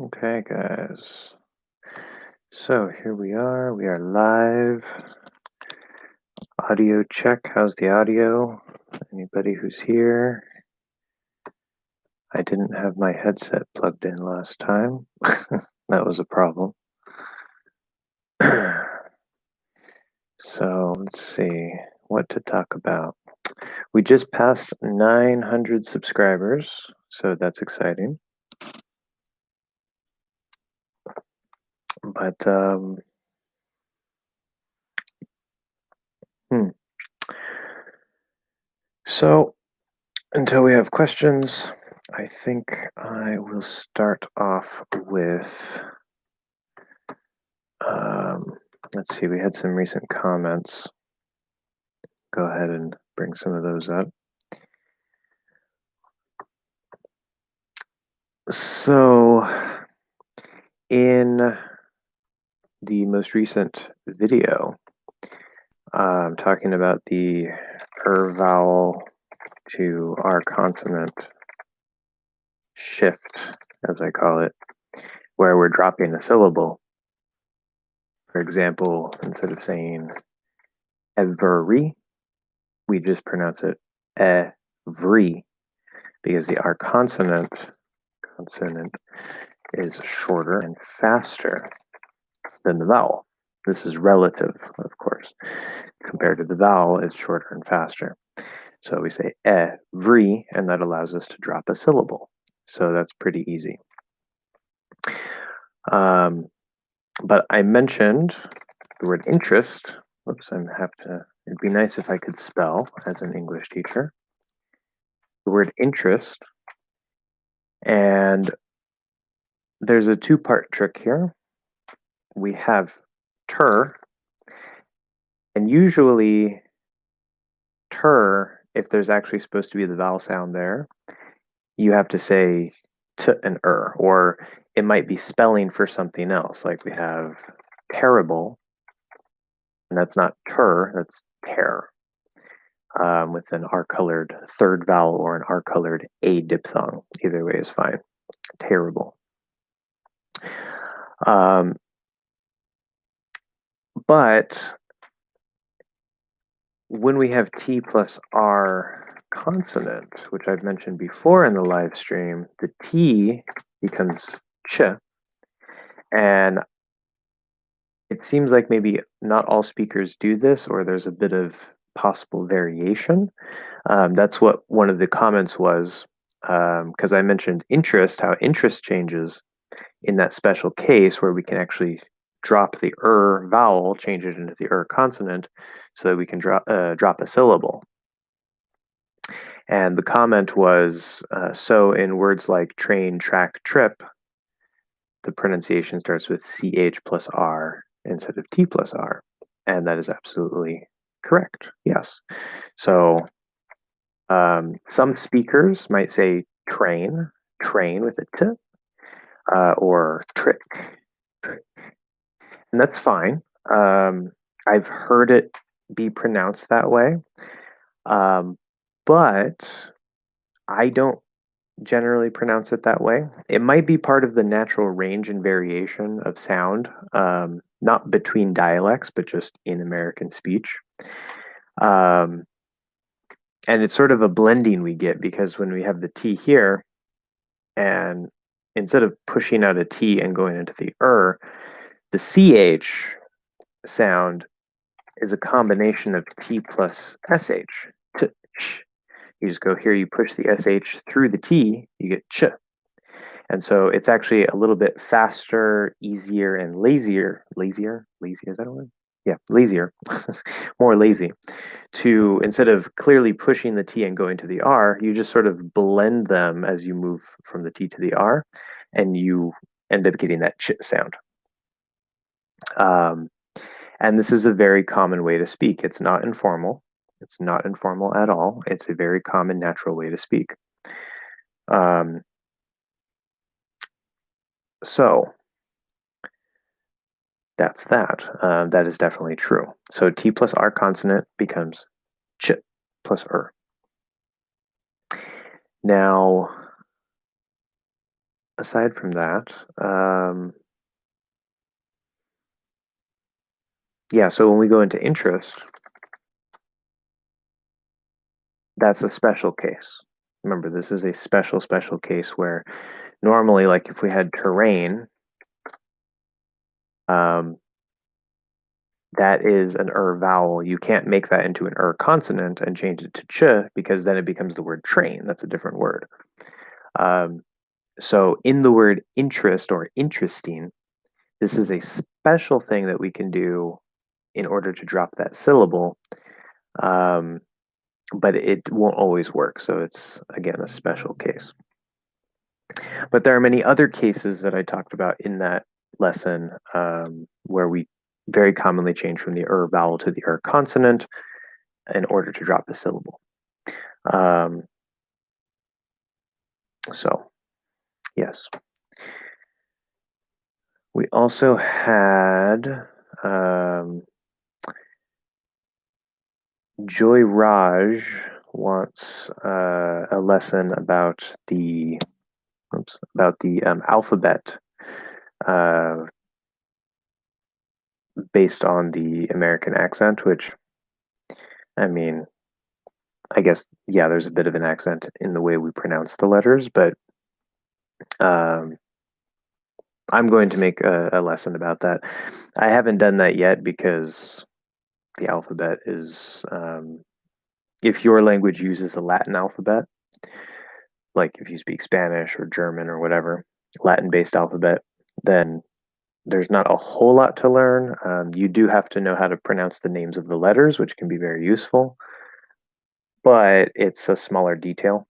Okay, guys. So here we are live. Audio check. How's the audio? Anybody who's here? I didn't have my headset plugged in last time. That was a problem. So let's see what to talk about. We just passed 900 subscribers, so that's exciting. But so until we have questions, I think I will start off with let's see, we had some recent comments. Go ahead and bring some of those up. So in the most recent video, talking about the vowel to R consonant shift, as I call it, where we're dropping a syllable. For example, instead of saying every, we just pronounce it every, because the R consonant is shorter and faster than the vowel. This is relative, of course. Compared to the vowel, it's shorter and faster. So we say every, and that allows us to drop a syllable. So that's pretty easy. But I mentioned the word interest. Whoops, it'd be nice if I could spell as an English teacher. The word interest. And there's a two-part trick here. We have ter, and usually ter, if there's actually supposed to be the vowel sound there, you have to say t and or it might be spelling for something else. Like we have terrible, and that's not ter, that's ter, with an R-colored third vowel or an R-colored A diphthong. Either way is fine. Terrible. But when we have T plus R consonant, which I've mentioned before in the live stream, the T becomes ch. And it seems like maybe not all speakers do this, or there's a bit of possible variation. That's what one of the comments was, because I mentioned interest, how interest changes in that special case where we can actually drop the vowel, change it into the consonant, so that we can drop a syllable. And the comment was, so in words like train, track, trip, the pronunciation starts with CH plus R instead of T plus R. And that is absolutely correct, yes. So some speakers might say train with a T, or trick. And that's fine. I've heard it be pronounced that way, but I don't generally pronounce it that way. It might be part of the natural range and variation of sound, not between dialects, but just in American speech. And it's sort of a blending we get, because when we have the T here, and instead of pushing out a T and going into the the CH sound is a combination of T plus SH. You just go here, you push the SH through the T, you get ch. And so it's actually a little bit faster, easier, and lazier. Lazier, is that a word? Yeah, lazier, more lazy. To, instead of clearly pushing the T and going to the R, you just sort of blend them as you move from the T to the R, and you end up getting that ch sound. And this is a very common way to speak. It's not informal. It's not informal at all. It's a very common, natural way to speak. So that's that. That is definitely true. So T plus R consonant becomes ch plus Now, aside from that, yeah, so when we go into interest, that's a special case. Remember, this is a special case where normally, like if we had terrain, that is an vowel. You can't make that into an consonant and change it to ch because then it becomes the word train. That's a different word. So in the word interest or interesting, this is a special thing that we can do in order to drop that syllable, but it won't always work. So it's, again, a special case. But there are many other cases that I talked about in that lesson where we very commonly change from the vowel to the consonant in order to drop the syllable. So, yes. We also had Joy Raj wants a lesson about the alphabet based on the American accent, which, I mean, I guess, yeah, there's a bit of an accent in the way we pronounce the letters, but I'm going to make a lesson about that. I haven't done that yet because the alphabet is, if your language uses the Latin alphabet, like if you speak Spanish or German or whatever, Latin-based alphabet, then there's not a whole lot to learn. You do have to know how to pronounce the names of the letters, which can be very useful, but it's a smaller detail.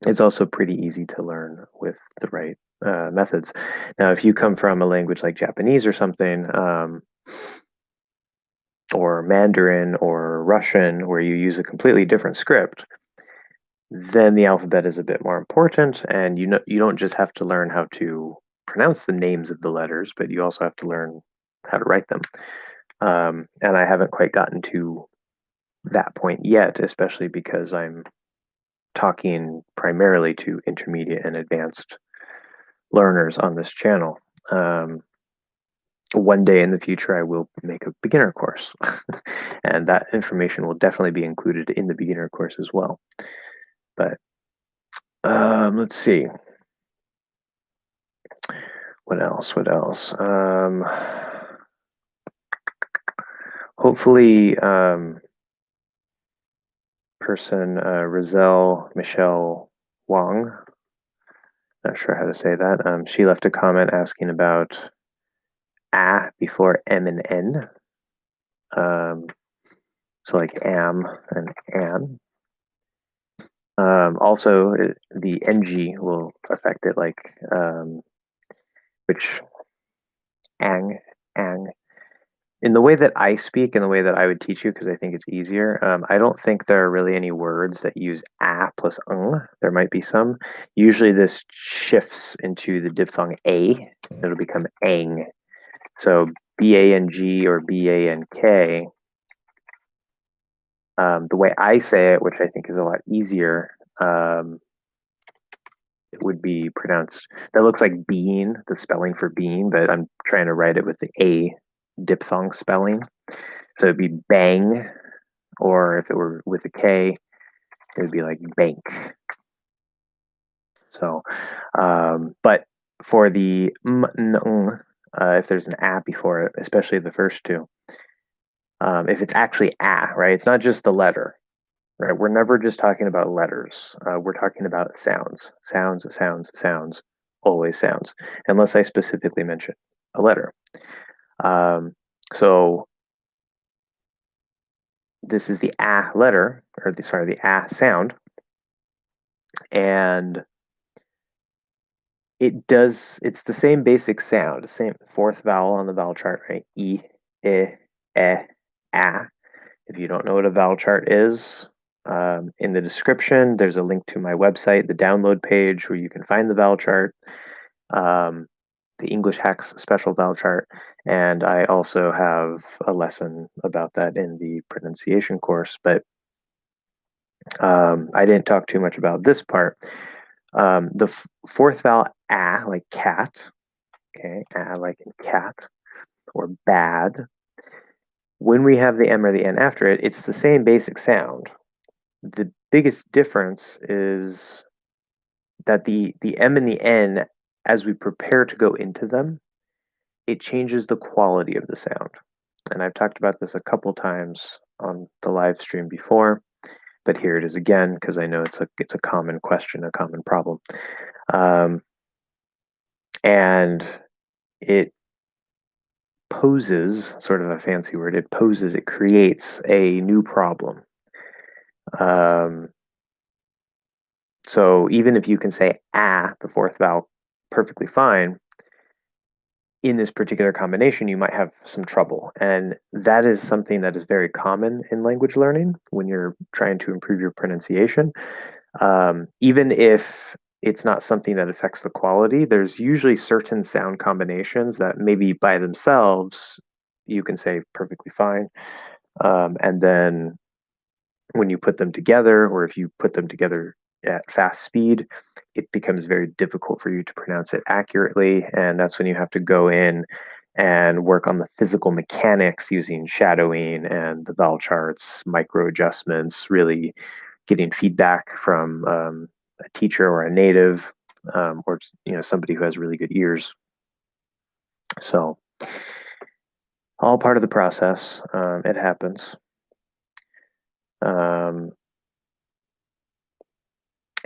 It's also pretty easy to learn with the right methods. Now, if you come from a language like Japanese or something, or Mandarin or Russian, where you use a completely different script, then the alphabet is a bit more important, and you don't just have to learn how to pronounce the names of the letters, but you also have to learn how to write them. And I haven't quite gotten to that point yet, especially because I'm talking primarily to intermediate and advanced learners on this channel. One day in the future, I will make a beginner course, and that information will definitely be included in the beginner course as well. But let's see. What else? Hopefully, person Rizal Michelle Wong, not sure how to say that. She left a comment asking about a before m and n. So like am and an. Also, the ng will affect it, like which ang, ang. In the way that I speak, in the way that I would teach you, because I think it's easier, I don't think there are really any words that use a plus ng. There might be some. Usually this shifts into the diphthong a. It'll become ang. So B-A-N-G or B-A-N-K. The way I say it, which I think is a lot easier, it would be pronounced, that looks like bean, the spelling for bean, but I'm trying to write it with the A diphthong spelling. So it'd be bang, or if it were with a K, it would be like bank. So, but for the if there's an a before it, especially the first two, if it's actually a, right, it's not just the letter, right? We're never just talking about letters. We're talking about sounds, always sounds, unless I specifically mention a letter. So this is the a letter, or the a sound, and it's the same basic sound, same fourth vowel on the vowel chart, right? E, I, a. If you don't know what a vowel chart is, in the description, there's a link to my website, the download page, where you can find the vowel chart, the English Hacks special vowel chart, and I also have a lesson about that in the pronunciation course, but I didn't talk too much about this part. The fourth vowel, like cat, okay, like in cat, or bad. When we have the M or the N after it, it's the same basic sound. The biggest difference is that the M and the N, as we prepare to go into them, it changes the quality of the sound. And I've talked about this a couple times on the live stream before, but here it is again because I know it's a common question, a common problem, and it poses, sort of a fancy word. It creates a new problem. Um, so even if you can say the fourth vowel, perfectly fine, in this particular combination, you might have some trouble. And that is something that is very common in language learning when you're trying to improve your pronunciation. Even if it's not something that affects the quality, there's usually certain sound combinations that maybe by themselves you can say perfectly fine. And then when you put them together, or if you put them together at fast speed, it becomes very difficult for you to pronounce it accurately. And that's when you have to go in and work on the physical mechanics using shadowing and the vowel charts, micro adjustments, really getting feedback from a teacher or a native, or somebody who has really good ears. So all part of the process. It happens.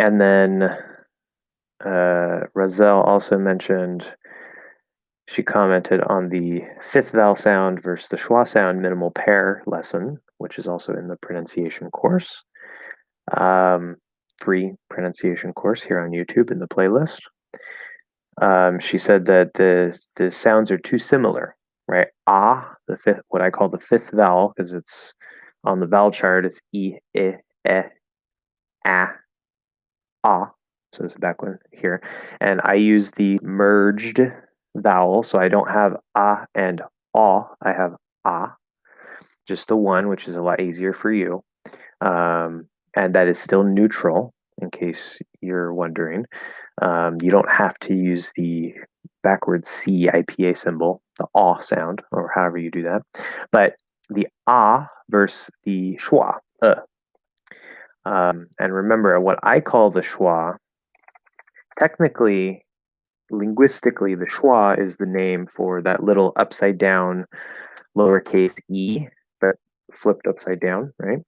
And then Razel also mentioned, she commented on the fifth vowel sound versus the schwa sound minimal pair lesson, which is also in the pronunciation course. Free pronunciation course here on YouTube in the playlist. She said that the sounds are too similar, right? The fifth, what I call the fifth vowel, because it's on the vowel chart, it's e, a, so there's a back one here. And I use the merged vowel, so I don't have and I have just the one, which is a lot easier for you. And that is still neutral, in case you're wondering. You don't have to use the backwards C IPA symbol, the sound, or however you do that. But the versus the schwa, and remember, what I call the schwa, technically, linguistically, the schwa is the name for that little upside down lowercase e, but flipped upside down, right?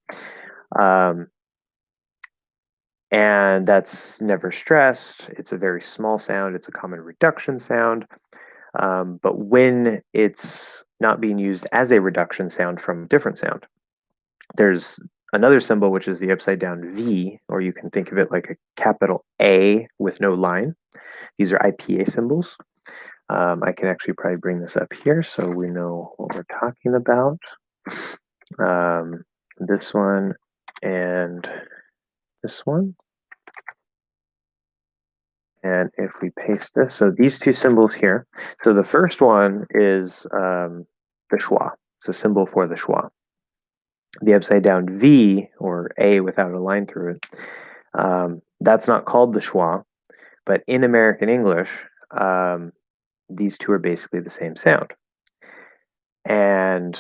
And that's never stressed. It's a very small sound. It's a common reduction sound. But when it's not being used as a reduction sound from a different sound, there's another symbol, which is the upside down V, or you can think of it like a capital A with no line. These are IPA symbols. I can actually probably bring this up here so we know what we're talking about. This one and this one. And if we paste this, so these two symbols here. So the first one is the schwa. It's a symbol for the schwa. The upside down V, or A without a line through it, that's not called the schwa, but in American English, these two are basically the same sound. And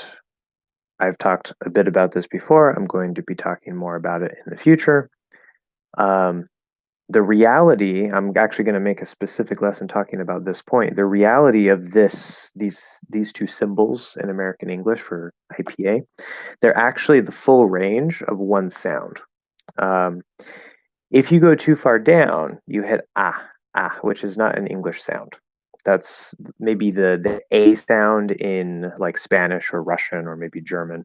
I've talked a bit about this before. I'm going to be talking more about it in the future. The reality, I'm actually going to make a specific lesson talking about this point. The reality of these two symbols in American English for IPA, they're actually the full range of one sound. If you go too far down, you hit which is not an English sound. That's maybe the A sound in like Spanish or Russian or maybe German,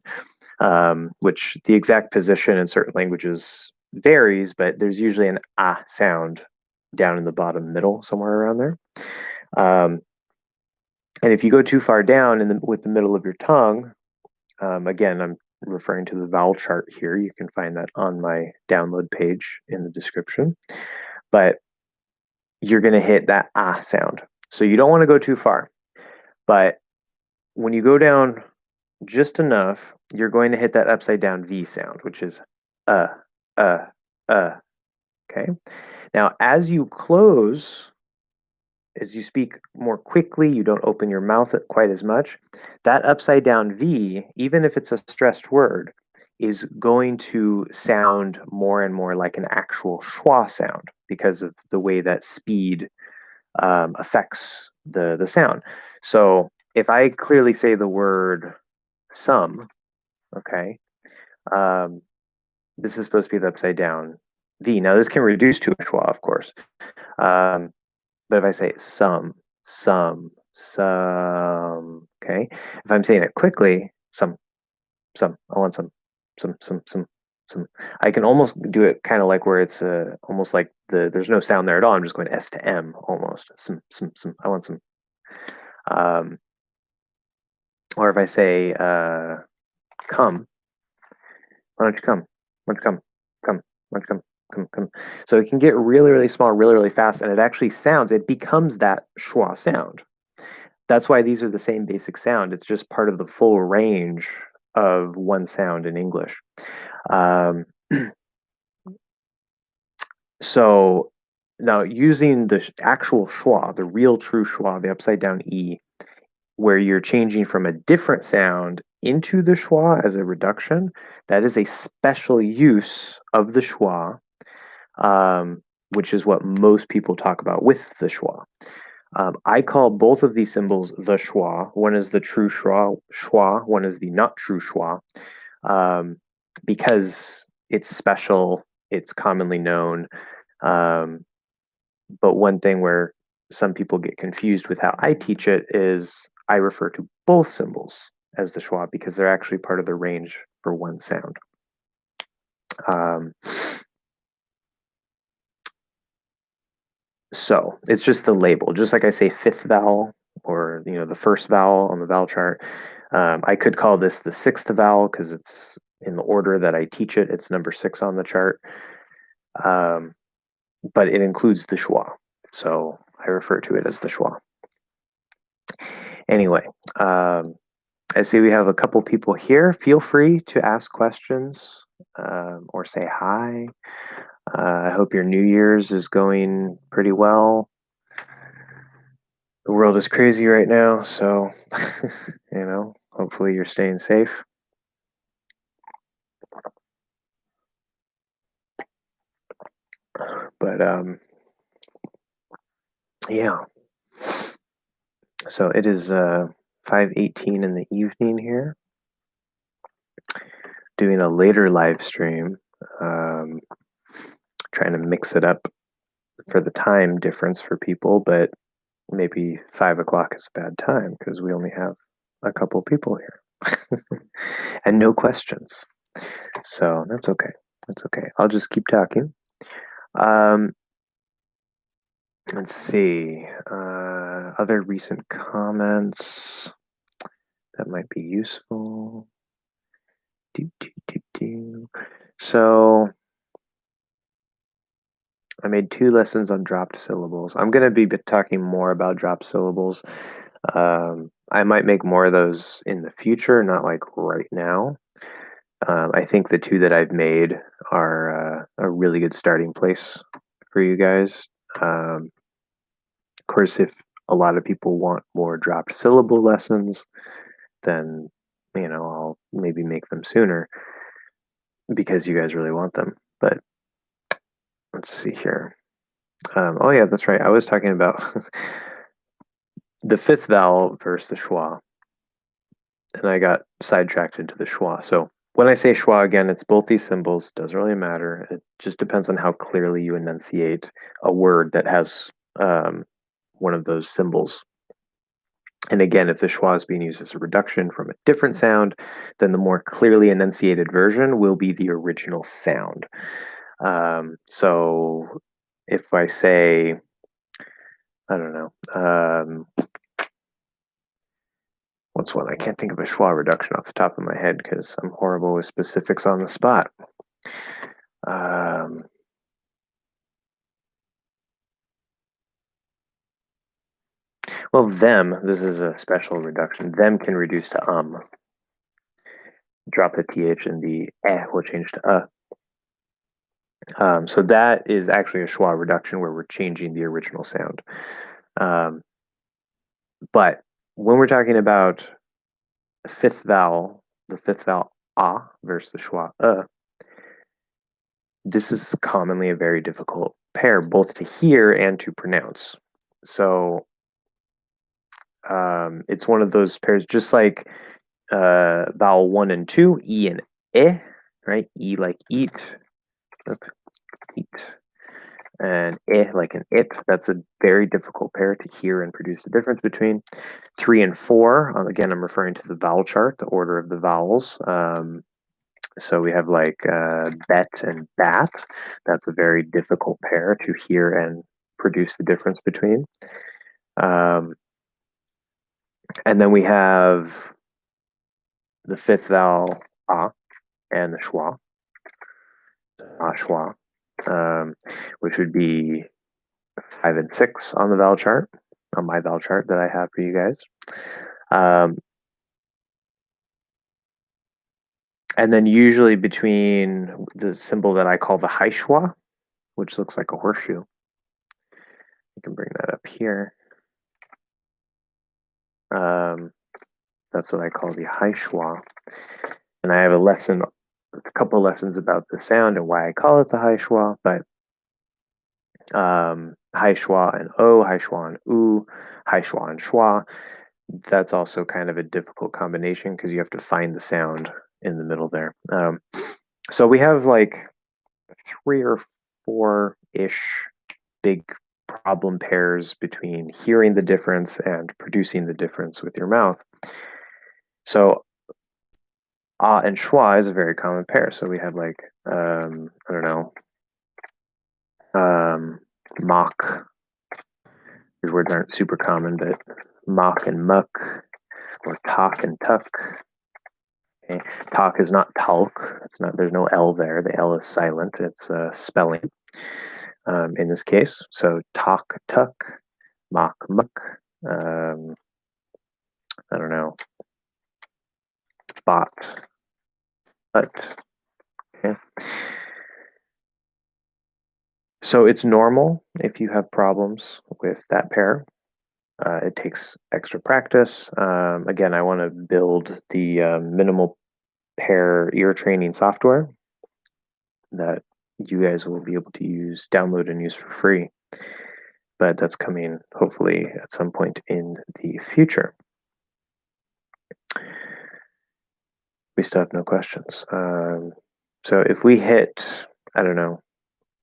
which the exact position in certain languages varies, but there's usually an sound down in the bottom middle, somewhere around there. And if you go too far down with the middle of your tongue, again, I'm referring to the vowel chart here. You can find that on my download page in the description. But you're going to hit that sound. So you don't want to go too far. But when you go down just enough, you're going to hit that upside down V sound, which is okay? Now, as you close, as you speak more quickly, you don't open your mouth quite as much. That upside down V, even if it's a stressed word, is going to sound more and more like an actual schwa sound because of the way that speed affects the sound. So if I clearly say the word some, okay, um, this is supposed to be the upside down V. Now this can reduce to a schwa, of course. But if I say some, okay. If I'm saying it quickly, some, I want some. I can almost do it kind of like where it's almost like there's no sound there at all. I'm just going S to M almost. Some. I want some. Um, or if I say come, why don't you come? Why don't you come? Come. Why don't you come? Come. So it can get really, really small, really, really fast, and it actually sounds. It becomes that schwa sound. That's why these are the same basic sound. It's just part of the full range of one sound in English. Um, so now using the actual schwa, the real true schwa, the upside down E, where you're changing from a different sound into the schwa as a reduction, that is a special use of the schwa, which is what most people talk about with the schwa. I call both of these symbols the schwa. One is the true schwa, one is the not true schwa, because it's special, it's commonly known. Um, but one thing where some people get confused with how I teach it is I refer to both symbols as the schwa because they're actually part of the range for one sound. Um, So it's just the label, just like I say fifth vowel or the first vowel on the vowel chart. I could call this the sixth vowel because it's in the order that I teach it. It's number 6 on the chart, um, but it includes the schwa, so I refer to it as the schwa. Anyway, I see we have a couple people here. Feel free to ask questions or say hi. I hope your New Year's is going pretty well. The world is crazy right now, so hopefully you're staying safe. But yeah. So it is 5:18 in the evening here. Doing a later live stream. Trying to mix it up for the time difference for people, but maybe 5 o'clock is a bad time because we only have a couple people here and no questions. So that's okay. That's okay. I'll just keep talking. Let's see. Other recent comments that might be useful. So I made 2 lessons on dropped syllables. I'm going to be talking more about dropped syllables. I might make more of those in the future, not like right now. I think the 2 that I've made are a really good starting place for you guys. Of course, if a lot of people want more dropped syllable lessons, then I'll maybe make them sooner because you guys really want them. But let's see here. Oh yeah, that's right. I was talking about the fifth vowel versus the schwa, and I got sidetracked into the schwa. So when I say schwa again, it's both these symbols. Doesn't really matter. It just depends on how clearly you enunciate a word that has one of those symbols. And again, if the schwa is being used as a reduction from a different sound, then the more clearly enunciated version will be the original sound. So if I say, I don't know, what's one? I can't think of a schwa reduction off the top of my head because I'm horrible with specifics on the spot. Well, them, this is a special reduction. Them can reduce to Drop the th and the will change to So that is actually a schwa reduction where we're changing the original sound. Um, but when we're talking about the fifth vowel ah versus the schwa this is commonly a very difficult pair, both to hear and to pronounce. So it's one of those pairs, just like vowel 1 and 2, E and E, right? E like eat, eat, and eh like an it. That's a very difficult pair to hear and produce the difference between. 3 and 4, again, I'm referring to the vowel chart, the order of the vowels. So we have like bet and bat. That's a very difficult pair to hear and produce the difference between. Um, and then we have the fifth vowel ah and the schwa, ah schwa, which would be 5 and 6 on the vowel chart, on my vowel chart that I have for you guys. And then usually between the symbol that I call the high schwa, which looks like a horseshoe. You can bring that up here. That's what I call the high schwa. And I have a couple lessons about the sound and why I call it the high schwa, but high schwa and o, high schwa and u, high schwa and schwa, that's also kind of a difficult combination because you have to find the sound in the middle there. So we have like 3 or 4-ish big problem pairs between hearing the difference and producing the difference with your mouth. So ah and schwa is a very common pair. So we have like I don't know, mock. These words aren't super common, but mock and muck, or talk and tuck. Okay. Talk is not talk. It's not. There's no L there. The L is silent. It's spelling in this case. So talk, tuck, mock, muck. I don't know. Bot, but. Okay. So it's normal if you have problems with that pair. It takes extra practice. Again, I want to build the minimal pair ear training software that you guys will be able to download and use for free. But that's coming hopefully at some point in the future. We still have no questions. So if we hit, I don't know,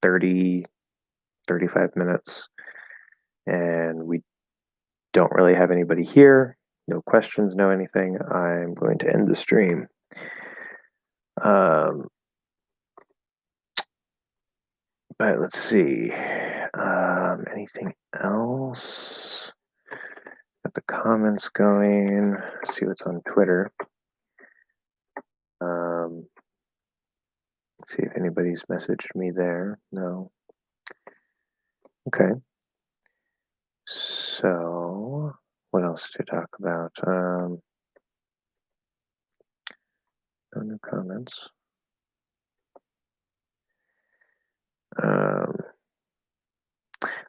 30, 35 minutes and we don't really have anybody here, no questions, no anything, I'm going to end the stream. But let's see. Anything else? Got the comments going. Let's see what's on Twitter. Let's see if anybody's messaged me there. No. Okay. So, what else to talk about? No new comments.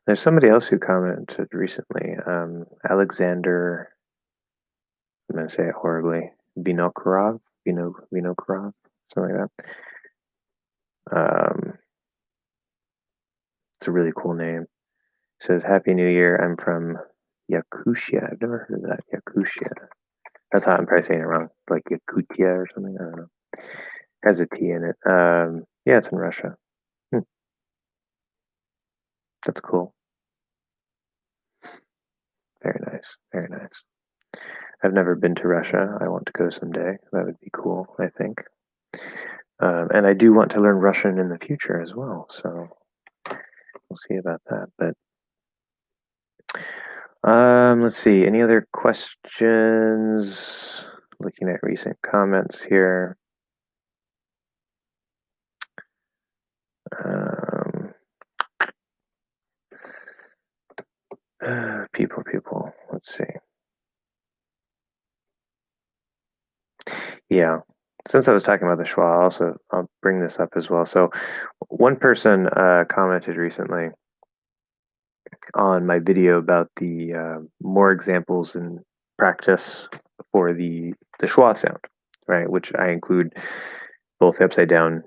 There's somebody else who commented recently. Alexander, I'm going to say it horribly, Vinokurov, something like that. It's a really cool name. It says, Happy New Year. I'm from Yakutia. I've never heard of that. Yakutia. I thought I'm probably saying it wrong. Like Yakutia or something. I don't know. It has a T in it. Yeah, it's in Russia. That's cool. Very nice. Very nice. I've never been to Russia. I want to go someday. That would be cool, I think. And I do want to learn Russian in the future as well. So we'll see about that. But let's see. Any other questions? Looking at recent comments here. People. Let's see. Yeah. Since I was talking about the schwa, I'll bring this up as well. So One person commented recently on my video about the more examples in practice for the schwa sound, right? Which I include both the upside down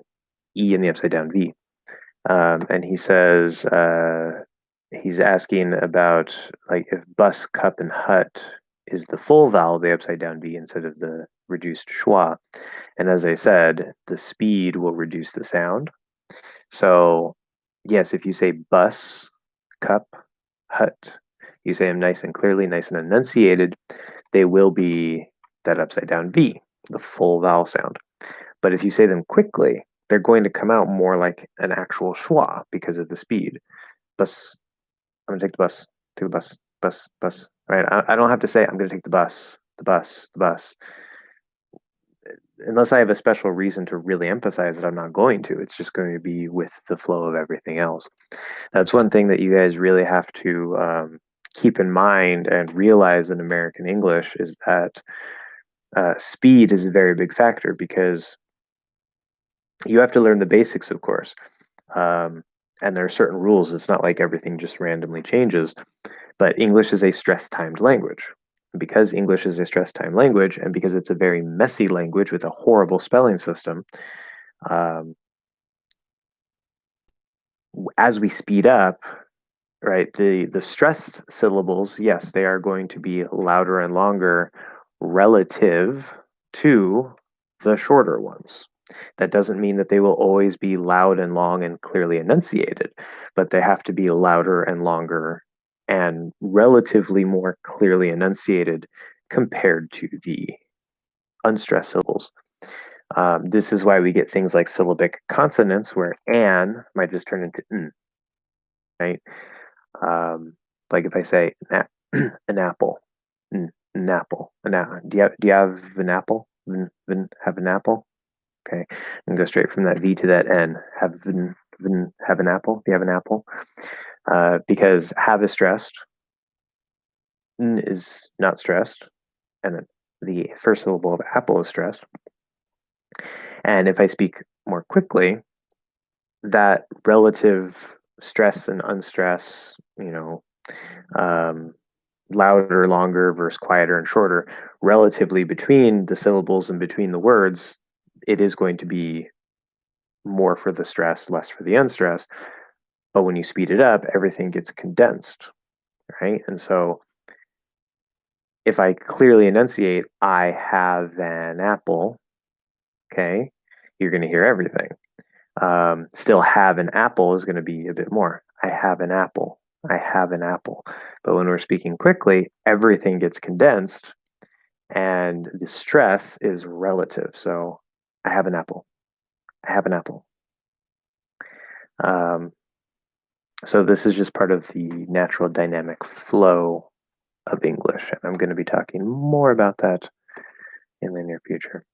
E and the upside down V. And he says he's asking about like if bus, cup, and hut is the full vowel, the upside down V instead of the reduced schwa. And as I said, the speed will reduce the sound. So yes, if you say bus, cup, hut, you say them nice and clearly, nice and enunciated, they will be that upside down V, the full vowel sound. But if you say them quickly, they're going to come out more like an actual schwa because of the speed. Bus, I'm gonna take the bus, take the bus, bus, bus. Right? I don't have to say I'm gonna take the bus, the bus, the bus. Unless I have a special reason to really emphasize it, I'm not going to. It's just going to be with the flow of everything else. That's one thing that you guys really have to keep in mind and realize in American English is that speed is a very big factor because you have to learn the basics, of course. And there are certain rules. It's not like everything just randomly changes, but English is a stress timed language. Because English is a stress timed language, and because it's a very messy language with a horrible spelling system, um, as we speed up, right, the stressed syllables, yes, they are going to be louder and longer relative to the shorter ones. That doesn't mean that they will always be loud and long and clearly enunciated, but they have to be louder and longer and relatively more clearly enunciated compared to the unstressed syllables. This is why we get things like syllabic consonants where an might just turn into n, right? Um, like if I say an apple, an apple, do you have an apple? Have an apple? Okay, and go straight from that V to that N. Have an apple? Do you have an apple? Because have is stressed, N is not stressed, and then the first syllable of apple is stressed. And if I speak more quickly, that relative stress and unstress, um, louder, longer versus quieter and shorter, relatively between the syllables and between the words, it is going to be more for the stress, less for the unstress. But when you speed it up, everything gets condensed, right? And so if I clearly enunciate, I have an apple, okay, you're going to hear everything. Still, have an apple is going to be a bit more. I have an apple. I have an apple. But when we're speaking quickly, everything gets condensed and the stress is relative. So I have an apple. I have an apple. Um, so this is just part of the natural dynamic flow of English, and I'm going to be talking more about that in the near future.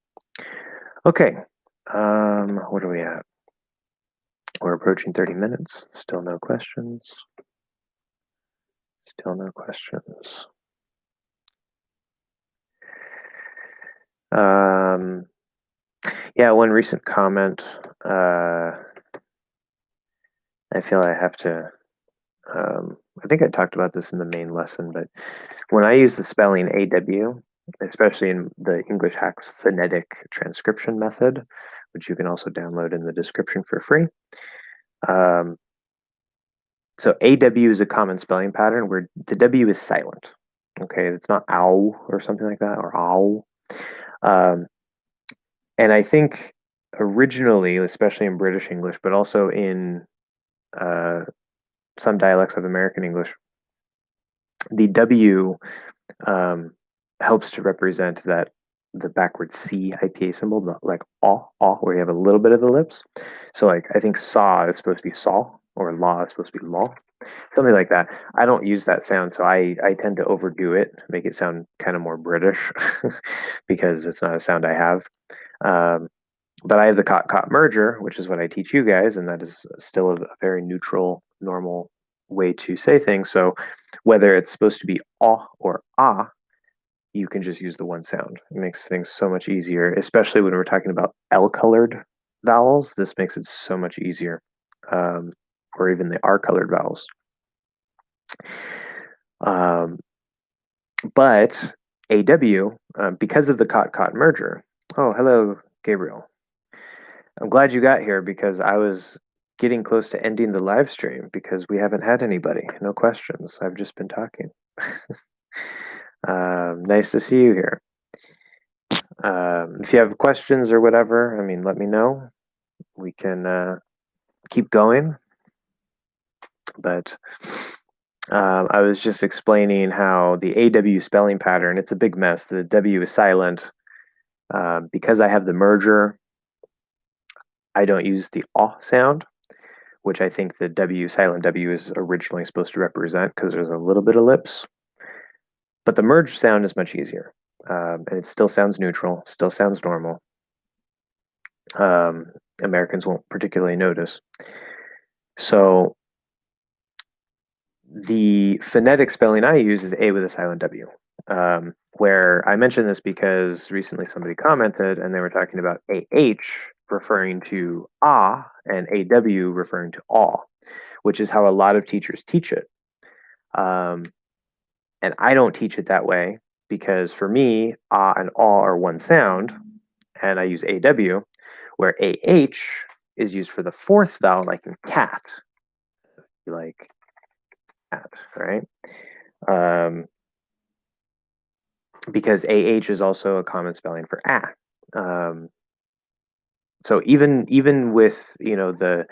Okay, what are we at? We're approaching 30 minutes. Still no questions. Still no questions. Yeah, one recent comment. I feel I have to. I think I talked about this in the main lesson, but when I use the spelling AW, especially in the English Hacks phonetic transcription method, which you can also download in the description for free. So AW is a common spelling pattern where the W is silent. Okay, it's not ow or something like that, or ow. And I think originally, especially in British English, but also in some dialects of American English, the W helps to represent that the backward C IPA symbol, like aw, where you have a little bit of the lips. So like I think saw is supposed to be saw, or law is supposed to be law, something like that. I don't use that sound, so I tend to overdo it, make it sound kind of more British because it's not a sound I have. But I have the cot merger, which is what I teach you guys, and that is still a very neutral, normal way to say things. So whether it's supposed to be ah or ah, you can just use the one sound. It makes things so much easier, especially when we're talking about L colored vowels. This makes it so much easier. or even the R-colored vowels. But AW, because of the cot-cot merger. Oh, hello, Gabriel. I'm glad you got here because I was getting close to ending the live stream because we haven't had anybody. No questions. I've just been talking. Nice to see you here. If you have questions or whatever, I mean, let me know. We can keep going. But I was just explaining how the AW spelling pattern, it's a big mess. The W is silent. Because I have the merger, I don't use the aw sound, which I think the W, silent W, is originally supposed to represent because there's a little bit of lips. But the merged sound is much easier. And it still sounds neutral, still sounds normal. Americans won't particularly notice. So the phonetic spelling I use is A with a silent W. Where I mentioned this because recently somebody commented and they were talking about AH referring to ah and AW referring to aw, which is how a lot of teachers teach it. And I don't teach it that way because for me, ah and aw are one sound, and I use AW, where AH is used for the fourth vowel, like in cat, like cat, right? Because AH is also a common spelling for ah. So even with the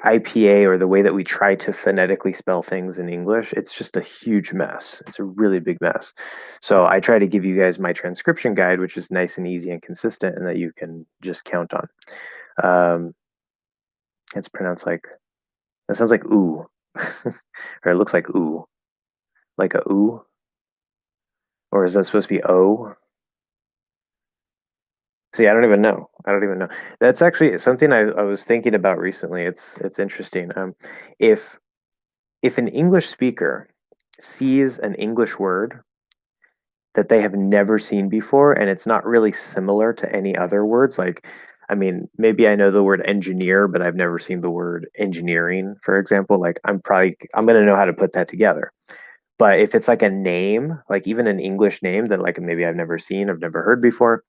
IPA or the way that we try to phonetically spell things in English, it's just a huge mess. It's a really big mess. So I try to give you guys my transcription guide, which is nice and easy and consistent, and that you can just count on. It's pronounced like it sounds like ooh, or it looks like ooh, like a ooh, or is that supposed to be o? See, I don't even know. I don't even know. That's actually something I was thinking about recently. It's interesting. If if an English speaker sees an English word that they have never seen before and it's not really similar to any other words, like, I mean, maybe I know the word engineer, but I've never seen the word engineering, for example, like I'm going to know how to put that together. But if it's like a name, like even an English name that like maybe I've never seen, I've never heard before,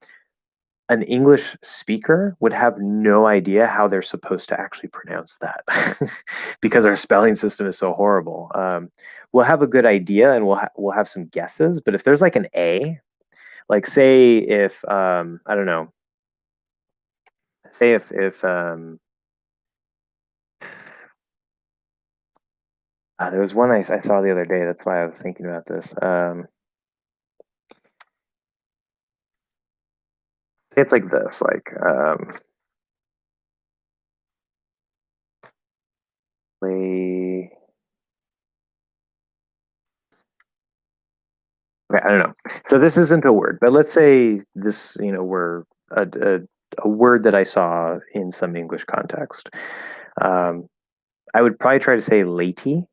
an English speaker would have no idea how they're supposed to actually pronounce that because our spelling system is so horrible. We'll have a good idea and we'll have some guesses, but if there's like an A, like say if I don't know, say if there was one I saw the other day. That's why I was thinking about this. It's like this, like play. Okay, I don't know. So this isn't a word, but let's say this, were a word that I saw in some English context. Um, I would probably try to say latey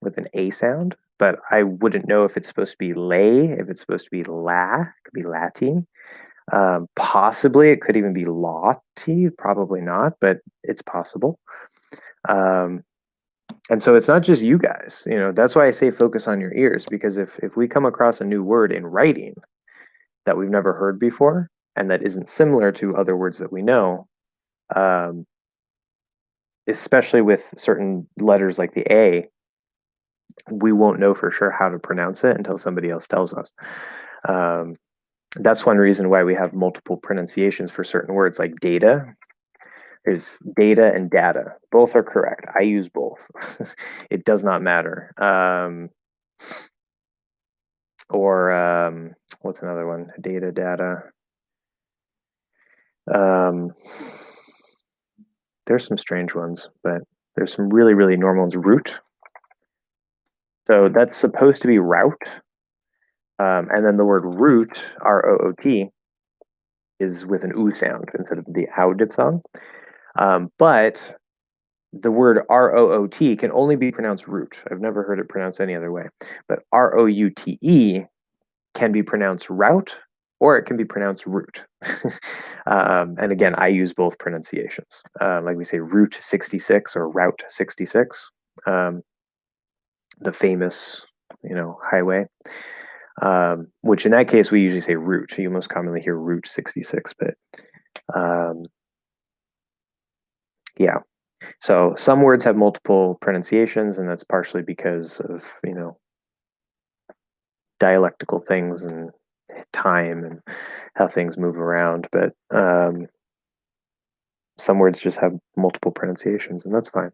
with an A sound, but I wouldn't know if it's supposed to be lay, if it's supposed to be la, it could be lati. Possibly it could even be lawty, probably not, but it's possible. Um, and so it's not just you guys, that's why I say focus on your ears, because if we come across a new word in writing that we've never heard before and that isn't similar to other words that we know, um, especially with certain letters like the A, we won't know for sure how to pronounce it until somebody else tells us. Um, that's one reason why we have multiple pronunciations for certain words like data. There's data and data. Both are correct. I use both. It does not matter. Or what's another one? Data, data. There's some strange ones, but there's some really, really normal ones. Root. So that's supposed to be route. And then the word root, R-O-O-T, is with an oo sound instead of the ow diphthong. But the word R-O-O-T can only be pronounced root. I've never heard it pronounced any other way. But R-O-U-T-E can be pronounced route or it can be pronounced root. And again, I use both pronunciations. Like we say Route 66 or Route 66, um, the famous, highway. Which in that case we usually say route. You most commonly hear Route 66, but um, yeah. So some words have multiple pronunciations, and that's partially because of dialectical things and time and how things move around. But some words just have multiple pronunciations, and that's fine.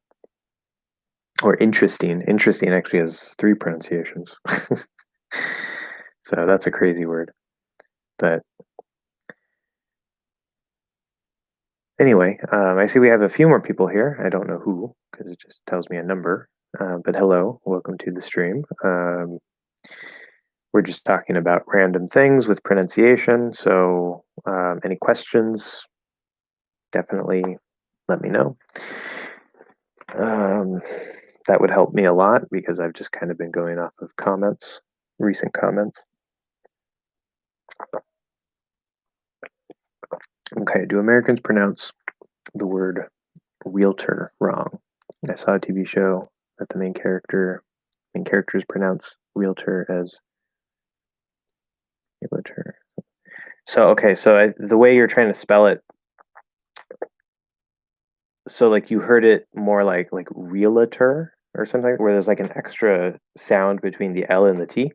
Or interesting. Interesting actually has three pronunciations. So that's a crazy word. But anyway, I see we have a few more people here. I don't know who because it just tells me a number. But hello, welcome to the stream. We're just talking about random things with pronunciation. So any questions, definitely let me know. That would help me a lot because I've just kind of been going off of comments, recent comments. Okay, do Americans pronounce the word realtor wrong? I saw a TV show that the main characters pronounce realtor as realtor. So okay, so the way you're trying to spell it, so like you heard it more like realtor or something, where there's like an extra sound between the L and the T.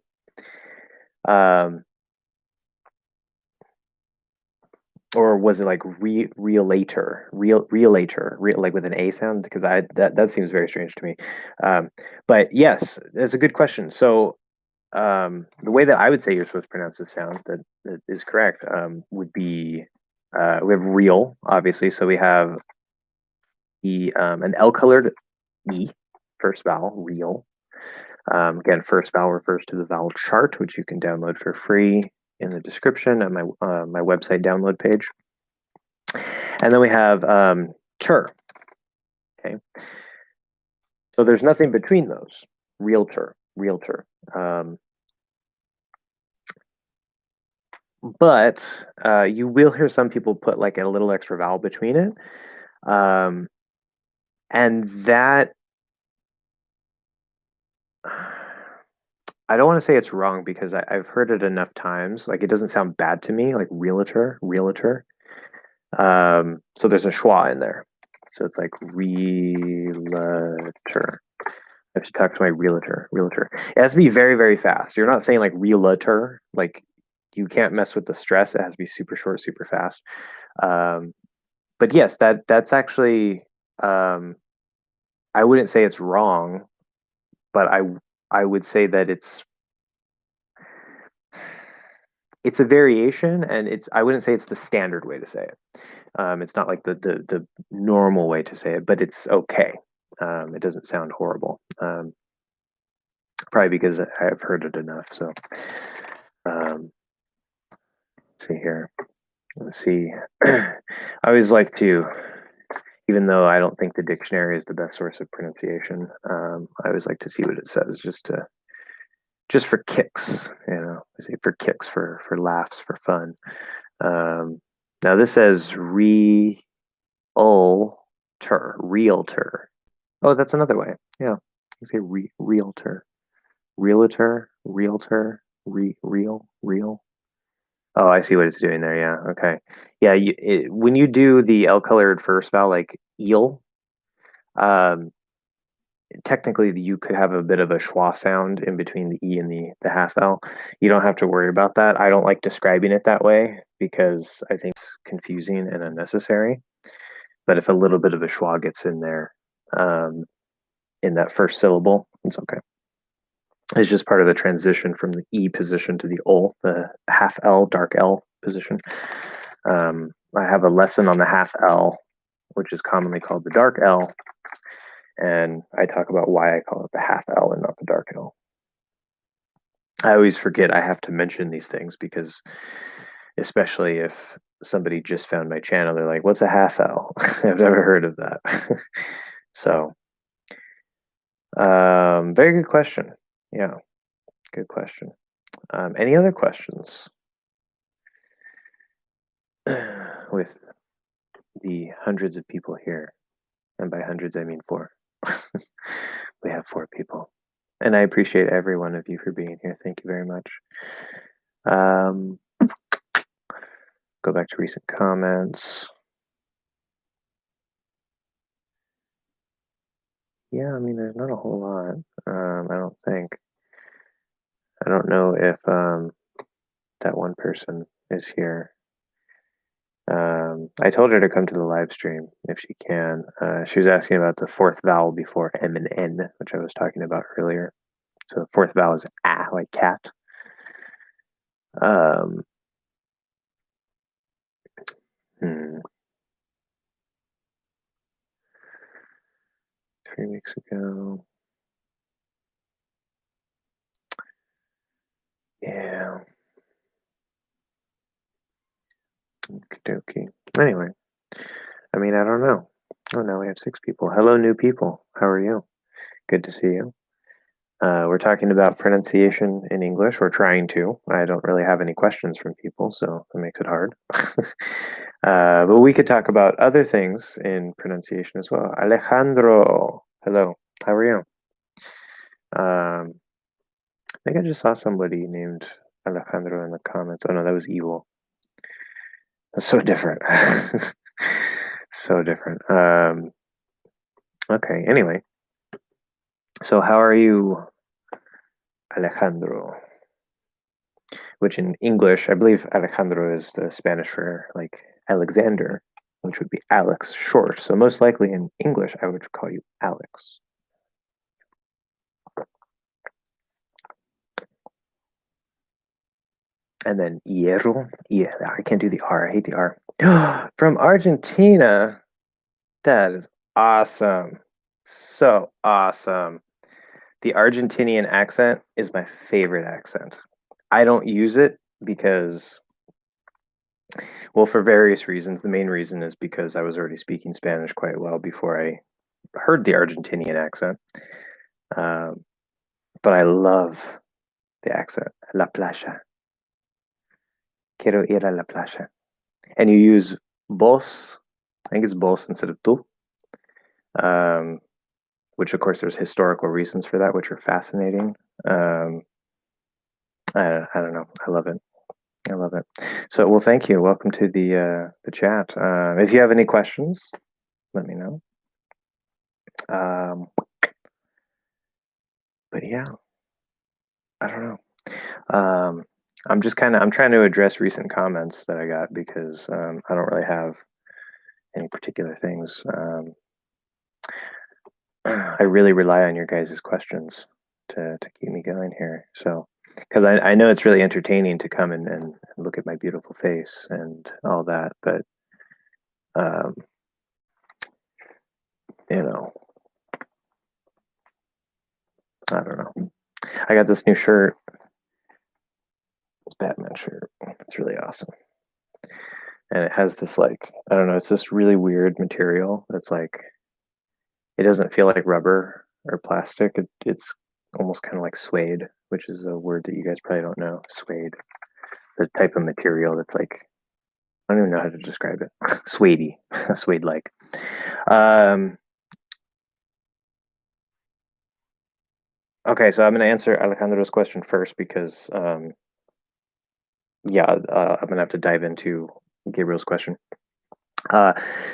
Or was it like realtor, like with an A sound? Because that seems very strange to me. But yes, that's a good question. So the way that I would say you're supposed to pronounce the sound that is correct would be we have real, obviously. So we have an L colored E, first vowel, real. Again, first vowel refers to the vowel chart, which you can download for free in the description on my website download page. And then we have ter. Okay, so there's nothing between those. Realtor. But you will hear some people put like a little extra vowel between it, and that I don't want to say it's wrong because I've heard it enough times. Like it doesn't sound bad to me, like realtor. So there's a schwa in there. So it's like realtor. I have to talk to my realtor. It has to be very, very fast. You're not saying like realtor. Like you can't mess with the stress. It has to be super short, super fast. But yes, that's actually. I wouldn't say it's wrong, but I would say that it's a variation, and I wouldn't say it's the standard way to say it. It's not like the normal way to say it, but it's okay. It doesn't sound horrible. Probably because I've heard it enough. So, see here. Let's see. I always like to, even though I don't think the dictionary is the best source of pronunciation, I always like to see what it says, just for kicks. I say for kicks, for laughs, for fun. Now this says realtor. Oh, that's another way. Yeah, you say realtor, real. Oh, I see what it's doing there. Yeah. Okay. Yeah. When you do the L colored first vowel, like eel, um, technically you could have a bit of a schwa sound in between the E and the half L. You don't have to worry about that. I don't like describing it that way because I think it's confusing and unnecessary. But if a little bit of a schwa gets in there, in that first syllable, it's okay. It's just part of the transition from the E position to the O, the half L, dark L position. I have a lesson on the half L, which is commonly called the dark L, and I talk about why I call it the half L and not the dark L. I always forget I have to mention these things because, especially if somebody just found my channel, they're like, "What's a half L?" I've never heard of that. So, very good question. Yeah, good question. Any other questions? with the hundreds of people here, and by hundreds I mean four. We have four people. And I appreciate every one of you for being here. Thank you very much. Um, go back to recent comments. Yeah, I mean, there's not a whole lot. I don't think. I don't know if that one person is here. I told her to come to the live stream if she can. She was asking about the fourth vowel before M and N, which I was talking about earlier. So the fourth vowel is ah, like cat. Um, 3 weeks ago. Yeah. Okie dokie. Anyway, I mean, I don't know. Oh, now we have 6 people. Hello, new people. How are you? Good to see you. We're talking about pronunciation in English. We're trying to. I don't really have any questions from people, so that makes it hard. But we could talk about other things in pronunciation as well. Alejandro, hello. How are you? I think I just saw somebody named Alejandro in the comments. Oh no, that was evil. That's so different. So different. Okay, anyway. So how are you, Alejandro? Which in English, I believe Alejandro is the Spanish for like Alexander, which would be Alex short. So most likely in English, I would call you Alex. And then hierro. Yeah, I can't do the R. I hate the R. From Argentina. That is awesome. So awesome. The Argentinian accent is my favorite accent. I don't use it because, well, for various reasons. The main reason is because I was already speaking Spanish quite well before I heard the Argentinian accent. Um, but I love the accent. La playa. Quiero ir a la playa. And you use vos. I think it's vos instead of tú. Which of course there's historical reasons for that, which are fascinating. Um, I don't know. I love it. I love it. So, well, thank you. Welcome to the chat. If you have any questions, let me know. But yeah, I don't know. I'm trying to address recent comments that I got because I don't really have any particular things. I really rely on your guys' questions to keep me going here. So, because I know it's really entertaining to come and look at my beautiful face and all that, but um, you know, I don't know. I got this new shirt, this Batman shirt. It's really awesome, and it has this like I don't know. It's this really weird material that's like it doesn't feel like rubber or plastic. It's almost kind of like suede, which is a word that you guys probably don't know. Suede, the type of material that's like I don't even know how to describe it. Suedey, suede like. Um, okay, so I'm going to answer Alejandro's question first because, yeah, I'm going to have to dive into Gabriel's question.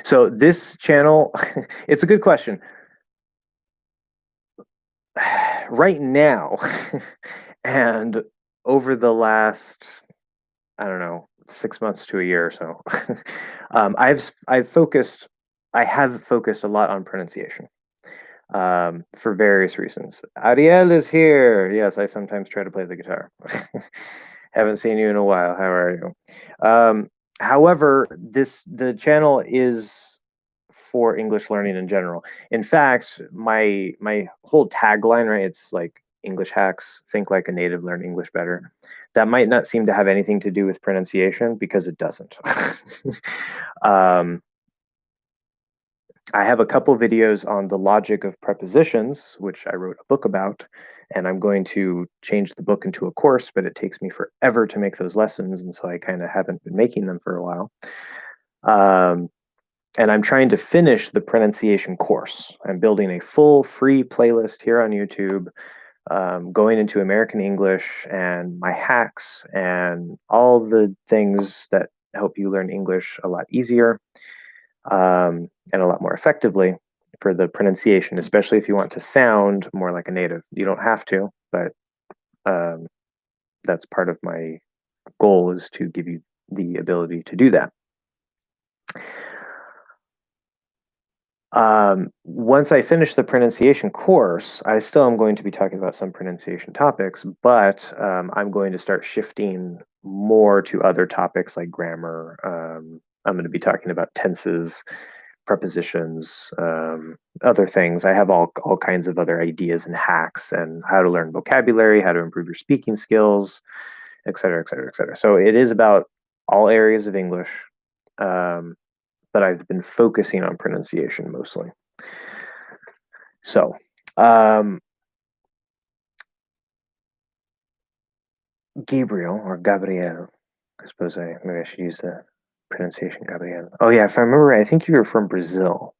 So this channel, it's a good question. Right now, and over the last, I don't know, 6 months to a year or so, I have focused a lot on pronunciation. For various reasons. Ariel is here. Yes, I sometimes try to play the guitar. Haven't seen you in a while. How are you? However, the channel is for English learning in general. In fact, my whole tagline, right? It's like English hacks, think like a native, learn English better. That might not seem to have anything to do with pronunciation because it doesn't. um, I have a couple videos on the logic of prepositions, which I wrote a book about, and I'm going to change the book into a course, but it takes me forever to make those lessons, and so I kind of haven't been making them for a while. Um, and I'm trying to finish the pronunciation course. I'm building a full free playlist here on YouTube, going into American English and my hacks and all the things that help you learn English a lot easier, and a lot more effectively for the pronunciation, especially if you want to sound more like a native. You don't have to, but um, that's part of my goal, is to give you the ability to do that. Once I finish the pronunciation course, I still am going to be talking about some pronunciation topics, but I'm going to start shifting more to other topics like grammar. I'm going to be talking about tenses, prepositions, other things. I have all kinds of other ideas and hacks and how to learn vocabulary, how to improve your speaking skills, et cetera, et cetera, et cetera. So it is about all areas of English. Um, but I've been focusing on pronunciation mostly. So, Gabriel or Gabriel, I suppose maybe I should use the pronunciation Gabriel. Oh yeah, if I remember right, I think you were from Brazil.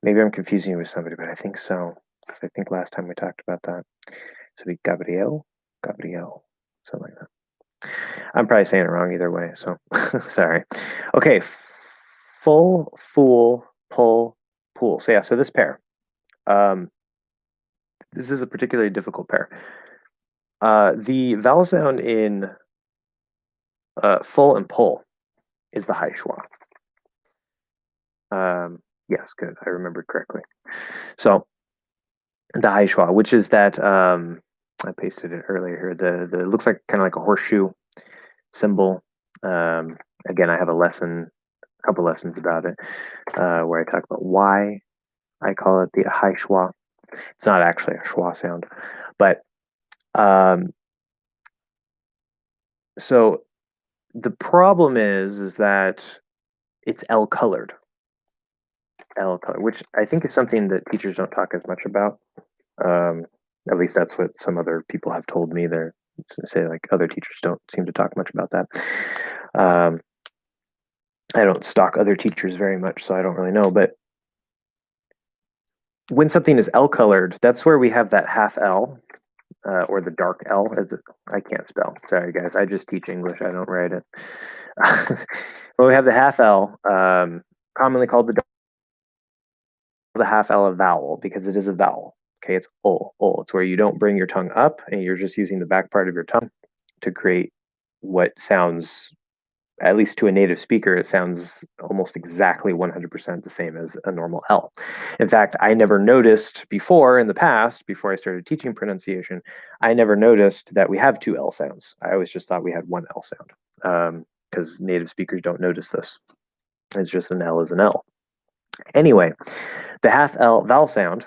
Maybe I'm confusing you with somebody, but I think so, because I think last time we talked about that. So it'd be Gabriel, something like that. I'm probably saying it wrong either way, so sorry. Okay, full, fool, pull, pool. So yeah, so this pair. Um, this is a particularly difficult pair. The vowel sound in full and pull is the high schwa. Yes, good. I remembered correctly. So the high schwa, which is that I pasted it earlier here. The looks like kind of like a horseshoe symbol. Again, I have a couple lessons about it, where I talk about why I call it the high schwa. It's not actually a schwa sound, but so the problem is that it's L colored. L color, which I think is something that teachers don't talk as much about. Um, at least that's what some other people have told me. They're say like other teachers don't seem to talk much about that. Um, I don't stalk other teachers very much, so I don't really know. But when something is L colored, that's where we have that half L, or the dark L. I can't spell. Sorry, guys. I just teach English. I don't write it. Well, we have the half L, commonly called the half L of vowel, because it is a vowel. Okay, it's o, o. It's where you don't bring your tongue up and you're just using the back part of your tongue to create what sounds, at least to a native speaker, it sounds almost exactly 100% the same as a normal L. In fact, I never noticed before in the past, before I started teaching pronunciation, I never noticed that we have two L sounds. I always just thought we had one L sound, because native speakers don't notice this. It's just an L is an L. Anyway, the half L vowel sound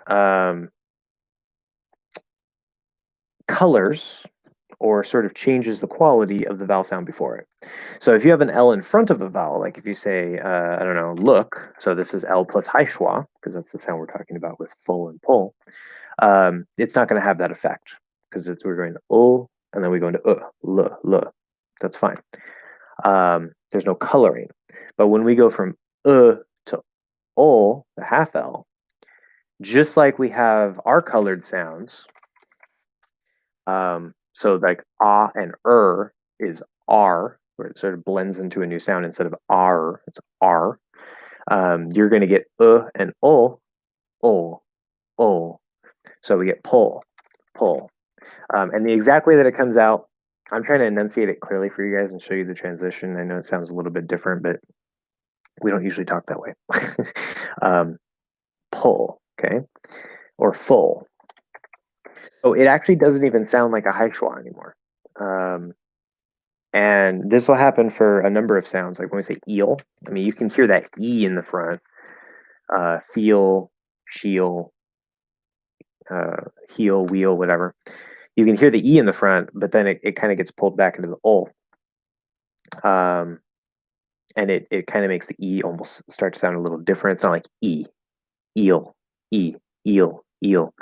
colors or sort of changes the quality of the vowel sound before it. So if you have an L in front of a vowel, like if you say, I don't know, look, so this is L plus high schwa, because that's the sound we're talking about with full and pull, it's not going to have that effect, because we're going to and then we go into l. That's fine. There's no coloring. But when we go from to the half L, just like we have our colored sounds, so like ah and is r, where it sort of blends into a new sound. Instead of r, it's r. You're going to get and o. So we get pull. And the exact way that it comes out, I'm trying to enunciate it clearly for you guys and show you the transition. I know it sounds a little bit different, but we don't usually talk that way. Pull, okay, or full. So it actually doesn't even sound like a high schwa anymore. And this will happen for a number of sounds. Like when we say eel, I mean, you can hear that E in the front. Feel, shield, heel, wheel, whatever. You can hear the E in the front, but then it kind of gets pulled back into the O. And it kind of makes the E almost start to sound a little different. It's not like E. eel, eel, eel.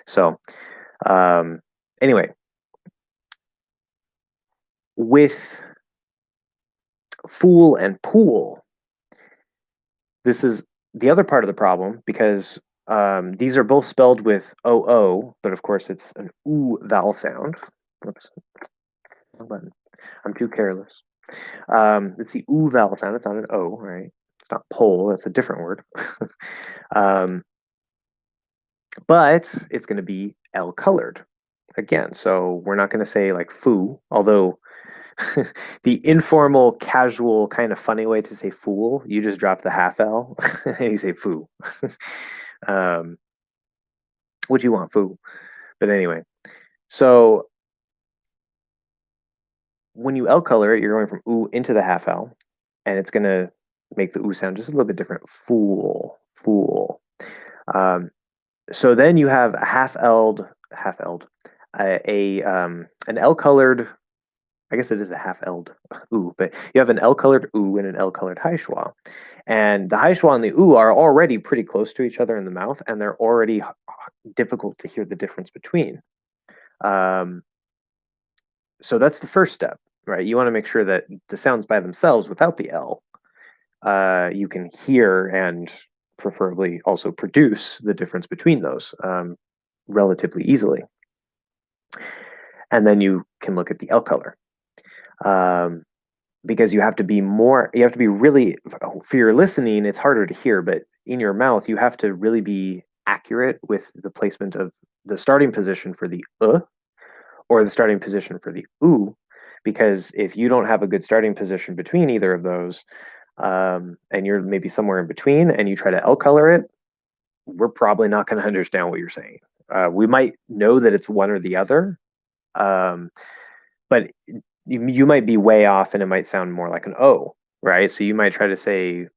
So, um, anyway, with fool and pool, this is the other part of the problem because these are both spelled with OO, but of course it's an oo vowel sound. Oops, wrong button. I'm too careless. It's the oo vowel sound. It's not an O, right? It's not pole. That's a different word. um, but it's going to be L colored again. So we're not going to say like foo, although the informal, casual, kind of funny way to say fool, you just drop the half L and you say foo. um, what you want, foo? But anyway, so when you L color it, you're going from oo into the half L, and it's going to make the oo sound just a little bit different. Fool, fool. Um, so then you have a half L'd, an L colored. I guess it is a half L'd oo, but you have an L colored oo and an L colored high schwa. And the high schwa and the oo are already pretty close to each other in the mouth, and they're already difficult to hear the difference between. Um, so that's the first step, right? You want to make sure that the sounds by themselves without the L, you can hear and preferably also produce the difference between those relatively easily. And then you can look at the L color. Because you have to be really, for your listening, it's harder to hear, but in your mouth, you have to really be accurate with the placement of the starting position for the or the starting position for the oo, because if you don't have a good starting position between either of those, and you're maybe somewhere in between and you try to L color it, we're probably not going to understand what you're saying. We might know that it's one or the other, um, but you might be way off and it might sound more like an O, right? So you might try to say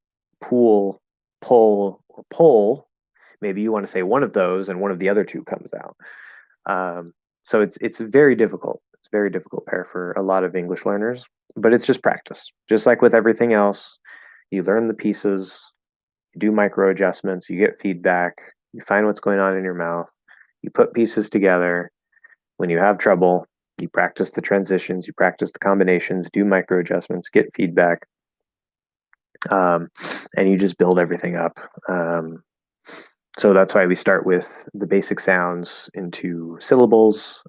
pool, pull, or pull. Maybe you want to say one of those and one of the other two comes out. So it's very difficult. It's a very difficult pair for a lot of English learners, but it's just practice. Just like with everything else, you learn the pieces, you do micro adjustments, you get feedback, you find what's going on in your mouth, you put pieces together. When you have trouble, you practice the transitions, you practice the combinations, do micro adjustments, get feedback, and you just build everything up. So that's why we start with the basic sounds into syllables,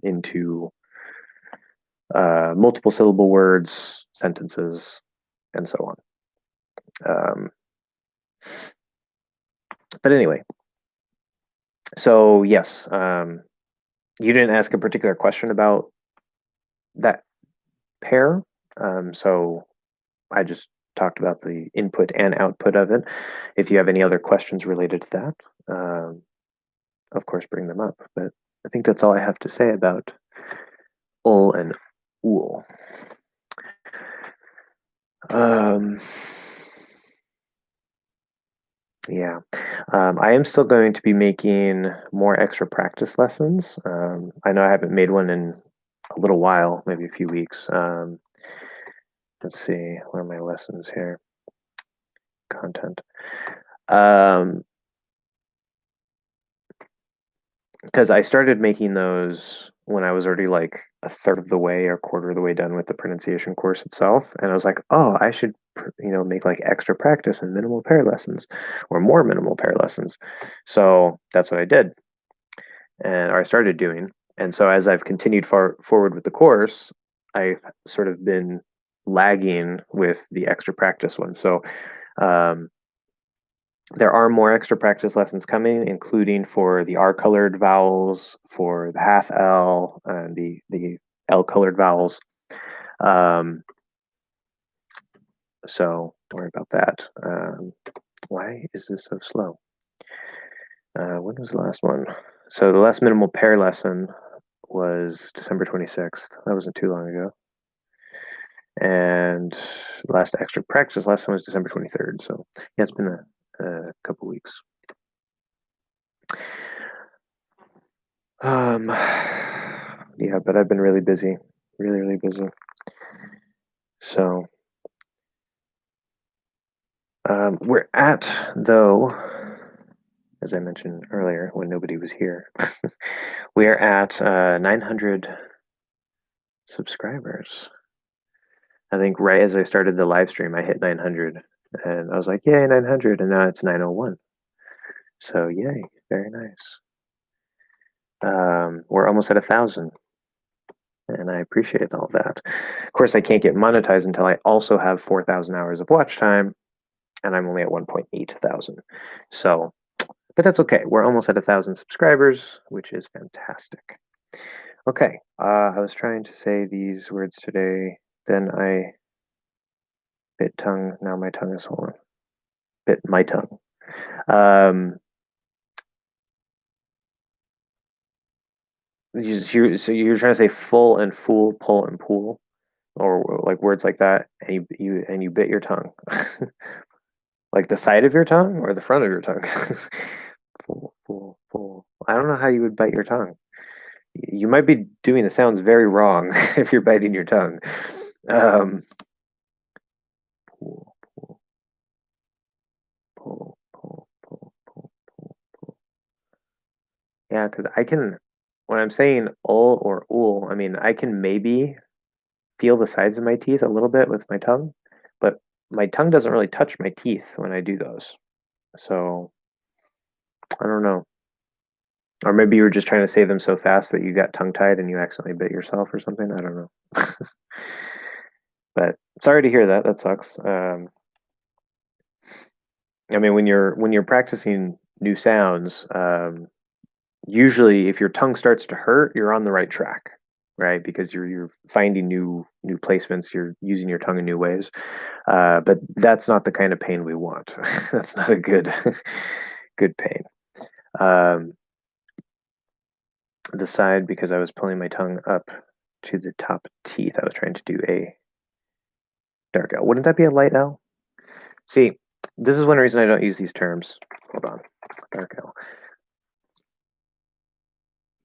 into multiple syllable words, sentences, and so on. But anyway, so yes, you didn't ask a particular question about that pair. So I just talked about the input and output of it. If you have any other questions related to that, of course, bring them up. But I think that's all I have to say about ul and ul. Yeah, I am still going to be making more extra practice lessons. I know I haven't made one in a little while, maybe a few weeks. Let's see, where are my lessons here? Content. Because I started making those when I was already like a third of the way or quarter of the way done with the pronunciation course itself, and I was like, oh, I should make like extra practice and minimal pair lessons or more minimal pair lessons. So that's what I did, or I started doing. And so as I've continued forward with the course, I've sort of been lagging with the extra practice one. So um, there are more extra practice lessons coming, including for the R colored vowels, for the half L, and the L colored vowels. So don't worry about that. Why is this so slow? When was the last one? So the last minimal pair lesson was December 26th. That wasn't too long ago. And the last extra practice lesson was December 23rd. So yeah, it's been a couple weeks. Yeah, but I've been really busy, really busy. So we're at, though, as I mentioned earlier when nobody was here. We are at 900 subscribers. I think right as I started the live stream, I hit 900, and I was like, "Yay, 900!" And now it's 901. So yay, very nice. We're almost at 1,000, and I appreciate all that. Of course, I can't get monetized until I also have 4,000 hours of watch time, and I'm only at 1.8 thousand. So, but that's okay. We're almost at 1,000 subscribers, which is fantastic. Okay, I was trying to say these words today, then I bit tongue. Now my tongue is swollen. Bit my tongue. So you're trying to say full and fool, pull and pool, or like words like that, and you bit your tongue, like the side of your tongue or the front of your tongue. Pull, pull, pull. I don't know how you would bite your tongue. You might be doing the sounds very wrong if you're biting your tongue. Pull, pull, pull, pull, pull, pull, pull, pull. Yeah, because I can, when I'm saying ul or ul, I mean, I can maybe feel the sides of my teeth a little bit with my tongue, but my tongue doesn't really touch my teeth when I do those. So I don't know. Or maybe you were just trying to say them so fast that you got tongue tied and you accidentally bit yourself or something. I don't know. But sorry to hear that. That sucks. I mean, when you're practicing new sounds, usually if your tongue starts to hurt, you're on the right track, right? Because you're finding new placements, you're using your tongue in new ways. But that's not the kind of pain we want. That's not a good pain. The side, because I was pulling my tongue up to the top teeth. I was trying to do a dark L. Wouldn't that be a light L? See, this is one reason I don't use these terms. Hold on, dark L,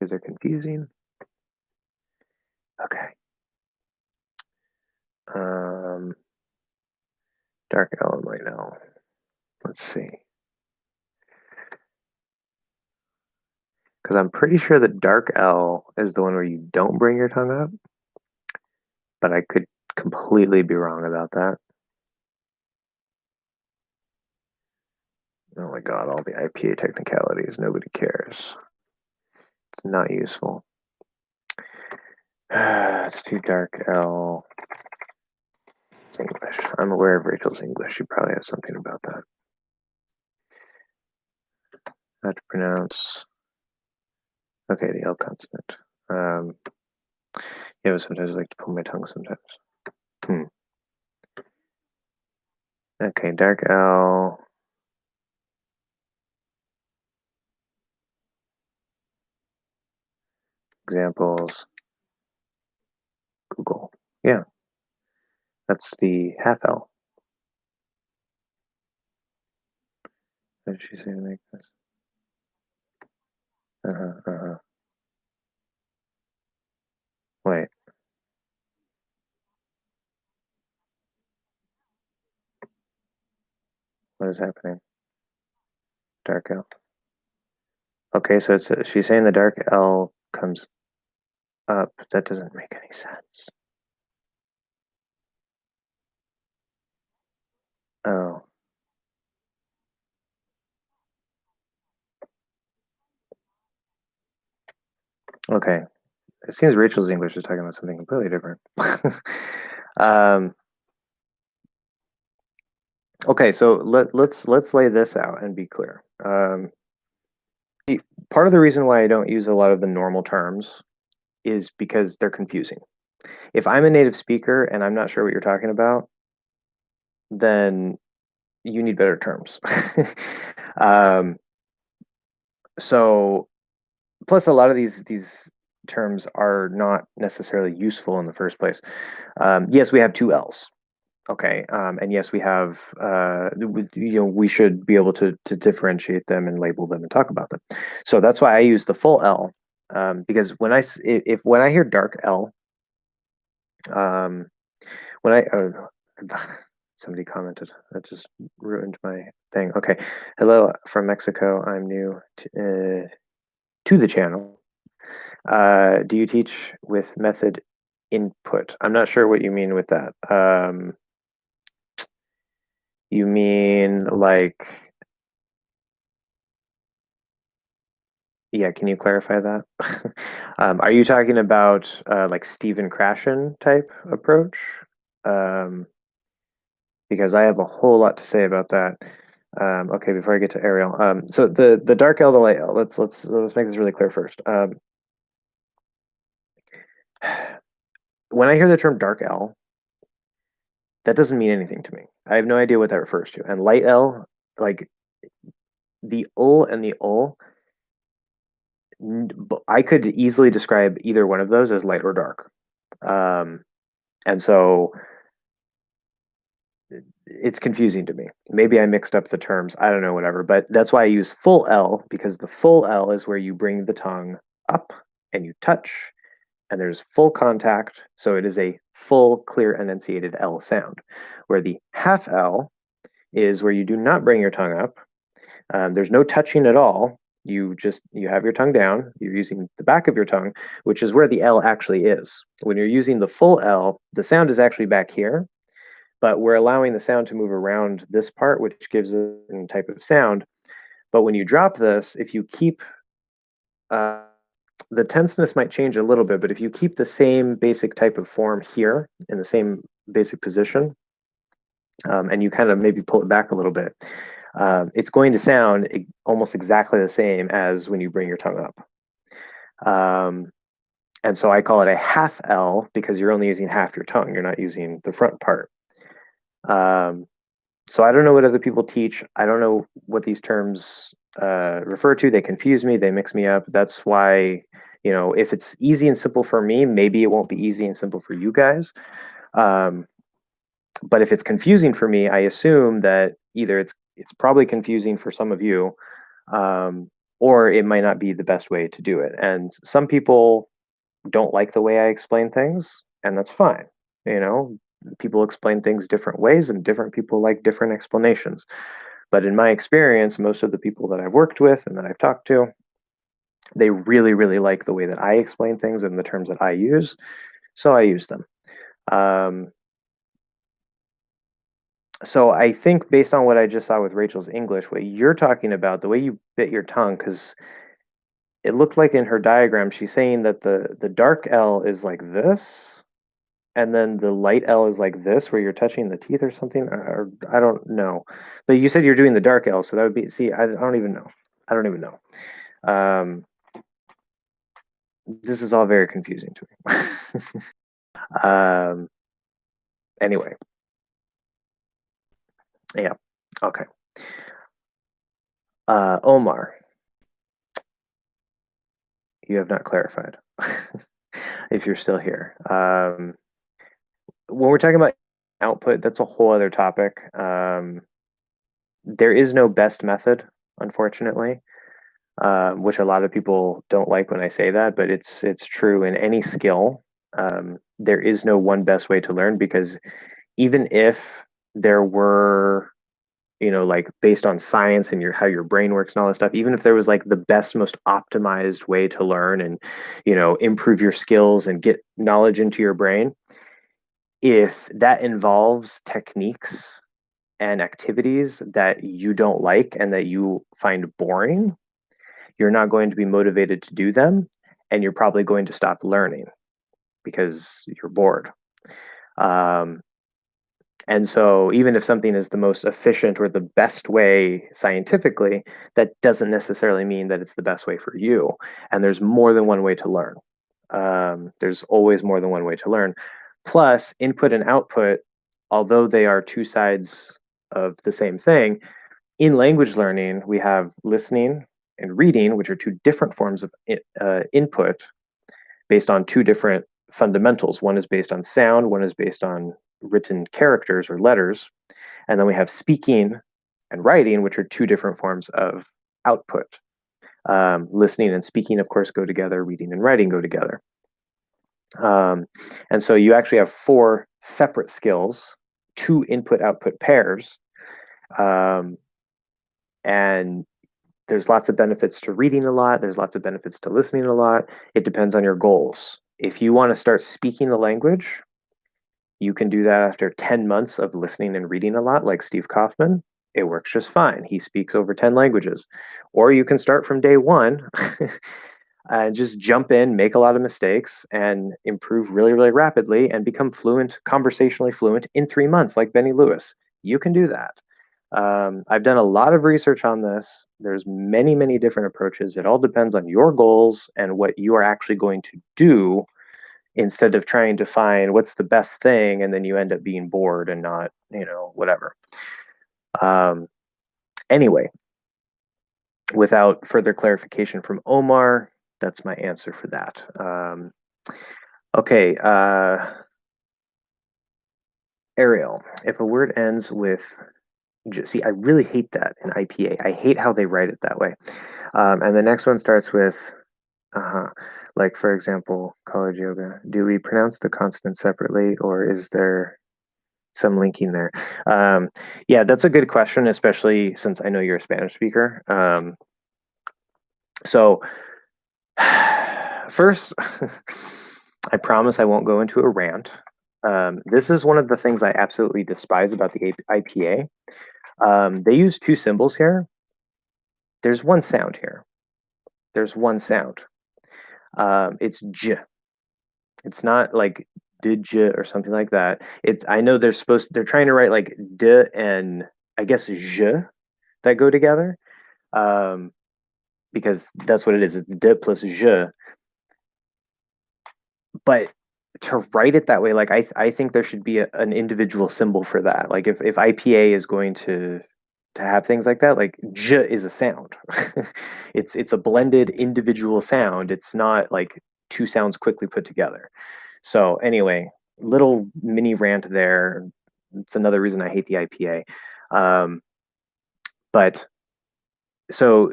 because they're confusing. Okay. Dark L and light L. Let's see. Because I'm pretty sure that dark L is the one where you don't bring your tongue up, but I could completely be wrong about that. Oh my god, all the IPA technicalities, nobody cares. It's not useful. Let's do dark L. It's English. I'm aware of Rachel's English. She probably has something about that. How to pronounce. Okay, the L consonant. Yeah, but sometimes I like to pull my tongue sometimes. Okay, dark L. Examples. Google. Yeah, that's the half L. What did she say to make this? Wait. What is happening? Dark L. Okay, so she's saying the dark L comes up. That doesn't make any sense. Oh. Okay. It seems Rachel's English is talking about something completely different. Okay, so let's lay this out and be clear. Part of the reason why I don't use a lot of the normal terms is because they're confusing. If I'm a native speaker and I'm not sure what you're talking about, then you need better terms. um, so plus a lot of these terms are not necessarily useful in the first place. Yes, we have two L's. Okay, and yes, we have. We should be able to differentiate them and label them and talk about them. So that's why I use the full L, because when I hear dark L, um, when I Somebody commented. That just ruined my thing. Okay. Hello from Mexico. I'm new to the channel. Do you teach with method input? I'm not sure what you mean with that. You mean like, yeah, can you clarify that? Are you talking about like Stephen Krashen type approach? Um, because I have a whole lot to say about that. Okay, before I get to Ariel, so the dark L, the light L. Let's make this really clear first. When I hear the term dark L, that doesn't mean anything to me. I have no idea what that refers to. And light L, like the ul and the ul, I could easily describe either one of those as light or dark. And so it's confusing to me. Maybe I mixed up the terms. I don't know, whatever. But that's why I use full L, because the full L is where you bring the tongue up and you touch, and there's full contact. So it is a full, clear, enunciated L sound. Where the half L is where you do not bring your tongue up. There's no touching at all. You have your tongue down. You're using the back of your tongue, which is where the L actually is. When you're using the full L, the sound is actually back here, but we're allowing the sound to move around this part, which gives a certain type of sound. But when you drop this, if you keep uh, the tenseness might change a little bit, but if you keep the same basic type of form here in the same basic position, and you kind of maybe pull it back a little bit, it's going to sound almost exactly the same as when you bring your tongue up. And so I call it a half L because you're only using half your tongue. You're not using the front part. So I don't know what other people teach. I don't know what these terms refer to. They confuse me. They mix me up. That's why, if it's easy and simple for me, maybe it won't be easy and simple for you guys. But if it's confusing for me, I assume that either it's probably confusing for some of you, or it might not be the best way to do it. And some people don't like the way I explain things, and that's fine. People explain things different ways, and different people like different explanations. But in my experience, most of the people that I've worked with and that I've talked to, they really, really like the way that I explain things and the terms that I use. So I use them. So I think based on what I just saw with Rachel's English, what you're talking about, the way you bit your tongue, because it looked like in her diagram, she's saying that the dark L is like this, and then the light L is like this, where you're touching the teeth or something, or I don't know. But you said you're doing the dark L, so that would be, see, I don't even know. I don't even know. This is all very confusing to me. Anyway. Yeah. Okay. Omar, you have not clarified if you're still here. When we're talking about output, that's a whole other topic. There is no best method, unfortunately, which a lot of people don't like when I say that, but it's true in any skill. There is no one best way to learn, because even if there were, like based on science and how your brain works and all that stuff, even if there was like the best, most optimized way to learn and, improve your skills and get knowledge into your brain, if that involves techniques and activities that you don't like and that you find boring, you're not going to be motivated to do them, and you're probably going to stop learning because you're bored. And so even if something is the most efficient or the best way scientifically, that doesn't necessarily mean that it's the best way for you. And there's more than one way to learn. There's always more than one way to learn. Plus, input and output, although they are two sides of the same thing, in language learning, we have listening and reading, which are two different forms of input based on two different fundamentals. One is based on sound, one is based on written characters or letters. And then we have speaking and writing, which are two different forms of output. Listening and speaking, of course, go together. Reading and writing go together. And so you actually have four separate skills, two input-output pairs. And there's lots of benefits to reading a lot. There's lots of benefits to listening a lot. It depends on your goals. If you want to start speaking the language, you can do that after 10 months of listening and reading a lot, like Steve Kaufman. It works just fine. He speaks over 10 languages. Or you can start from day one and just jump in, make a lot of mistakes, and improve really, really rapidly and become fluent, conversationally fluent in 3 months, like Benny Lewis. You can do that. I've done a lot of research on this. There's many, many different approaches. It all depends on your goals and what you are actually going to do instead of trying to find what's the best thing and then you end up being bored and not, whatever. Anyway, without further clarification from Omar, that's my answer for that. Okay, Ariel, if a word ends with, see, I really hate that in IPA. I hate how they write it that way. And the next one starts with, like, for example, college yoga. Do we pronounce the consonants separately, or is there some linking there? Yeah, that's a good question, especially since I know you're a Spanish speaker. So first, I promise I won't go into a rant. This is one of the things I absolutely despise about the IPA. They use two symbols here. There's one sound here. There's one sound. It's j. It's not like did j or something like that. I know they're trying to write like d and I guess j that go together. Because that's what it is. It's d plus j. But to write it that way, like I think there should be an individual symbol for that. Like if IPA is going to have things like that, like j is a sound. It's a blended individual sound. It's not like two sounds quickly put together. So anyway, little mini rant there. It's another reason I hate the IPA. But so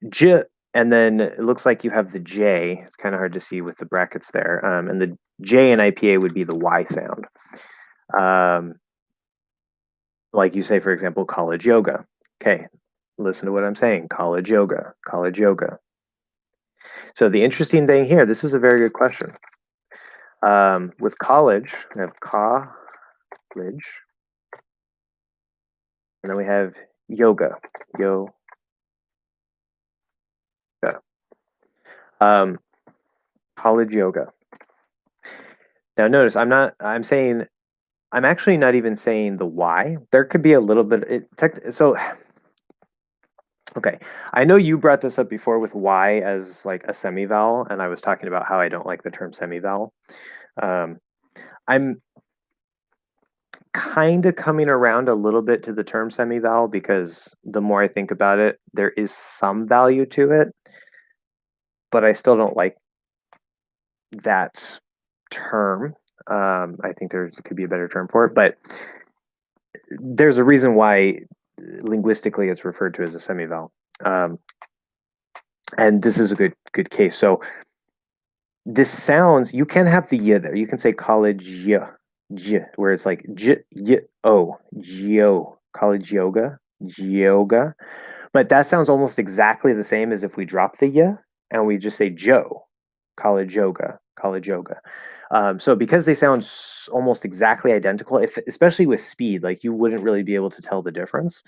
j, and then it looks like you have the J. It's kind of hard to see with the brackets there. And the J in IPA would be the Y sound. Like you say, for example, college yoga. Okay, listen to what I'm saying. College yoga, college yoga. So the interesting thing here, this is a very good question. With college, we have college, and then we have yoga, college yoga. Now notice I'm actually not even saying the Y. There could be a little bit, so, okay. I know you brought this up before with Y as like a semi-vowel, and I was talking about how I don't like the term semi-vowel. I'm kind of coming around a little bit to the term semi-vowel because the more I think about it, there is some value to it, but I still don't like that term. I think there could be a better term for it, but there's a reason why linguistically it's referred to as a semi-vowel. And this is a good case. So this sounds, you can have the y there. You can say college j, where it's like j, y, o, geo, college yoga, yoga. But that sounds almost exactly the same as if we drop the y and we just say Joe, college yoga, college yoga. So because they sound almost exactly identical, especially with speed, like you wouldn't really be able to tell the difference.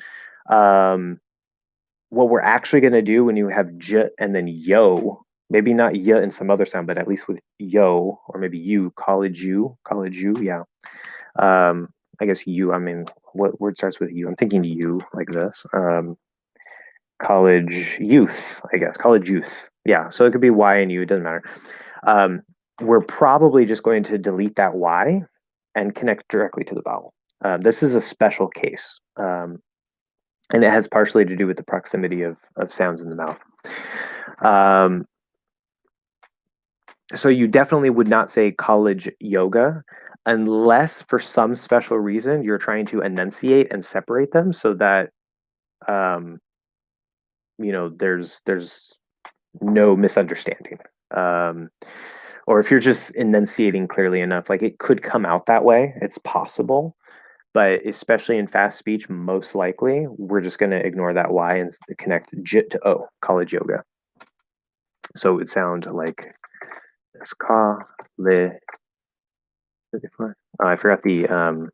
What we're actually going to do when you have j and then yo, maybe not y in some other sound, but at least with yo, or maybe you, college you, yeah. I guess you, I mean, what word starts with you? I'm thinking you like this. College youth, I guess, college youth. Yeah, so it could be Y and U, it doesn't matter. We're probably just going to delete that Y and connect directly to the vowel. This is a special case. And it has partially to do with the proximity of sounds in the mouth. So you definitely would not say college yoga unless for some special reason you're trying to enunciate and separate them so that there's no misunderstanding. Or if you're just enunciating clearly enough, like it could come out that way. It's possible. But especially in fast speech, most likely, we're just going to ignore that Y and connect J to O, college yoga. So it would sound like this, ka, le. Oh, I forgot the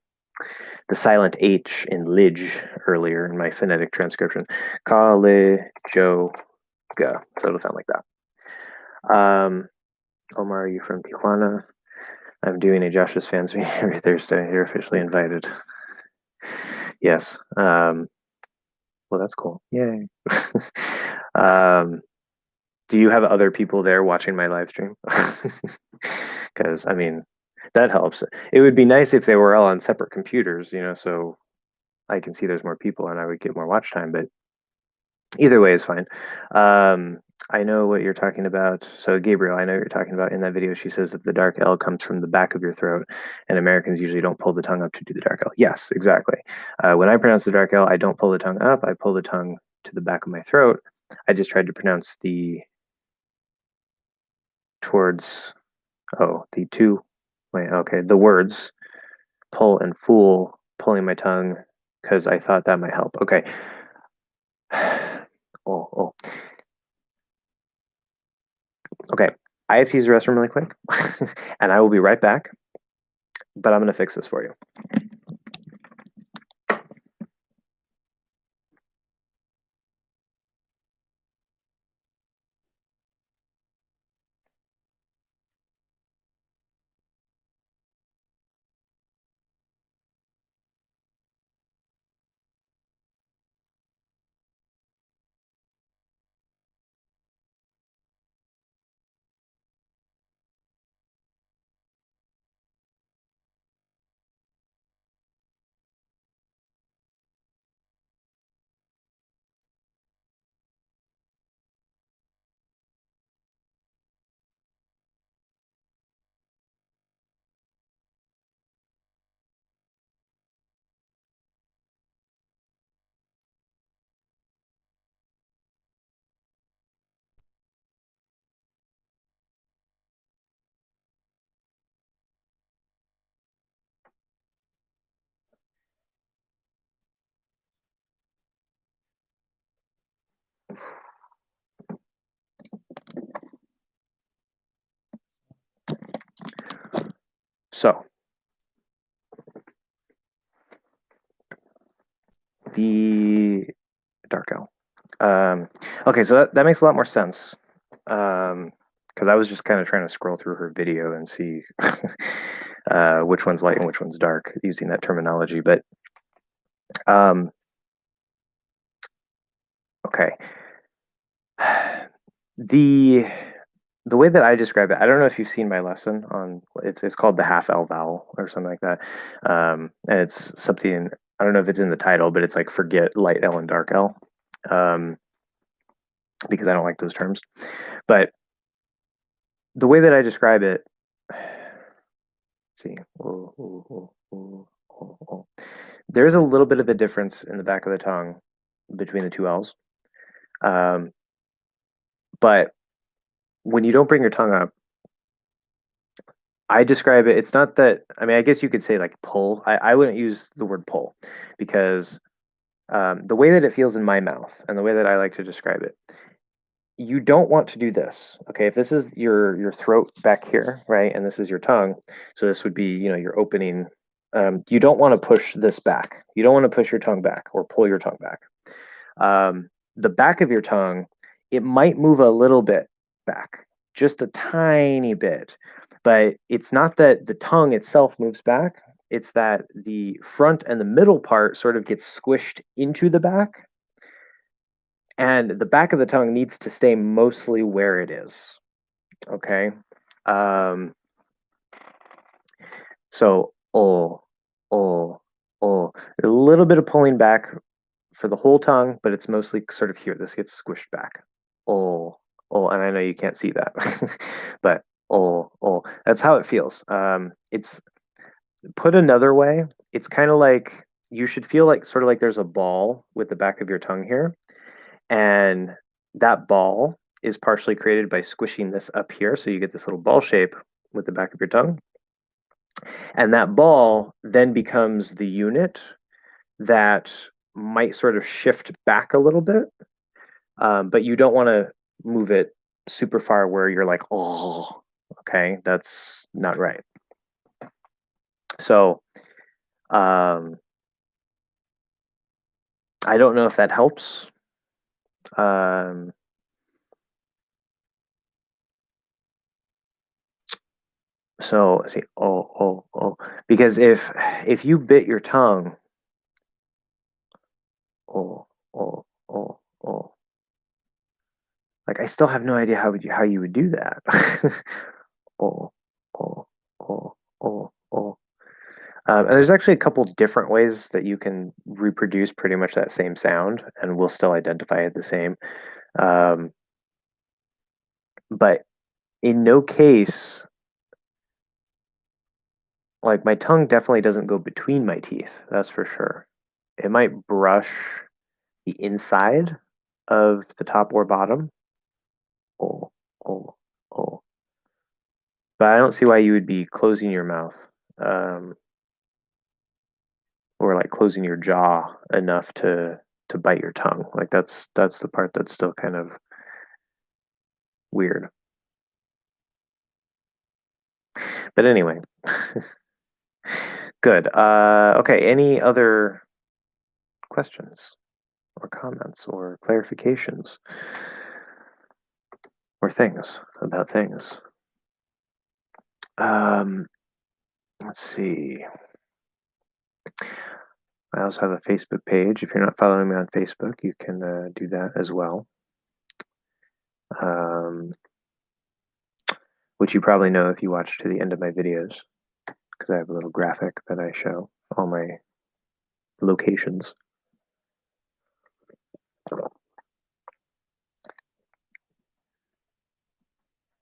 silent H in lidge earlier in my phonetic transcription. Ka, le, jo, ga. So it'll sound like that. Omar, are you from Tijuana? I'm doing a Josh's fans meeting every Thursday. You're officially invited. Yes. Well, that's cool. Yay. Do you have other people there watching my live stream? Because, I mean, that helps. It would be nice if they were all on separate computers, so I can see there's more people and I would get more watch time, but either way is fine. I know what you're talking about. So, Gabriel, I know what you're talking about. In that video, she says that the dark L comes from the back of your throat, and Americans usually don't pull the tongue up to do the dark L. Yes, exactly. When I pronounce the dark L, I don't pull the tongue up. I pull the tongue to the back of my throat. I just tried to pronounce the towards, the two, the words pull and fool, pulling my tongue because I thought that might help. Okay. Oh. Okay. I have to use the restroom really quick, and I will be right back, but I'm going to fix this for you. So, the dark L. Okay, so that makes a lot more sense. Because I was just kind of trying to scroll through her video and see which one's light and which one's dark using that terminology. But okay, the way that I describe it, I don't know if you've seen my lesson on it's called the half L vowel or something like that, and it's something I don't know if it's in the title, but it's like forget light L and dark L, because I don't like those terms. But the way that I describe it, see, there's a little bit of a difference in the back of the tongue between the two L's, but when you don't bring your tongue up, I describe it. It's not that. I mean, I guess you could say like pull. I wouldn't use the word pull because the way that it feels in my mouth and the way that I like to describe it, you don't want to do this. Okay, if this is your throat back here, right, and this is your tongue, so this would be your opening. You don't want to push this back. You don't want to push your tongue back or pull your tongue back. The back of your tongue, it might move a little bit back, just a tiny bit, but it's not that the tongue itself moves back. It's that the front and the middle part sort of gets squished into the back, and the back of the tongue needs to stay mostly where it is. Okay. Um, so, oh, a little bit of pulling back for the whole tongue, but it's mostly sort of here. This gets squished back. Oh, and I know you can't see that, but that's how it feels. It's put another way. It's kind of like you should feel like sort of like there's a ball with the back of your tongue here, and that ball is partially created by squishing this up here, so you get this little ball shape with the back of your tongue. And that ball then becomes the unit that might sort of shift back a little bit, but you don't want to move it super far where you're like, oh, okay, that's not right. So um, I don't know if that helps. Um, so let's see, because if you bit your tongue, oh, oh, oh, like I still have no idea how you would do that. oh, oh, oh. And there's actually a couple different ways that you can reproduce pretty much that same sound, and we'll still identify it the same. Um, but in no case, like my tongue definitely doesn't go between my teeth. That's for sure. It might brush the inside of the top or bottom. Oh, oh, oh. But I don't see why you would be closing your mouth, um, or like closing your jaw enough to bite your tongue. Like that's the part that's still kind of weird. But anyway, good. Okay, any other questions or comments or clarifications or things about things? Um, let's see. I also have a Facebook page. If you're not following me on Facebook, you can do that as well. Um, which you probably know if you watch to the end of my videos, because I have a little graphic that I show all my locations.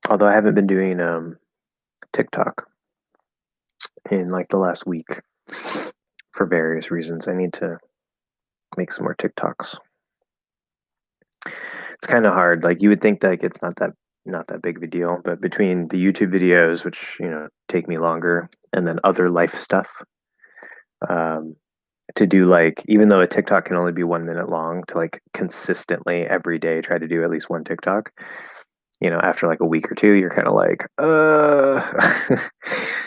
Although I haven't been doing TikTok in like the last week for various reasons. I need to make some more TikToks. It's kind of hard. Like you would think that it's not that big of a deal, but between the YouTube videos, which take me longer, and then other life stuff, um, to do like even though a TikTok can only be 1 minute long, to like consistently every day try to do at least one TikTok. After like a week or two, you're kind of like,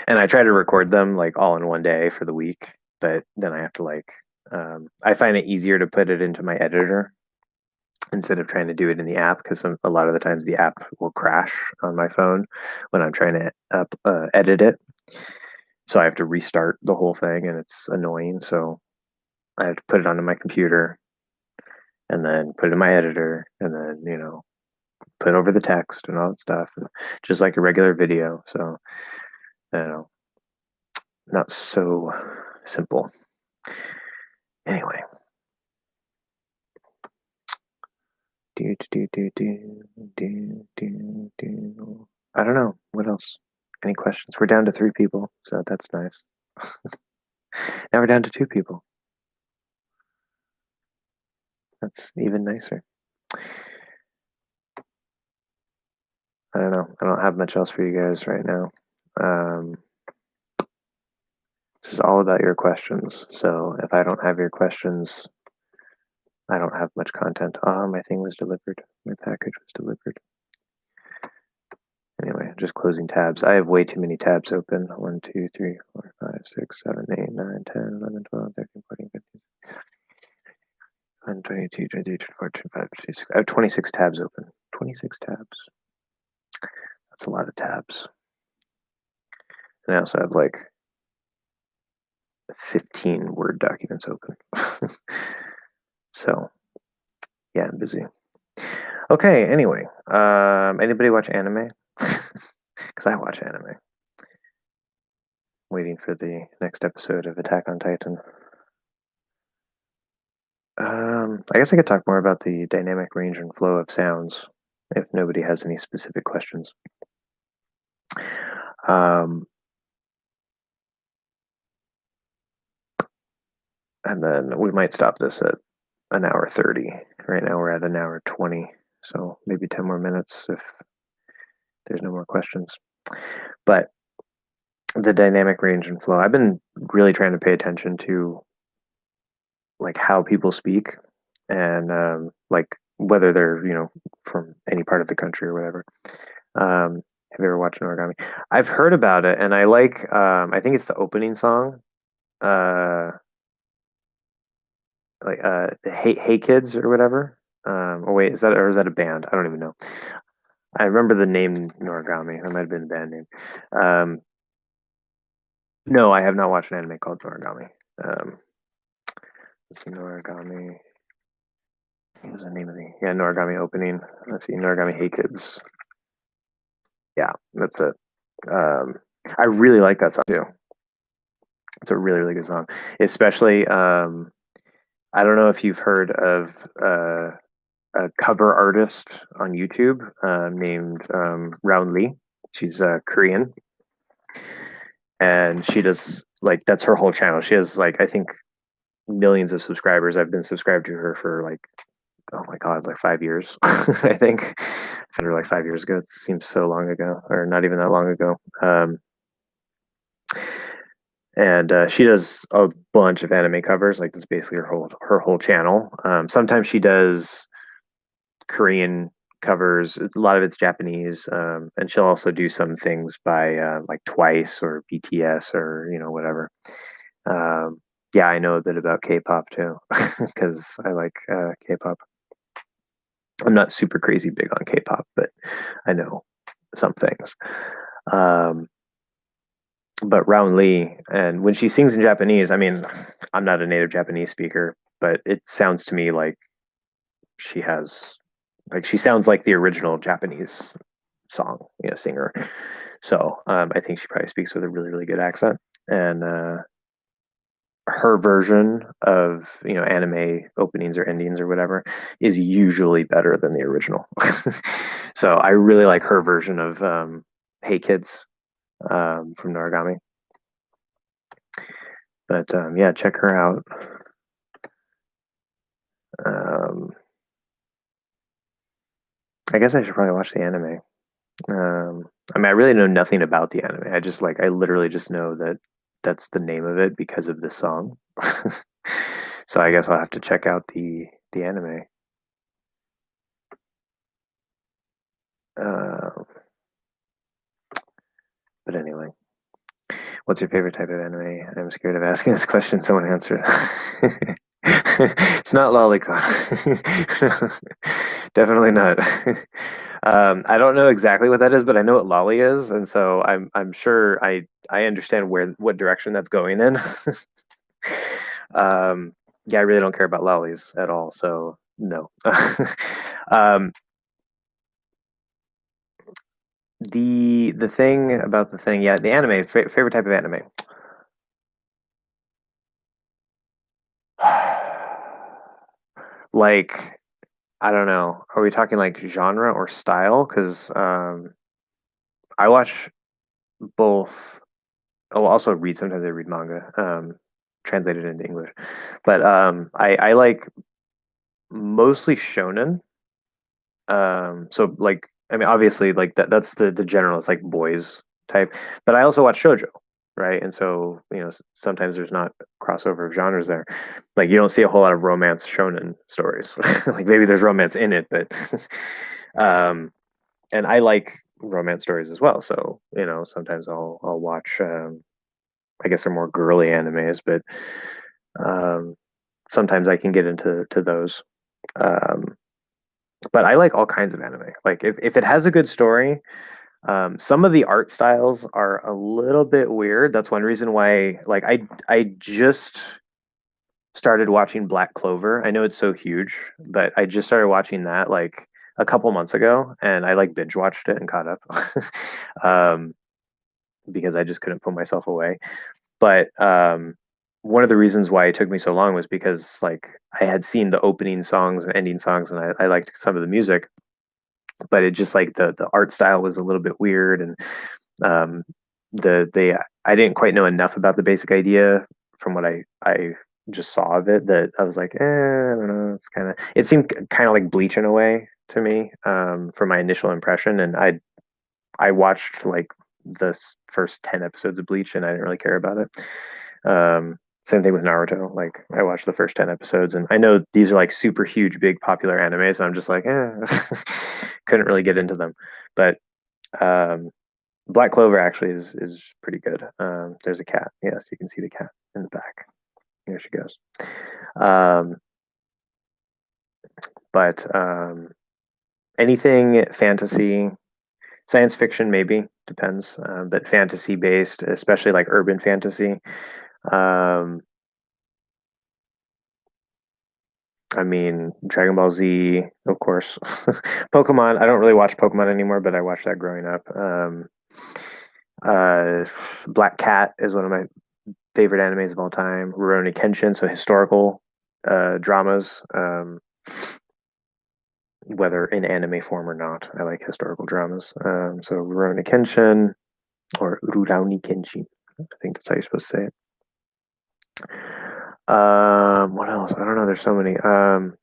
and I try to record them like all in one day for the week, but then I have to like, I find it easier to put it into my editor instead of trying to do it in the app because a lot of the times the app will crash on my phone when I'm trying to edit it. So I have to restart the whole thing and it's annoying. So I have to put it onto my computer and then put it in my editor and then, put over the text and all that stuff, just like a regular video. So, not so simple. Anyway, I don't know what else. Any questions? We're down to 3 people, so that's nice. Now we're down to 2 people. That's even nicer. I don't know. I don't have much else for you guys right now. This is all about your questions. So if I don't have your questions, I don't have much content. My thing was delivered. My package was delivered. Anyway, just closing tabs. I have way too many tabs open. 1, 2, 3, 4, 5, 6, 7, 8, 9, 10, 11, 12, 13, 14, 15, 22, 23, 24, 25, 26. I have 26 tabs open. 26 tabs. That's a lot of tabs. And I also have like 15 Word documents open. So, yeah, I'm busy. Okay, anyway. Anybody watch anime? Because I watch anime. Waiting for the next episode of Attack on Titan. I guess I could talk more about the dynamic range and flow of sounds if nobody has any specific questions. And then we might stop this at an hour 30. Right now we're at an hour 20, so maybe 10 more minutes if there's no more questions. But The dynamic range and flow. I've been really trying to pay attention to like how people speak and like whether they're, from any part of the country or whatever. Have you ever watched an origami? I've heard about it and I like I think it's the opening song. Uh Hey Kids or whatever. Or wait, is that a band? I don't even know. I remember the name Noragami. That might have been the band name. Um, no, I have not watched an anime called Noragami. Um, let's see, Noragami. What was the name of the? Yeah, Noragami opening. Let's see, Noragami Hey Kids. Yeah, that's it. Um, I really like that song too. It's a really, really good song. Especially, I don't know if you've heard of a cover artist on YouTube named Round Lee. She's Korean, and she does like that's her whole channel. She has like I think millions of subscribers. I've been subscribed to her for like oh my god, like 5 years. I think I found her like 5 years ago. It seems so long ago, or not even that long ago. And she does a bunch of anime covers. Like that's basically her whole channel. Sometimes she does Korean covers. A lot of it's Japanese, and she'll also do some things by like Twice or BTS or whatever. Um, yeah, I know a bit about K-pop too because I like K-pop. I'm not super crazy big on K-pop, but I know some things. Um, but Round Lee, and when she sings in Japanese, I mean, I'm not a native Japanese speaker, but it sounds to me like she has, like, she sounds like the original Japanese song, singer. So I think she probably speaks with a really, really good accent. And her version of anime openings or endings or whatever is usually better than the original. So I really like her version of Hey Kids from Noragami. But yeah, check her out. Um, I guess I should probably watch the anime. I mean, I really know nothing about the anime. I literally just know that that's the name of it because of this song. So I guess I'll have to check out the anime. Uh, but anyway, what's your favorite type of anime? I'm scared of asking this question. Someone answer it. It's not lolicon. Definitely not. I don't know exactly what that is, but I know what lolly is, and so I'm sure I understand what direction that's going in. um, yeah, I really don't care about lollies at all, so no. um, the thing about the thing, yeah, the anime favorite type of anime. Like I don't know. Are we talking like genre or style? Because I watch both. Oh, also read. Sometimes I read manga, translated into English. But I like mostly shonen. So like, I mean, obviously, like that's the general. It's like boys type. But I also watch shoujo, right? And so sometimes there's not crossover of genres there. Like you don't see a whole lot of romance shonen stories. Like maybe there's romance in it, but um, and I like romance stories as well. So sometimes I'll watch. I guess they're more girly animes, but um, sometimes I can get into those. Um, but I like all kinds of anime. Like if it has a good story, some of the art styles are a little bit weird. That's one reason why like I just started watching Black Clover. I know it's so huge, but I just started watching that like a couple months ago and I like binge watched it and caught up. um, because I just couldn't put myself away. But one of the reasons why it took me so long was because like I had seen the opening songs and ending songs and I liked some of the music, but it just like the art style was a little bit weird and um, they I didn't quite know enough about the basic idea from what I just saw of it that I was like, I don't know. It seemed kind of like Bleach in a way to me from my initial impression, and I watched like the first 10 episodes of Bleach, and I didn't really care about it. Same thing with Naruto. Like I watched the first 10 episodes, and I know these are like super huge, big, popular animes, and I'm just like, couldn't really get into them. But um, Black Clover actually is pretty good. There's a cat. Yes, you can see the cat in the back. There she goes. Um, but anything fantasy, science fiction maybe depends, but fantasy based, especially like urban fantasy. Um, I mean, Dragon Ball Z, of course. Pokemon. I don't really watch Pokemon anymore, but I watched that growing up. Uh, Black Cat is one of my favorite animes of all time. Rurouni Kenshin, so historical dramas, whether in anime form or not. I like historical dramas. So Rurouni Kenshin or Rurouni Kenshin. I think that's how you're supposed to say it. What else? I don't know. There's so many.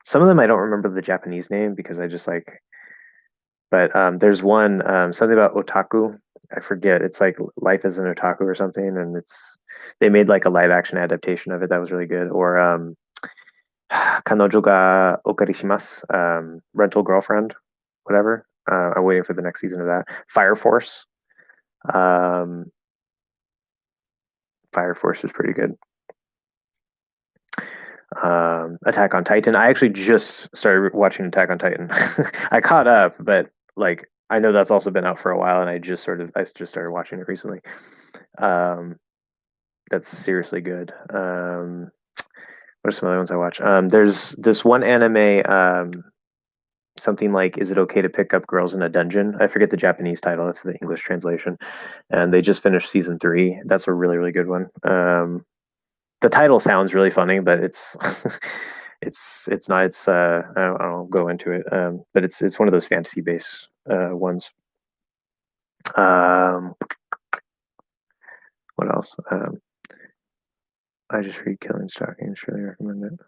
Some of them I don't remember the Japanese name because I just like. But there's one something about otaku. I forget. It's like Life as an Otaku or something, and it's they made like a live action adaptation of it that was really good. Or Kanojo ga okarishimasu, rental girlfriend, whatever. I'm waiting for the next season of that. Fire Force. Um, Fire Force is pretty good. Attack on Titan. I actually just started watching Attack on Titan. I caught up, but like I know that's also been out for a while, and I just started watching it recently. Um, that's seriously good. What are some other ones I watch? There's this one anime, something like "Is it okay to pick up girls in a dungeon?" I forget the Japanese title. That's the English translation, and they just finished season 3. That's a really really good one. The title sounds really funny, but it's it's not. I'll go into it, but it's one of those fantasy based ones. Um, what else? I just read Killing Stalking. Surely recommend it.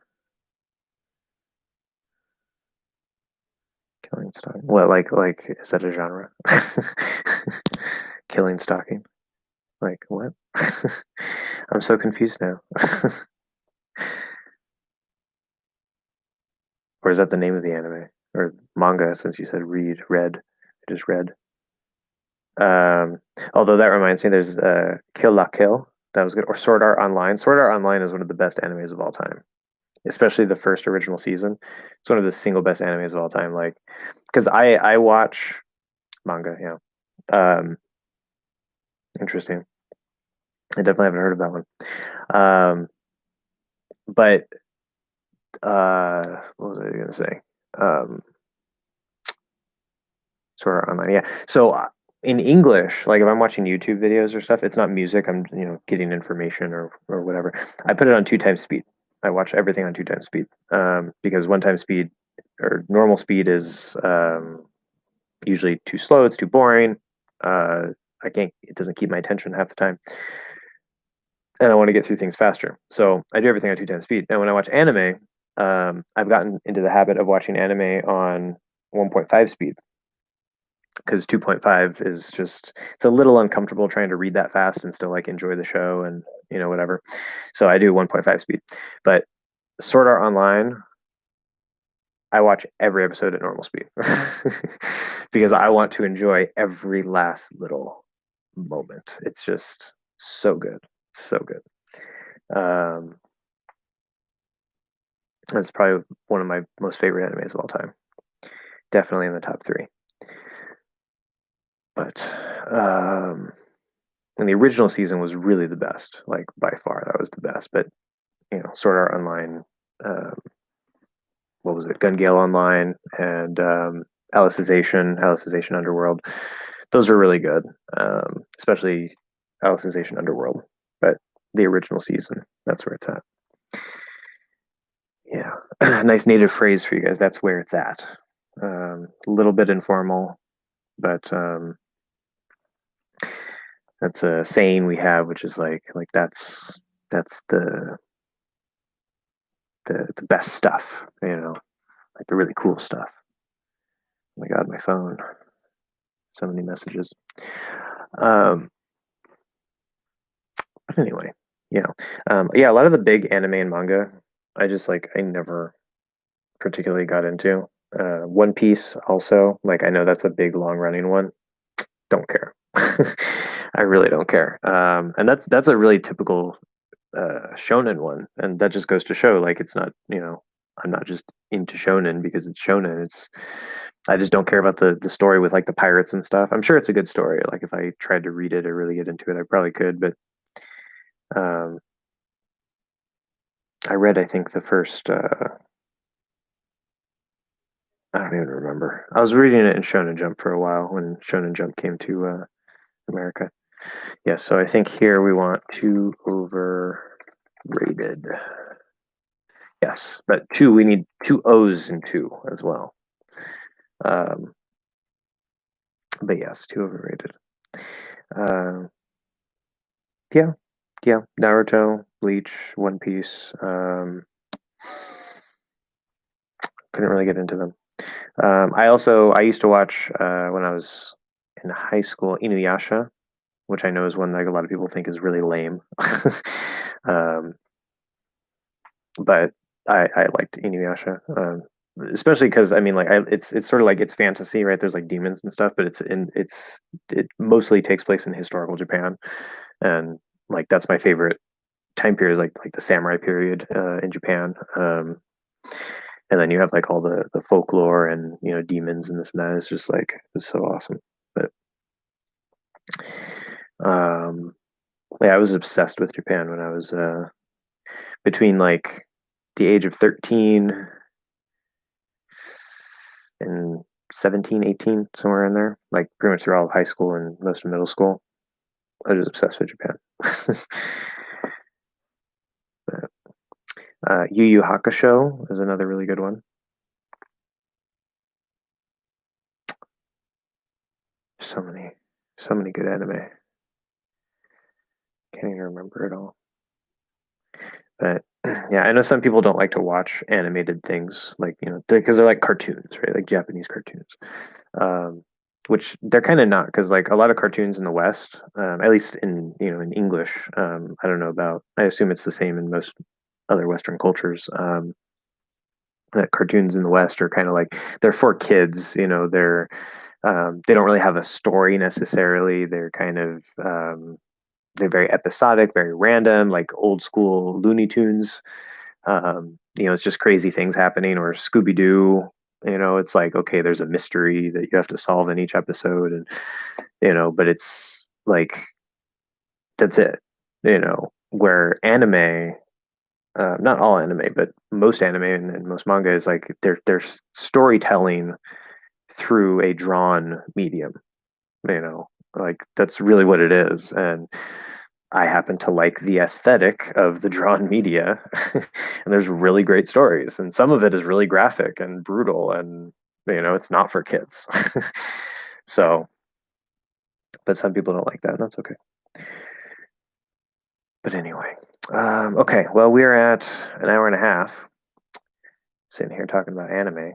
Killing Stalking. What like is that a genre? Killing Stalking. Like what? I'm so confused now. Or is that the name of the anime or manga? Since you said read, I just read. Um, Although that reminds me, there's Kill La Kill. That was good. Or Sword Art Online. Sword Art Online is one of the best animes of all time, especially the first original season. It's one of the single best animes of all time. Like, because I watch manga. Yeah. Interesting. I definitely haven't heard of that one. Um, but what was I gonna say? Um, Sword Art Online. Yeah. So in English, like if I'm watching YouTube videos or stuff, it's not music. I'm getting information or whatever. I put it on 2 times speed. I watch everything on 2 times speed because 1 time speed or normal speed is usually too slow. It's too boring. Uh, I can't. It doesn't keep my attention half the time, and I want to get through things faster. So I do everything on 2 times speed. Now when I watch anime, I've gotten into the habit of watching anime on 1.5 speed because 2.5 is just it's a little uncomfortable trying to read that fast and still like enjoy the show and whatever. So I do 1.5 speed. But Sword Art Online, I watch every episode at normal speed because I want to enjoy every last little moment. It's just so good. So good. Um, that's probably one of my most favorite animes of all time. Definitely in the top 3. But and the original season was really the best, like by far that was the best. But Sword Art Online, um, what was it, Gun Gale Online, and Alicization Underworld. Those are really good, especially Alicization Underworld. But the original season, that's where it's at. Yeah, nice native phrase for you guys. That's where it's at. A little bit informal, but that's a saying we have, which is like that's the best stuff, like the really cool stuff. Oh my god, my phone. So many messages. Um, but anyway, yeah, a lot of the big anime and manga, I never particularly got into. One Piece also, like I know that's a big long running one. Don't care. I really don't care. And that's a really typical shonen one, and that just goes to show like it's not I'm not just into shonen because it's shonen. It's I just don't care about the story with like the pirates and stuff. I'm sure it's a good story. Like if I tried to read it or really get into it, I probably could. But um, I read I think the first I don't even remember. I was reading it in Shonen Jump for a while when Shonen Jump came to America. Yeah, so I think here we want two overrated. Yes, but two, we need two O's and two as well. Um, but yes, two overrated. Um, yeah, yeah. Naruto, Bleach, One Piece. Couldn't really get into them. I used to watch when I was in high school Inuyasha, which I know is one like a lot of people think is really lame. um, but I liked Inuyasha, especially because I mean, like, it's sort of like it's fantasy, right? There's like demons and stuff, but it mostly takes place in historical Japan, and like that's my favorite time period is like the samurai period in Japan. And then you have like all the folklore and demons and this and that. It's just like it's so awesome. But um, yeah, I was obsessed with Japan when I was between like the age of 13 and 17, 18, somewhere in there, like pretty much through all of high school and most of middle school. I was obsessed with Japan. Yu Yu Hakusho is another really good one. So many, so many good anime. Can't even remember it all. But yeah, I know some people don't like to watch animated things, like because they're like cartoons, right? Like Japanese cartoons, um, which they're kind of not, because like a lot of cartoons in the West, at least in in English, I don't know about. I assume it's the same in most other Western cultures. That cartoons in the West are kind of like they're for kids. They don't really have a story necessarily. They're very episodic, very random, like old school Looney Tunes. It's just crazy things happening, or Scooby Doo. It's like, okay, there's a mystery that you have to solve in each episode, and but it's like that's it. Where anime, not all anime, but most anime and most manga is like they're storytelling through a drawn medium. Like that's really what it is, and I happen to like the aesthetic of the drawn media, and there's really great stories, and some of it is really graphic and brutal, and it's not for kids. So, but some people don't like that, and that's okay. But anyway, okay. Well, we're at an hour and a half sitting here talking about anime.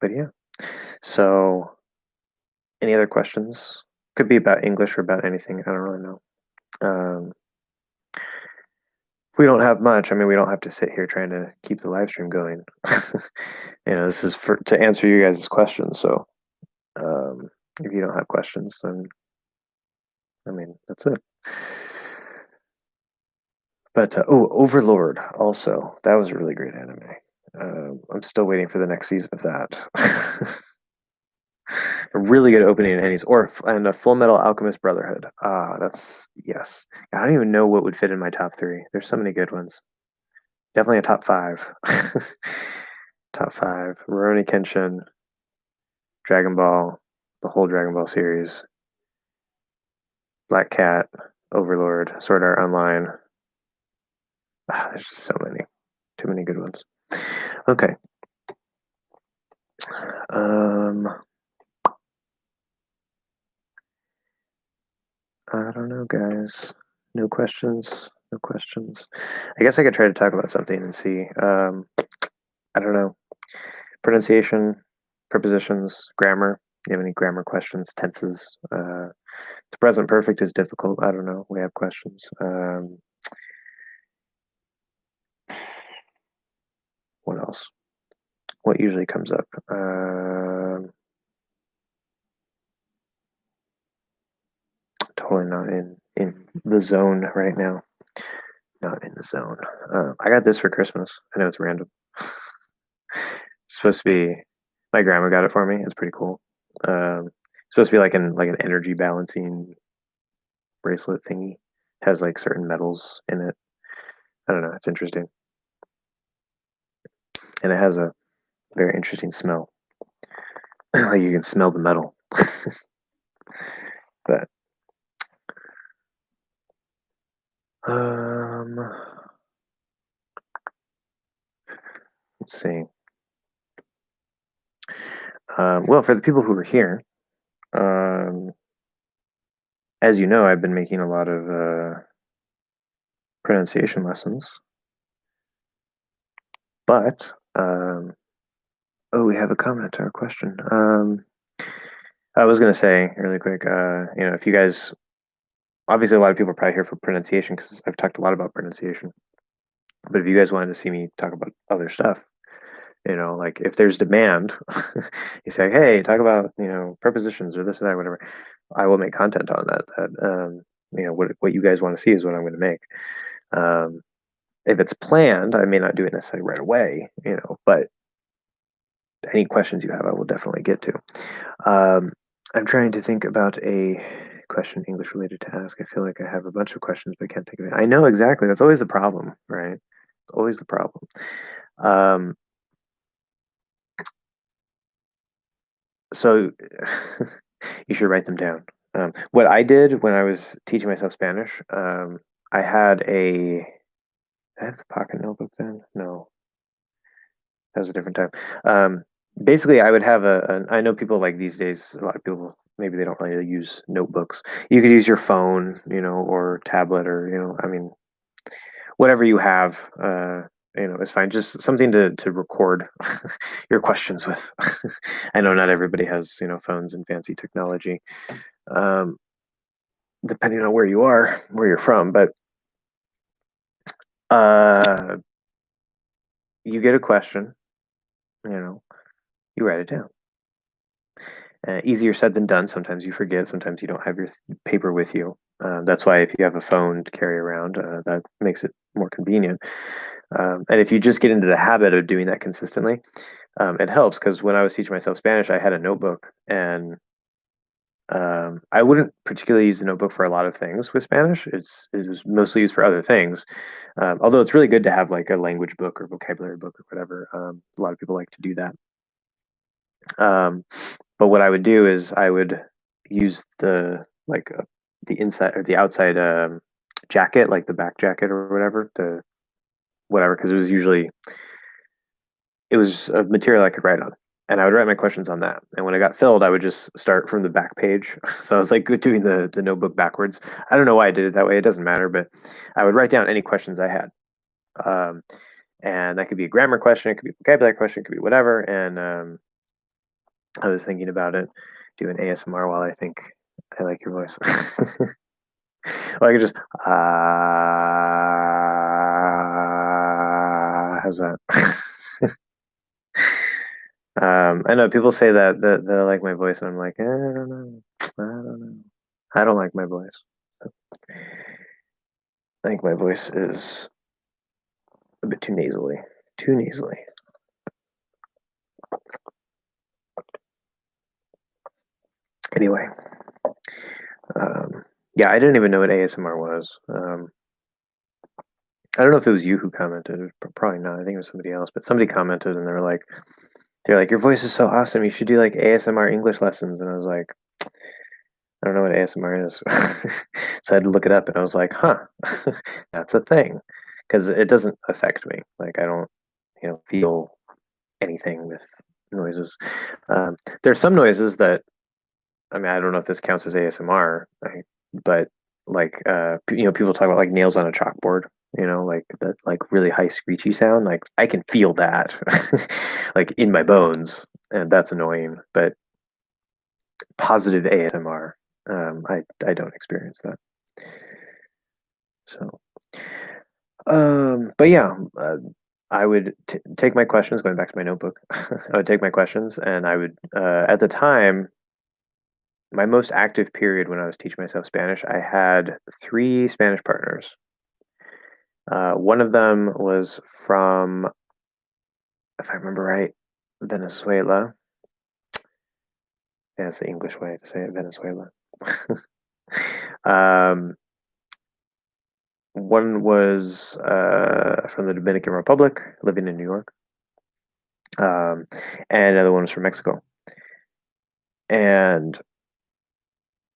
But yeah. So, any other questions? Could be about English or about anything. I don't really know. Um, we don't have much. I mean, we don't have to sit here trying to keep the live stream going. This is for to answer you guys' questions. So, um, if you don't have questions, then I mean, that's it. But Overlord also that was a really great anime. I'm still waiting for the next season of that. A really good opening and endings, and a Full Metal Alchemist Brotherhood. Ah, that's yes. I don't even know what would fit in my top three. There's so many good ones. Definitely a top five. Top five. Rurouni Kenshin, Dragon Ball, the whole Dragon Ball series, Black Cat, Overlord, Sword Art Online. Ah, there's just so many. Too many good ones. Okay. Um, I don't know, guys. No questions. No questions. I guess I could try to talk about something and see. I don't know. Pronunciation. prepositions, grammar. You have any grammar questions, tenses? The present perfect is difficult. I don't know. We have questions. What else? What usually comes up? Totally not in the zone right now. Not in the zone. I got this for Christmas. I know it's random. It's supposed to be. My grandma got it for me. It's pretty cool. It's supposed to be like an energy balancing bracelet thingy. It has like certain metals in it. I don't know. It's interesting, and it has a very interesting smell. Like you can smell the metal. But um, let's see. Well, for the people who are here, um, as you know, I've been making a lot of pronunciation lessons, but oh, we have a comment or a question. I was gonna say really quick, if you guys, obviously a lot of people are probably here for pronunciation because I've talked a lot about pronunciation. But if you guys wanted to see me talk about other stuff, like if there's demand, you say, hey, talk about, prepositions or this or that, whatever. I will make content on that. What you guys want to see is what I'm going to make. If it's planned, I may not do it necessarily right away, but any questions you have, I will definitely get to. I'm trying to think about a question English related to ask. I feel like I have a bunch of questions, but I can't think of it. I know exactly. That's always the problem, right? It's always the problem. So you should write them down. What I did when I was teaching myself Spanish, I had a. I have the pocket notebook then? No, that was a different time. Basically, I would have I know people like these days. A lot of people maybe they don't really use notebooks. You could use your phone, or tablet, or I mean, whatever you have. It's fine. Just something to record your questions with. I know not everybody has phones and fancy technology. Um, Depending on where you are, where you're from, but uh, you get a question, you write it down. Easier said than done. Sometimes you forget. Sometimes you don't have your paper with you. That's why if you have a phone to carry around, that makes it more convenient. And if you just get into the habit of doing that consistently, it helps. Because when I was teaching myself Spanish, I had a notebook, and I wouldn't particularly use the notebook for a lot of things with Spanish. It was mostly used for other things. Although it's really good to have like a language book or vocabulary book or whatever. A lot of people like to do that. But what I would do is I would use the inside or the outside jacket, like the back jacket or whatever, the whatever, because it was a material I could write on. And I would write my questions on that. And when I got filled, I would just start from the back page. So I was like doing the notebook backwards. I don't know why I did it that way. It doesn't matter, but I would write down any questions I had. Um, and that could be a grammar question, it could be a vocabulary question, it could be whatever. And I was thinking about it, doing ASMR while I think I like your voice. Or I could just how's that? I know people say that they like my voice, and I'm like, I don't know, I don't know, I don't like my voice. I think my voice is a bit too nasally, too nasally. Anyway, yeah, I didn't even know what ASMR was. I don't know if it was you who commented, probably not. I think it was somebody else, but somebody commented, and they're like, your voice is so awesome. You should do like ASMR English lessons. And I was like, I don't know what ASMR is. So I had to look it up, and I was like, huh, that's a thing. Because it doesn't affect me. Like, I don't, feel anything with noises. There's some noises that, I mean, I don't know if this counts as ASMR, but like, people talk about like nails on a chalkboard, like that, like really high screechy sound. Like, I can feel that, like in my bones. and that's annoying. But positive ASMR, I don't experience that. So, but yeah, I would take my questions. Going back to my notebook, I would take my questions, and I would at the time my most active period when I was teaching myself Spanish, I had three Spanish partners. One of them was from, if I remember right, Venezuela. Yeah, that's the English way to say it, Venezuela. um, One was from the Dominican Republic, living in New York, um, and another one was from Mexico. And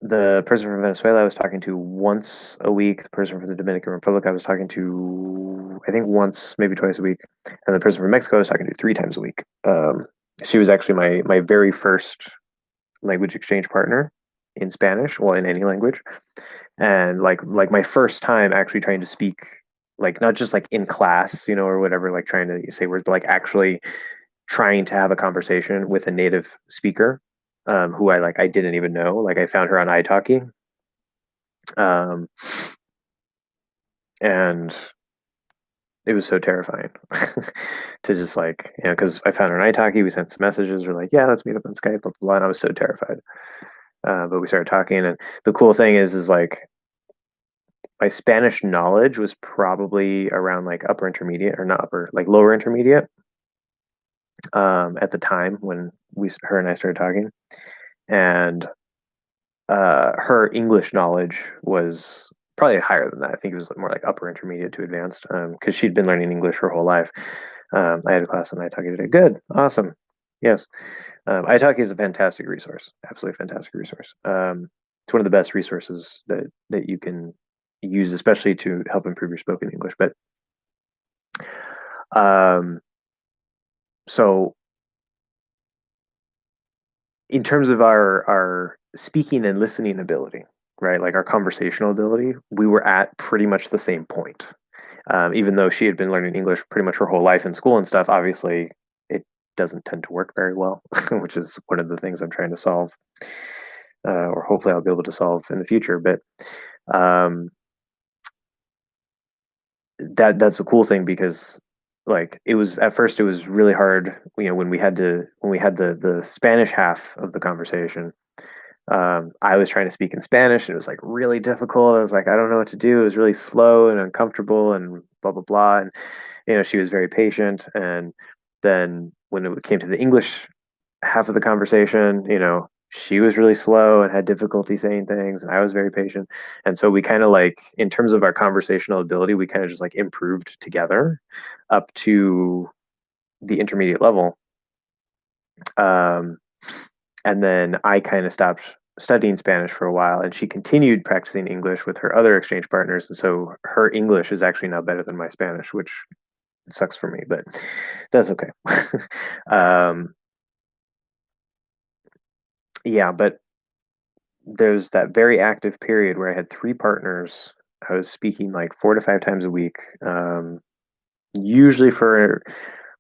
the person from Venezuela I was talking to once a week. The person from the Dominican Republic I was talking to, I think once, maybe twice a week, and the person from Mexico I was talking to three times a week. She was actually my very first language exchange partner in Spanish, well, in any language, and like my first time actually trying to speak, like not just like in class, or whatever, like trying to say words, but like actually trying to have a conversation with a native speaker, who I didn't even know. Like I found her on italki, um, and it was so terrifying to just like, because I found her on italki. We sent some messages. We're like, yeah, let's meet up on Skype, blah blah blah. And I was so terrified, but we started talking, and the cool thing is like my Spanish knowledge was probably around like upper intermediate, or not upper, like lower intermediate, at the time when her and I started talking, and her English knowledge was probably higher than that. I think it was more like upper intermediate to advanced, because she'd been learning English her whole life. I had a class on italki today. Good, awesome, yes. Italki is a fantastic resource, absolutely fantastic resource. It's one of the best resources that you can use, especially to help improve your spoken English. But um, so in terms of our speaking and listening ability, right? Like our conversational ability, we were at pretty much the same point. Even though she had been learning English pretty much her whole life in school and stuff, obviously it doesn't tend to work very well, which is one of the things I'm trying to solve, or hopefully I'll be able to solve in the future. But um, that's a cool thing, because like it was at first, it was really hard, when we had the Spanish half of the conversation. I was trying to speak in Spanish, and it was like really difficult. I was like, I don't know what to do. It was really slow and uncomfortable and blah blah blah. And she was very patient. And then when it came to the English half of the conversation, she was really slow and had difficulty saying things, and I was very patient. And so we kind of like, in terms of our conversational ability, we kind of just like improved together up to the intermediate level. Um, and then I kind of stopped studying Spanish for a while, and she continued practicing English with her other exchange partners. And so her English is actually now better than my Spanish, which sucks for me, but that's okay. um, yeah, but there's that very active period where I had three partners. I was speaking like 4 to 5 times a week, usually for,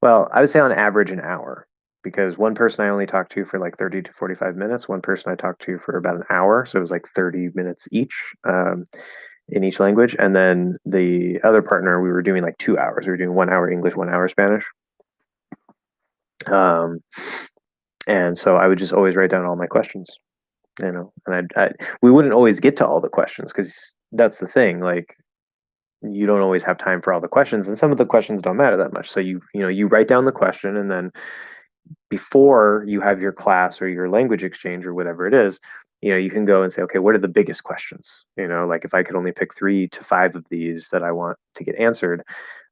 well, I would say on average an hour, because one person I only talked to for like 30 to 45 minutes, one person I talked to for about an hour. So it was like 30 minutes each, in each language. And then the other partner, we were doing like 2 hours. We were doing 1 hour English, 1 hour Spanish. Um, and so I would just always write down all my questions, and we wouldn't always get to all the questions, because that's the thing. Like, you don't always have time for all the questions, and some of the questions don't matter that much. So you write down the question, and then before you have your class or your language exchange or whatever it is, you can go and say, okay, what are the biggest questions? Like if I could only pick 3 to 5 of these that I want to get answered,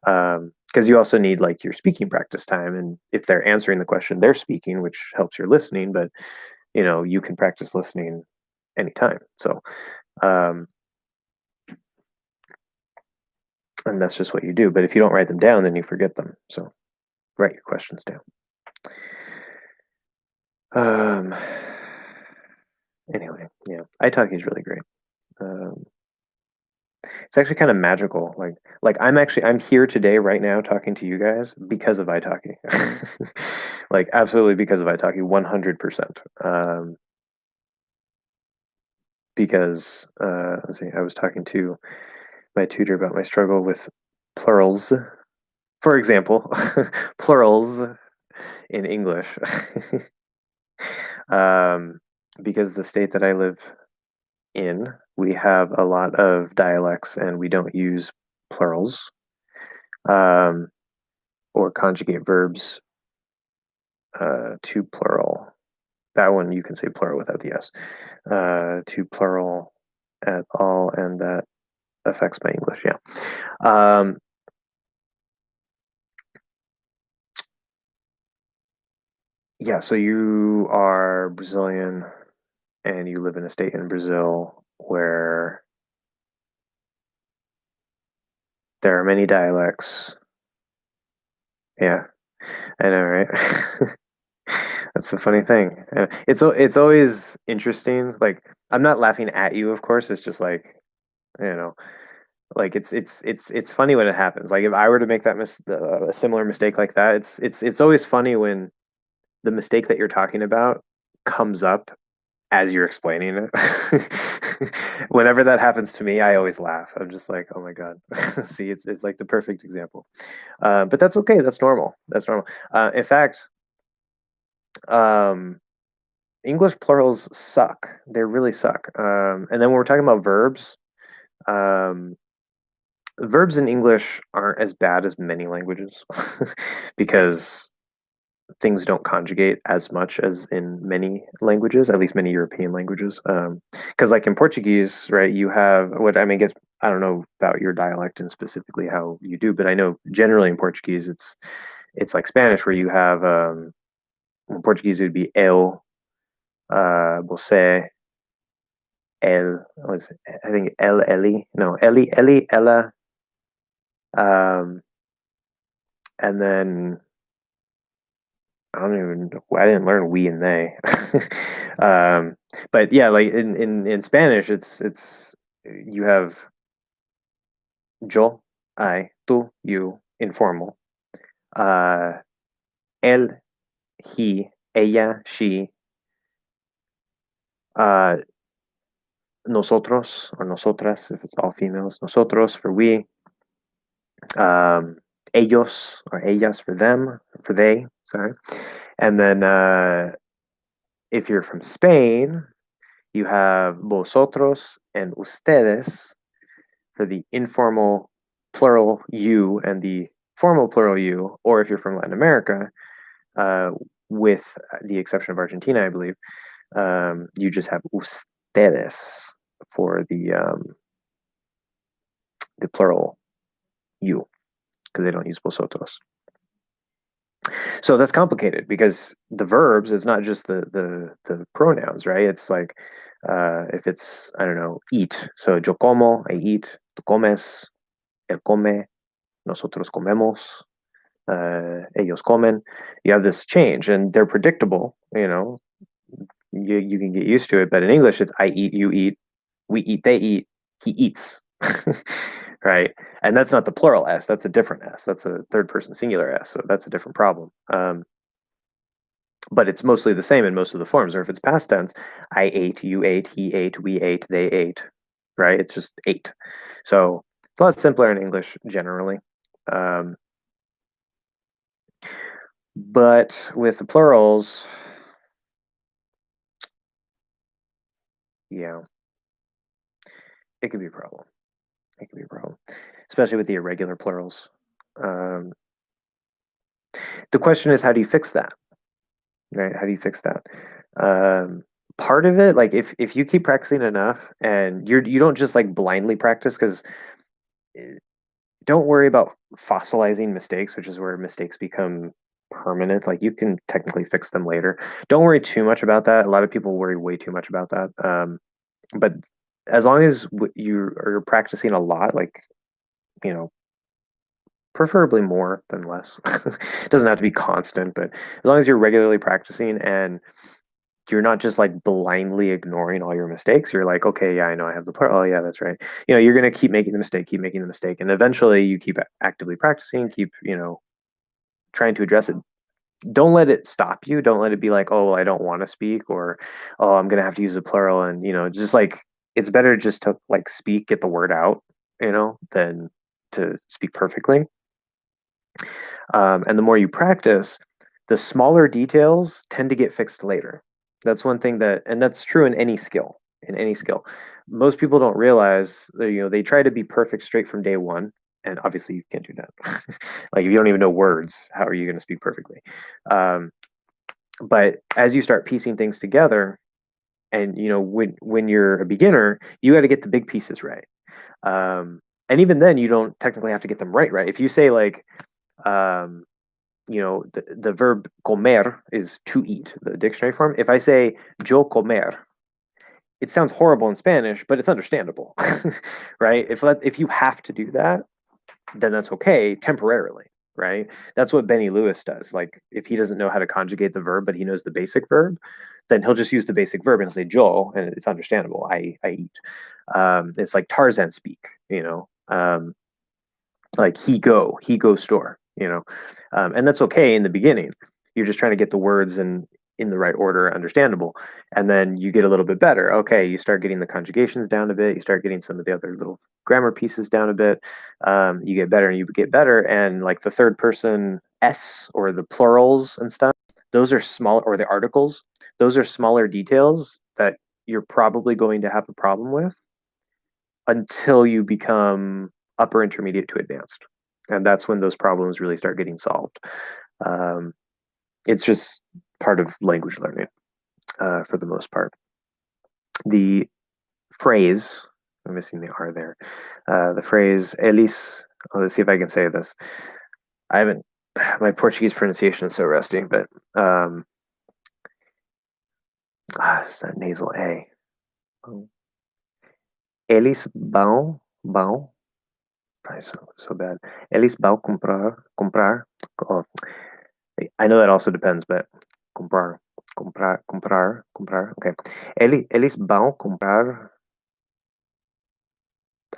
because you also need like your speaking practice time, and if they're answering the question, they're speaking, which helps your listening. But you can practice listening anytime. So, um, and that's just what you do. But if you don't write them down, then you forget them. So write your questions down. Um, anyway, yeah, italki is really great. Um, It's actually kind of magical. I'm here today right now talking to you guys because of italki. Like absolutely because of italki, 100%. Because let's see, I was talking to my tutor about my struggle with plurals. For example, plurals in English. um, because the state that I live in, we have a lot of dialects and we don't use plurals um, or conjugate verbs to plural. That one you can say plural without the S. To plural at all, and that affects my English. Yeah. Um, yeah. So you are Brazilian, and you live in a state in Brazil where there are many dialects. Yeah, I know, right? That's a funny thing. It's always interesting. Like I'm not laughing at you, of course. It's just like you know, like it's funny when it happens. Like if I were to make a similar mistake like that, it's always funny when the mistake that you're talking about comes up as you're explaining it. Whenever that happens to me, I always laugh. I'm just like, oh my God. See, it's like the perfect example. But that's okay. That's normal. That's normal. In fact, um, English plurals suck. They really suck. And then when we're talking about verbs, um, verbs in English aren't as bad as many languages because things don't conjugate as much as in many languages, at least many European languages. Because like in Portuguese, right, you have what I mean, guess I don't know about your dialect and specifically how you do, but I know generally in Portuguese it's like Spanish where you have in Portuguese it would be eu, você, I think ele, no, ele, ela, um, and then I didn't learn we and they. um, but yeah, like in Spanish, it's you have yo, I, tú, you, informal. Uh, él, he, ella, she, uh, nosotros or nosotras if it's all females. Nosotros for we. Um, ellos or ellas for them, for they. Sorry. And then if you're from Spain, you have vosotros and ustedes for the informal plural you and the formal plural you, or if you're from Latin America, uh, with the exception of Argentina, I believe, you just have ustedes for the plural you because they don't use vosotros. So that's complicated because the verbs, it's not just the pronouns, right? It's like if it's I don't know, eat. So yo como, I eat, tú comes, él come, nosotros comemos, ellos comen. You have this change, and they're predictable. You can get used to it. But in English, it's I eat, you eat, we eat, they eat, he eats, right? And that's not the plural s. That's a different s. That's a third person singular s. So that's a different problem. But it's mostly the same in most of the forms. Or if it's past tense, I ate, you ate, he ate, we ate, they ate, right? It's just ate. So it's a lot simpler in English generally. Um, but with the plurals, yeah, it could be a problem. It could be a problem, especially with the irregular plurals. Um, the question is, how do you fix that? Right? How do you fix that? Um, Part of it, like if you keep practicing enough, and you don't just like blindly practice, because don't worry about fossilizing mistakes, which is where mistakes become permanent. Like you can technically fix them later. Don't worry too much about that. A lot of people worry way too much about that. But as long as you are practicing a lot, like you know, preferably more than less. It doesn't have to be constant, but as long as you're regularly practicing and you're not just like blindly ignoring all your mistakes. You're like, okay, yeah, I know I have the part. Oh, yeah, that's right. You're gonna keep making the mistake, keep making the mistake, and eventually you keep actively practicing, keep trying to address it. Don't let it stop you. Don't let it be like, oh, well, I don't want to speak, or oh, I'm gonna have to use the plural, and just like it's better just to like speak, get the word out, than to speak perfectly. And the more you practice, the smaller details tend to get fixed later. That's one thing and that's true in any skill. In any skill, most people don't realize that, they try to be perfect straight from day one, and obviously you can't do that. Like if you don't even know words, how are you going to speak perfectly? Um, but as you start piecing things together, and when you're a beginner, you got to get the big pieces right. And even then, you don't technically have to get them right. If you say like, um, the verb comer is to eat, the dictionary form. If I say yo comer, it sounds horrible in Spanish, but it's understandable, right? If you have to do that, then that's okay temporarily, right? That's what Benny Lewis does. Like if he doesn't know how to conjugate the verb, but he knows the basic verb, then he'll just use the basic verb and say "yo," and it's understandable. I eat. It's like Tarzan speak, like he go store, and that's okay in the beginning. You're just trying to get the words in the right order, understandable, and then you get a little bit better. Okay, you start getting the conjugations down a bit. You start getting some of the other little grammar pieces down a bit. You get better and you get better, and like the third person s or the plurals and stuff, those are small, or the articles. Those are smaller details that you're probably going to have a problem with until you become upper intermediate to advanced. And that's when those problems really start getting solved. Um, it's just part of language learning for the most part. The phrase, I'm missing the R there, the phrase Elis, let's see if I can say this. I haven't, my Portuguese pronunciation is so rusty, but it's that nasal A. Eles vão, probably so bad. Eles vão comprar. Oh, I know that also depends, but comprar. Okay. Eles vão comprar.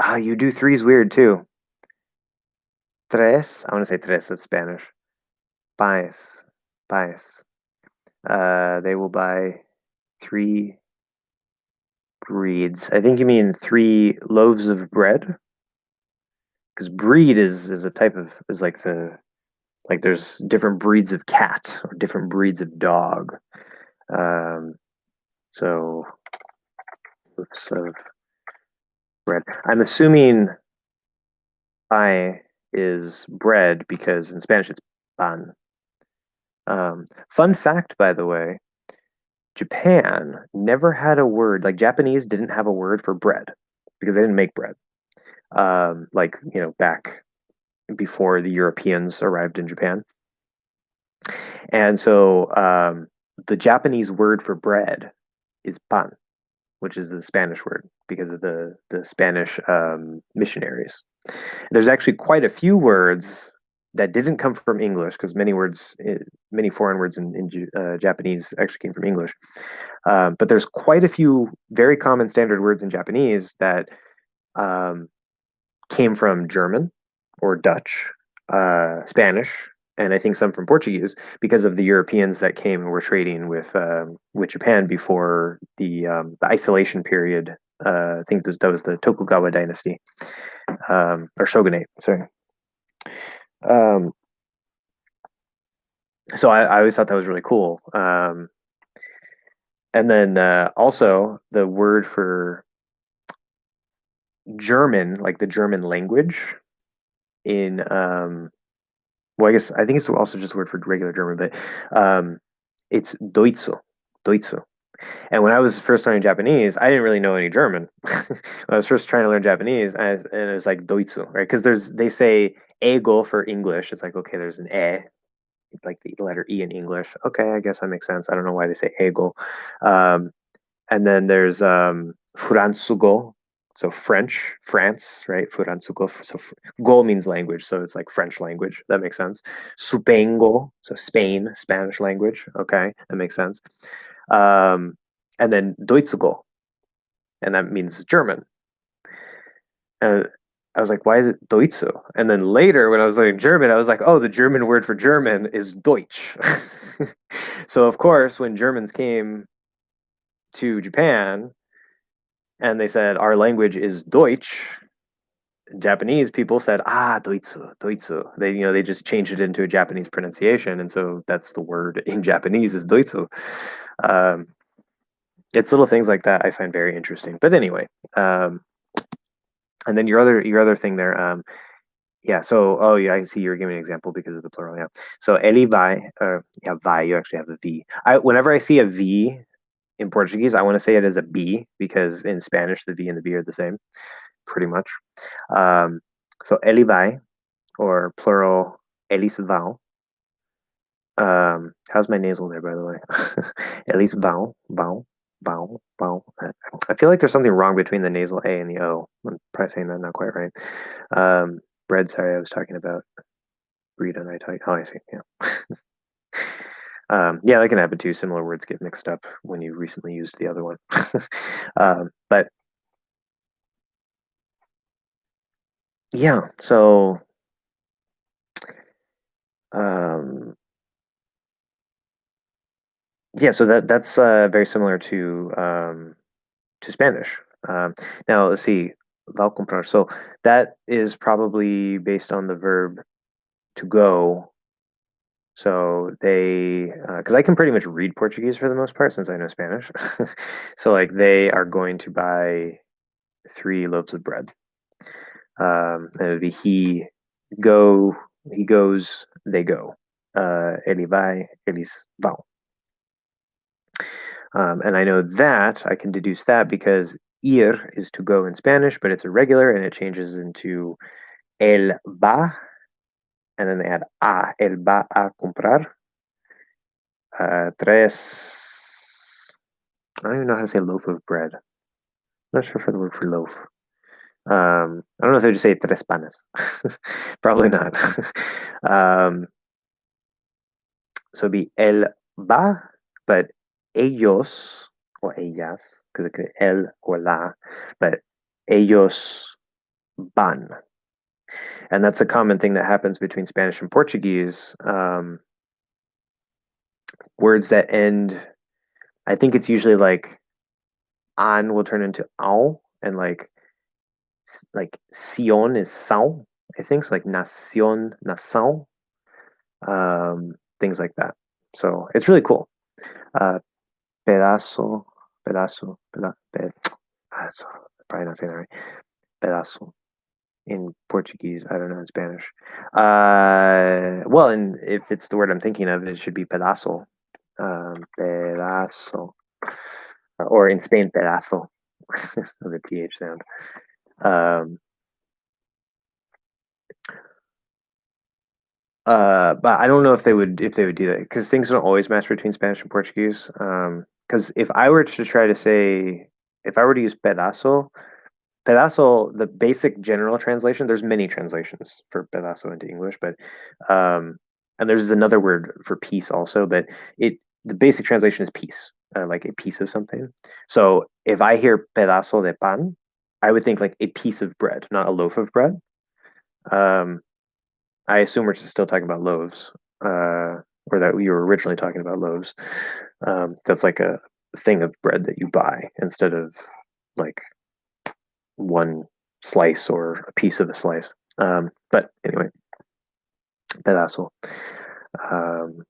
Ah, you do threes weird too. Tres. I want to say tres. That's Spanish. Paes. They will buy 3 breeds. I think you mean 3 loaves of bread, because breed is a type of is like there's different breeds of cat or different breeds of dog. Um, so loaves of bread. I'm assuming I is bread because in Spanish it's pan. Fun fact, by the way, Japan never had a word, like Japanese didn't have a word for bread because they didn't make bread. Like, back before the Europeans arrived in Japan. And so the Japanese word for bread is pan, which is the Spanish word because of the Spanish missionaries. There's actually quite a few words that didn't come from English because many foreign words in Japanese actually came from English. But there's quite a few very common standard words in Japanese that um, came from German or Dutch, Spanish, and I think some from Portuguese because of the Europeans that came and were trading with Japan before the isolation period. I think that was the Tokugawa dynasty or shogunate. Sorry. Um, so I always thought that was really cool. And then also the word for German, like the German language, in well, I think it's also just a word for regular German, but it's Deutsche. And when I was first learning Japanese, I didn't really know any German. When I was first trying to learn Japanese, and it was like Deutsche, right? Because they say ego for English. It's like, okay, there's an e, like the letter e in English. Okay, I guess that makes sense. I don't know why they say ego. Um, and then there's Furansugo, so France, right? Furansugo. So go means language, so it's like French language. That makes sense. Supengo, so Spain, Spanish language. Okay, that makes sense. Um, and then Deutsche, and that means German. And I was like, why is it Deutsche? And then later, when I was learning German, I was like, oh, the German word for German is Deutsch. So, of course, when Germans came to Japan and they said, our language is Deutsch, Japanese people said, Deutsche, Deutsche. They just changed it into a Japanese pronunciation. And so that's the word in Japanese is Deutsche. Um, it's little things like that I find very interesting. But anyway, um, and then your other thing there, yeah. So, oh yeah, I see you're giving an example because of the plural. Yeah. So ele vai, yeah, vai. You actually have a v. Whenever I see a v in Portuguese, I want to say it as a b because in Spanish the v and the b are the same, pretty much. Um, so ele vai or plural elis vowel. How's my nasal there, by the way? Elis vowel, vowel, vowel, vowel. I feel like there's something wrong between the nasal A and the O. I'm probably saying that not quite right. Bread, sorry, I was talking about breed and I talk. Oh, I see. Yeah. Yeah, that can happen too. Similar words get mixed up when you recently used the other one. But yeah, so um, yeah, so that's very similar to Spanish. Um, Now let's see, val comprar. So that is probably based on the verb to go. So because I can pretty much read Portuguese for the most part since I know Spanish. So like they are going to buy 3 loaves of bread. And it'd be go, he goes, they go. Ele vai, eles vão. And I know that I can deduce that because ir is to go in Spanish, but it's irregular and it changes into el va, and then they add a. El va a comprar tres. I don't even know how to say loaf of bread. I'm not sure for the word for loaf. I don't know if they just say tres panes. Probably not. um, so it'd be el va, but ellos or ellas, because it could be el or la, but ellos van. And that's a common thing that happens between Spanish and Portuguese. Words that end, I think it's usually like an will turn into ao, and like Sion is São, I think. So like Nación, Nação, things like that. So it's really cool. Uh, pedazo, pedazo, that's probably not saying that right. Pedazo in Portuguese. I don't know in Spanish. Well, and if it's the word I'm thinking of, it should be pedazo. Pedazo. Or in Spain, pedazo, of the th sound. Um, but I don't know if they would do that because things don't always match between Spanish and Portuguese. Because if I were to use pedazo, pedazo, the basic general translation, there's many translations for pedazo into English, but um, and there's another word for piece also, but the basic translation is piece, like a piece of something. So if I hear pedazo de pan, I would think like a piece of bread, not a loaf of bread. Um, I assume we're still talking about loaves, or that we were originally talking about loaves. That's like a thing of bread that you buy instead of like one slice or a piece of a slice. But anyway, pedazo. Um,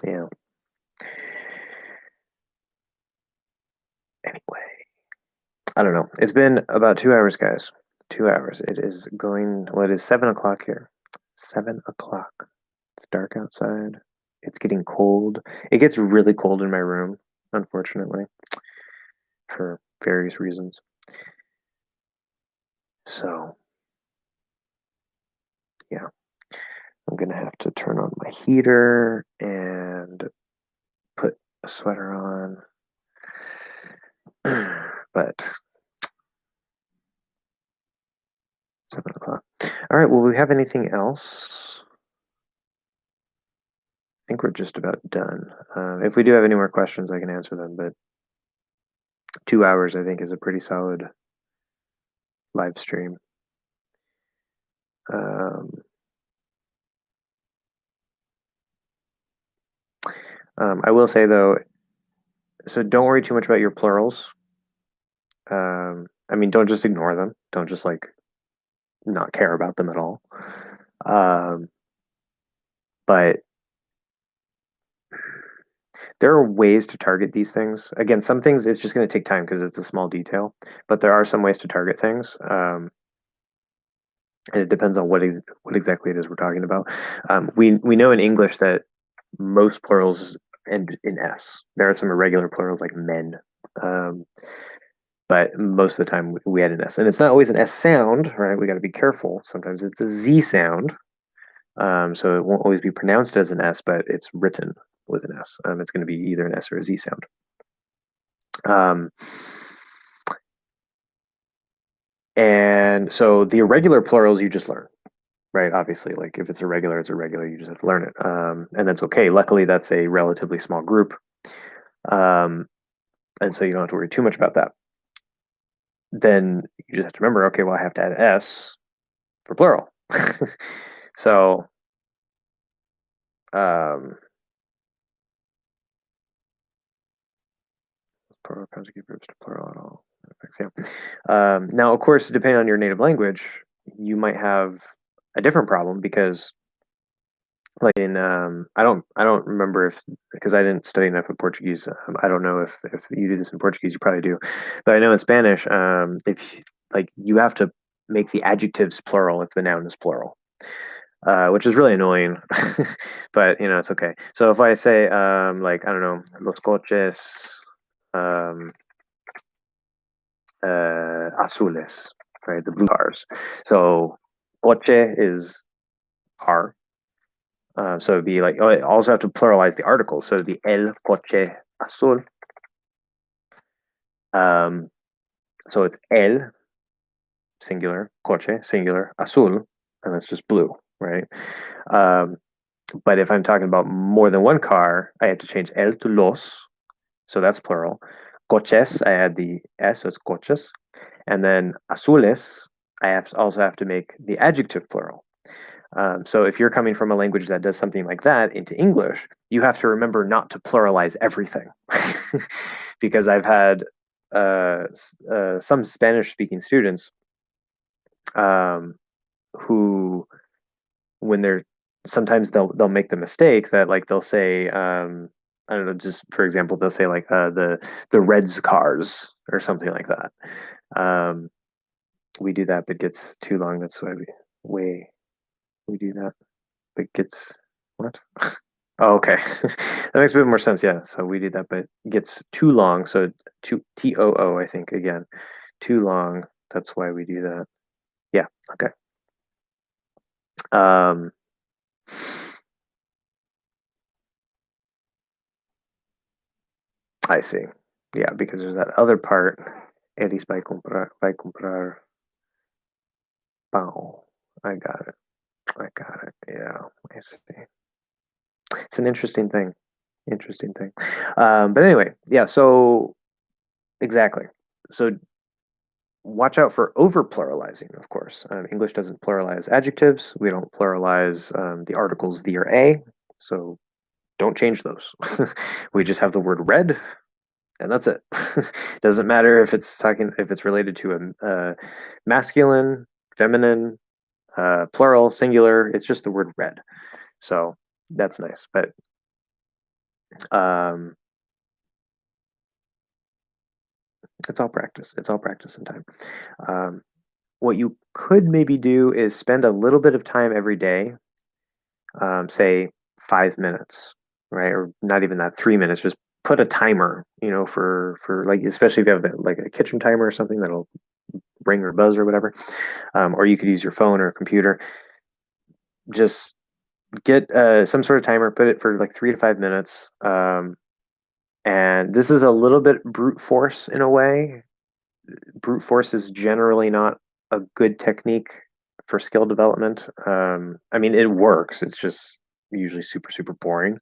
yeah. Anyway, I don't know. It's been about 2 hours, guys. 2 hours. It is going. Well, it is 7 o'clock here. 7 o'clock. It's dark outside. It's getting cold. It gets really cold in my room, unfortunately, for various reasons. So, yeah, I'm gonna have to turn on my heater and put a sweater on. But 7 o'clock. All right. Well, we have anything else? think we're just about done. If we do have any more questions, I can answer them, but 2 hours, I think, is a pretty solid live stream. Um, I will say though, so don't worry too much about your plurals. I mean, don't just ignore them. Don't just like not care about them at all. Um, but there are ways to target these things. Again, some things it's just going to take time because it's a small detail, but there are some ways to target things. And it depends on what exactly it is we're talking about. We know in English that most plurals end in s. There are some irregular plurals like men, um, but most of the time we add an s, and it's not always an s sound, right? We got to be careful. Sometimes it's a z sound, so it won't always be pronounced as an s, but it's written with an s. It's going to be either an s or a z sound. Um, and so the irregular plurals you just learn, right? Obviously, like if it's irregular, it's irregular. You just have to learn it, and that's okay. Luckily, that's a relatively small group, um, and so you don't have to worry too much about that. Then you just have to remember, okay, well, I have to add s for plural. So, um, plural conjugate verbs to plural at all. Yeah. Now, of course, depending on your native language, you might have a different problem because like in I don't remember if because I didn't study enough of Portuguese. I don't know if you do this in Portuguese, you probably do, but I know in Spanish, if like you have to make the adjectives plural if the noun is plural, which is really annoying, but you know it's okay. So if I say like I don't know los coches um, azules, right, the blue cars. So coche is car. So it'd be like, oh, I also have to pluralize the articles. So it'd be el coche azul. Um, so it's el, singular, coche, singular, azul, and that's just blue, right? Um, but if I'm talking about more than one car, I have to change el to los. So that's plural. Coches, I add the s, so it's coches. And then azules, also have to make the adjective plural. So if you're coming from a language that does something like that into English, you have to remember not to pluralize everything. Because I've had some Spanish speaking students um, who, when they're sometimes they'll make the mistake that like they'll say I don't know, just for example, they'll say like the Reds cars or something like that. Um, we do that, but it gets too long. That's why we do that. It gets what? Oh, okay. That makes a bit more sense. Yeah. So we do that, but it gets too long. So TOO, I think again, too long. That's why we do that. Yeah. Okay. Um, I see. Yeah, because there's that other part. Elis vai comprar pão. I got it. I got it. Yeah, I see. It's an interesting thing. Interesting thing. But anyway, yeah. So exactly. So watch out for over pluralizing, of course. English doesn't pluralize adjectives. We don't pluralize the articles the or a. So don't change those. We just have the word red, and that's it. Doesn't matter if it's related to a masculine, feminine, plural, singular. It's just the word red. So that's nice. But um, it's all practice. It's all practice and time. Um, what you could maybe do is spend a little bit of time every day, say 5 minutes, right, or not even that, 3 minutes. Just put a timer, for like especially if you have like a kitchen timer or something that'll ring or buzz or whatever, or you could use your phone or computer. Just get some sort of timer, put it for like 3 to 5 minutes, and this is a little bit brute force in a way. Brute force is generally not a good technique for skill development. I mean, it works. It's just usually super, super boring.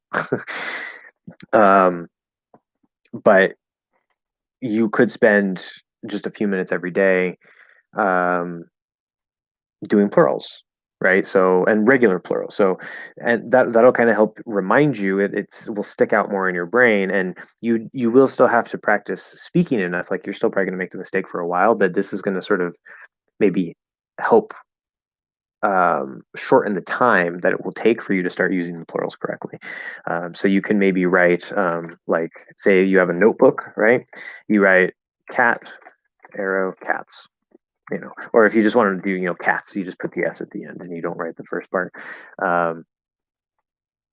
um, but you could spend just a few minutes every day um, doing plurals, right? So and regular plurals. So and that'll kind of help remind you. It will stick out more in your brain, and you will still have to practice speaking enough. Like you're still probably going to make the mistake for a while, but this is going to sort of maybe help shorten the time that it will take for you to start using the plurals correctly. So you can maybe write, like, say you have a notebook, right? You write cat, arrow, cats, or if you just wanted to do, cats, you just put the S at the end and you don't write the first part. Um,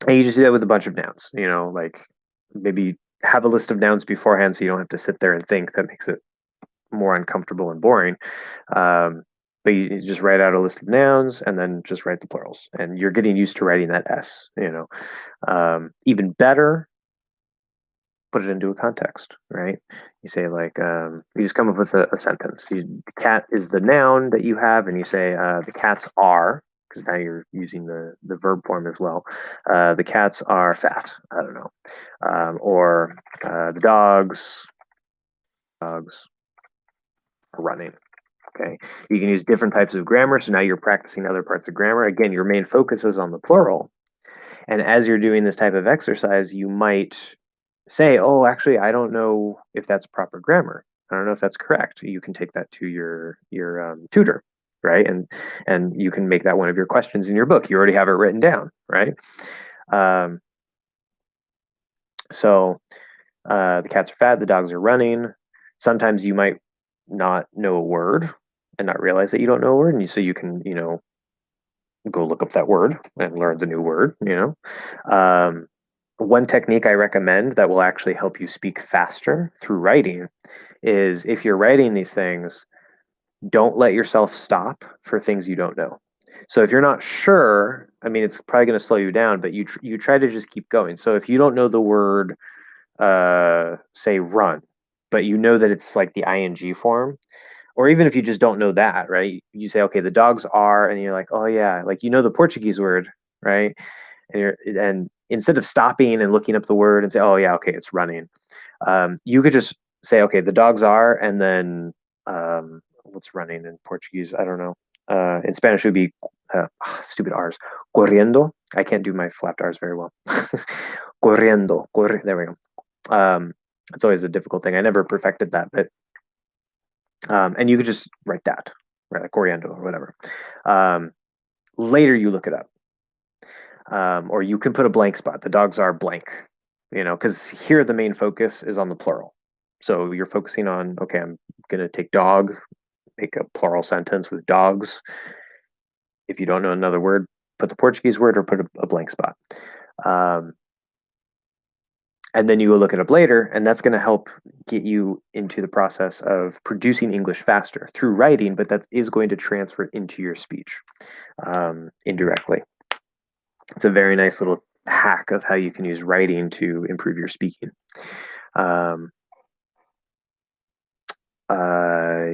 and you just do that with a bunch of nouns, like maybe have a list of nouns beforehand so you don't have to sit there and think. That makes it more uncomfortable and boring. Um, but you just write out a list of nouns and then just write the plurals. And you're getting used to writing that S. Even better, put it into a context, right? You say like, you just come up with a sentence. Cat is the noun that you have, and you say the cats are, because now you're using the verb form as well. The cats are fat. I don't know, or the dogs are running. Okay, you can use different types of grammar. So now you're practicing other parts of grammar. Again, your main focus is on the plural. And as you're doing this type of exercise, you might say, "Oh, actually, I don't know if that's proper grammar. I don't know if that's correct." You can take that to your tutor, right? And you can make that one of your questions in your book. You already have it written down, right? Um, so the cats are fat, the dogs are running. Sometimes you might not know a word and not realize that you don't know a word, and so you can, go look up that word and learn the new word. Um, one technique I recommend that will actually help you speak faster through writing is if you're writing these things, don't let yourself stop for things you don't know. So if you're not sure, I mean, it's probably going to slow you down, but you try to just keep going. So if you don't know the word, say run, but you know that it's like the ing form, or even if you just don't know that, right? You say, okay, the dogs are, and you're like, oh yeah, like the Portuguese word, right? And instead of stopping and looking up the word and say, oh yeah, okay, it's running, you could just say, okay, the dogs are, and then what's running in Portuguese? I don't know. In Spanish, it would be stupid R's. Corriendo. I can't do my flapped R's very well. Corriendo. There we go. It's always a difficult thing. I never perfected that, but and you could just write that, right, like corriendo or whatever. Later, you look it up, or you can put a blank spot. The dogs are blank, because here the main focus is on the plural. So you're focusing on, okay, I'm gonna take dog, make a plural sentence with dogs. If you don't know another word, put the Portuguese word or put a blank spot. Um, and then you go look it up later, and that's going to help get you into the process of producing English faster through writing, but that is going to transfer into your speech indirectly. It's a very nice little hack of how you can use writing to improve your speaking.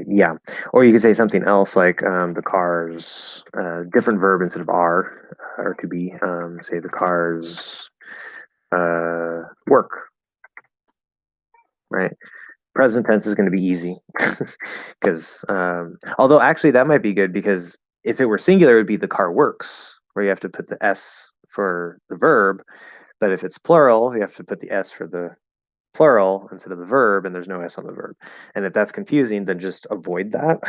Yeah, or you could say something else like the cars, different verb instead of are, or to be. Say the cars work, right? Present tense is going to be easy because although actually that might be good because if it were singular, it would be the car works, where you have to put the S for the verb. But if it's plural, you have to put the S for the plural instead of the verb, and there's no S on the verb. And if that's confusing, then just avoid that.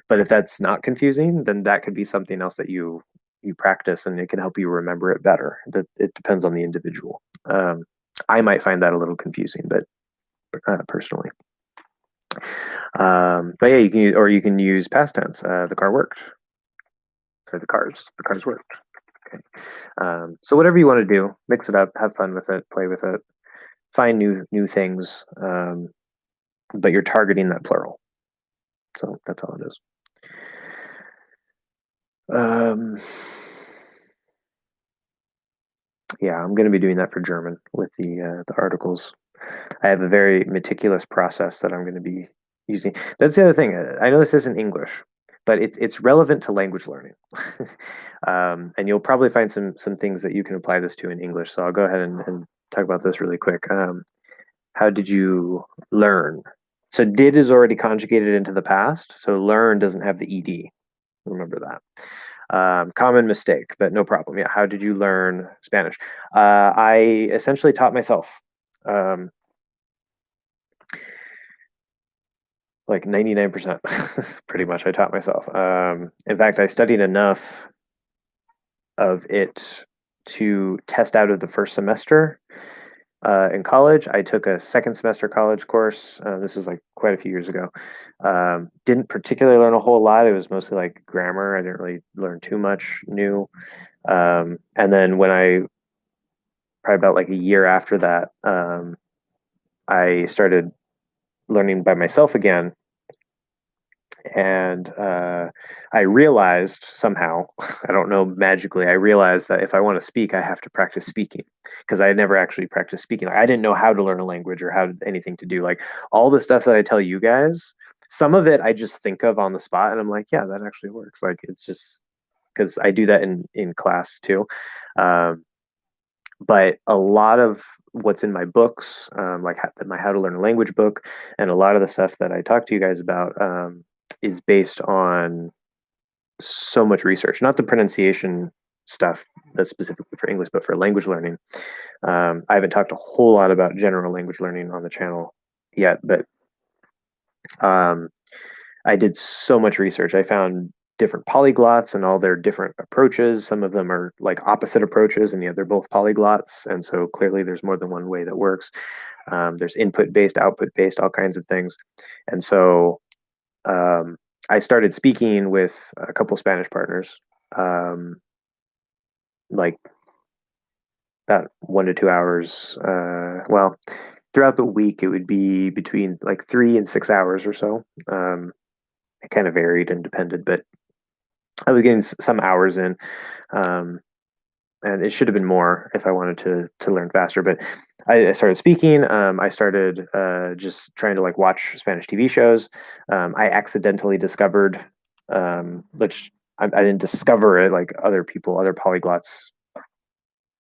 But if that's not confusing, then that could be something else that you practice, and it can help you remember it better. That it depends on the individual. I might find that a little confusing, but personally. But yeah, you can use past tense. The car worked, or the cars worked. Okay. So whatever you want to do, mix it up, have fun with it, play with it, find new things. But you're targeting that plural. So that's all it is. Yeah, I'm going to be doing that for German with the articles. I have a very meticulous process that I'm going to be using. That's the other thing. I know this isn't English, but it's relevant to language learning. And you'll probably find some things that you can apply this to in English. So I'll go ahead and talk about this really quick. How did you learn? So did is already conjugated into the past. So learn doesn't have the ed. Remember that. Common mistake, but no problem. Yeah. How did you learn Spanish? I essentially taught myself. Um, like 99%, pretty much. I taught myself. In fact, I studied enough of it to test out of the first semester in college. I took a second semester college course. This was like quite a few years ago. Didn't particularly learn a whole lot. It was mostly like grammar. I didn't really learn too much new. And then when I probably about like a year after that, I started learning by myself again. And I realized somehow, I don't know, magically, I realized that if I want to speak, I have to practice speaking because I had never actually practiced speaking. Like, I didn't know how to learn a language or how anything to do. Like all the stuff that I tell you guys, some of it I just think of on the spot and I'm like, yeah, that actually works. Like it's just because I do that in class too. Um, but a lot of what's in my books, like my How to Learn a Language book, and a lot of the stuff that I talk to you guys about, is based on so much research, not the pronunciation stuff that's specifically for English, but for language learning. I haven't talked a whole lot about general language learning on the channel yet, but um, I did so much research. I found different polyglots and all their different approaches. Some of them are like opposite approaches, and yet they're both polyglots. And so clearly there's more than one way that works. There's input based, output based, all kinds of things. And so um, I started speaking with a couple Spanish partners, like about 1 to 2 hours. Well, throughout the week, it would be between like 3 and 6 hours or so. It kind of varied and depended, but I was getting some hours in, um, and it should have been more if I wanted to learn faster. But I started speaking. I started just trying to like watch Spanish TV shows. I accidentally discovered, which I didn't discover it. Like other people, other polyglots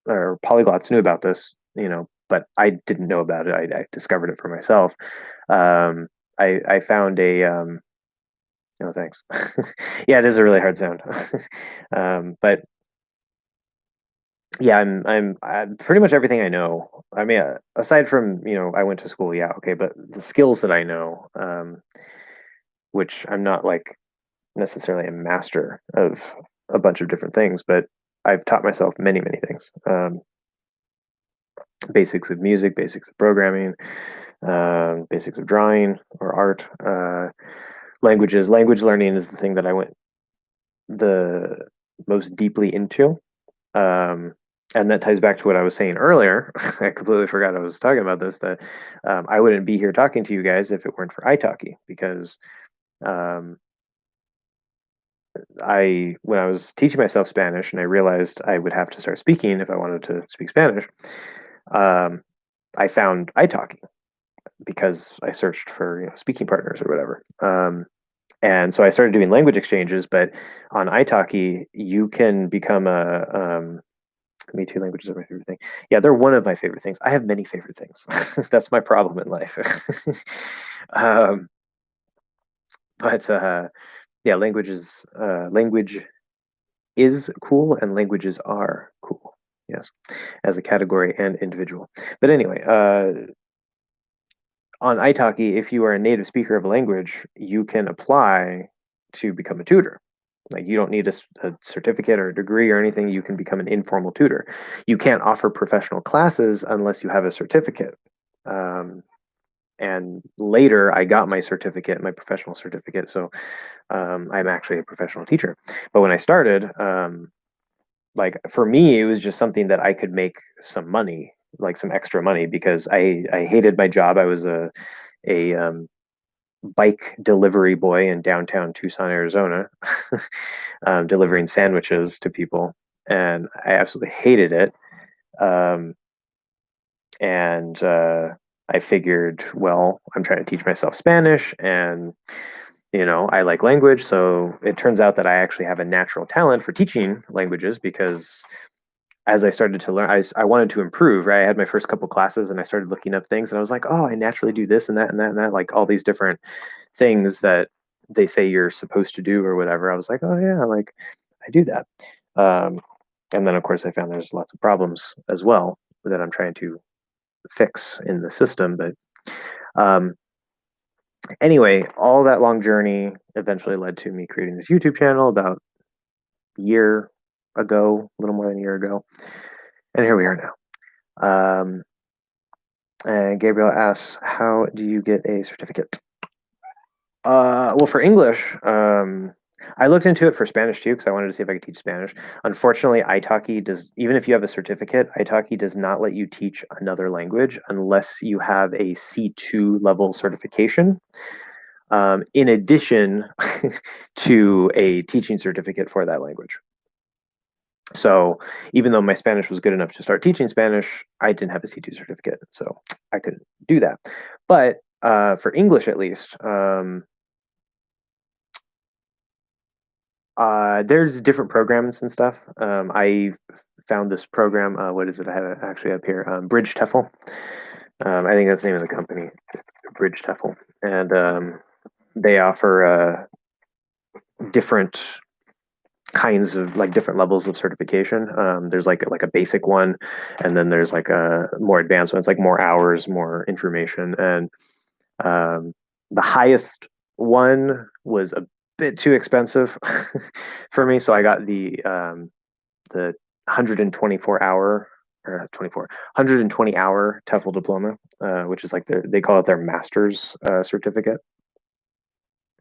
or polyglots knew about this, but I didn't know about it. I discovered it for myself. I found a no thanks. Yeah, it is a really hard sound. But yeah, I'm pretty much everything I know. I mean, aside from, I went to school, yeah, okay, but the skills that I know, which I'm not like necessarily a master of a bunch of different things, but I've taught myself many, many things. Basics of music, basics of programming, basics of drawing or art, languages. Language learning is the thing that I went the most deeply into. Um, and that ties back to what I was saying earlier. I completely forgot I was talking about this, that I wouldn't be here talking to you guys if it weren't for italki, because um, when I was teaching myself Spanish and I realized I would have to start speaking if I wanted to speak Spanish, um, I found italki because I searched for speaking partners or whatever. And so I started doing language exchanges, but on italki, you can become a me too. Languages are my favorite thing. Yeah, they're one of my favorite things. I have many favorite things. That's my problem in life. um, but yeah, language is cool, and languages are cool. Yes, as a category and individual. But anyway, on italki, if you are a native speaker of a language, you can apply to become a tutor. Like you don't need a certificate or a degree or anything. You can become an informal tutor. You can't offer professional classes unless you have a certificate. Um, and later, I got my certificate, my professional certificate. So I'm actually a professional teacher. But when I started, like for me, it was just something that I could make some money, like some extra money, because I hated my job. I was a bike delivery boy in downtown Tucson, Arizona, delivering sandwiches to people, and I absolutely hated it. Um, and I figured, well, I'm trying to teach myself Spanish, and I like language, so it turns out that I actually have a natural talent for teaching languages because as I started to learn, I wanted to improve, right? I had my first couple classes and I started looking up things and I was like, oh, I naturally do this and that and that and that, like all these different things that they say you're supposed to do or whatever. I was like, oh, yeah, like I do that. Um, and then, of course, I found there's lots of problems as well that I'm trying to fix in the system. But um, anyway, all that long journey eventually led to me creating this YouTube channel about a year ago, a little more than a year ago. And here we are now. And Gabriel asks, how do you get a certificate? Well, for English, I looked into it for Spanish too because I wanted to see if I could teach Spanish. Unfortunately, Italki does, even if you have a certificate, Italki does not let you teach another language unless you have a C2 level certification, in addition to a teaching certificate for that language. So even though my Spanish was good enough to start teaching Spanish, I didn't have a C2 certificate, so I couldn't do that. But for English, at least, there's different programs and stuff. I found this program. What is it? I have it actually up here. Bridge TEFL. I think that's the name of the company, Bridge TEFL, and they offer different kinds of like different levels of certification. There's like a basic one, and then there's like a more advanced one. It's like more hours, more information, and um, the highest one was a bit too expensive for me, so I got the 124 hour or 24 120 hour TEFL diploma, which is like they call it their master's certificate.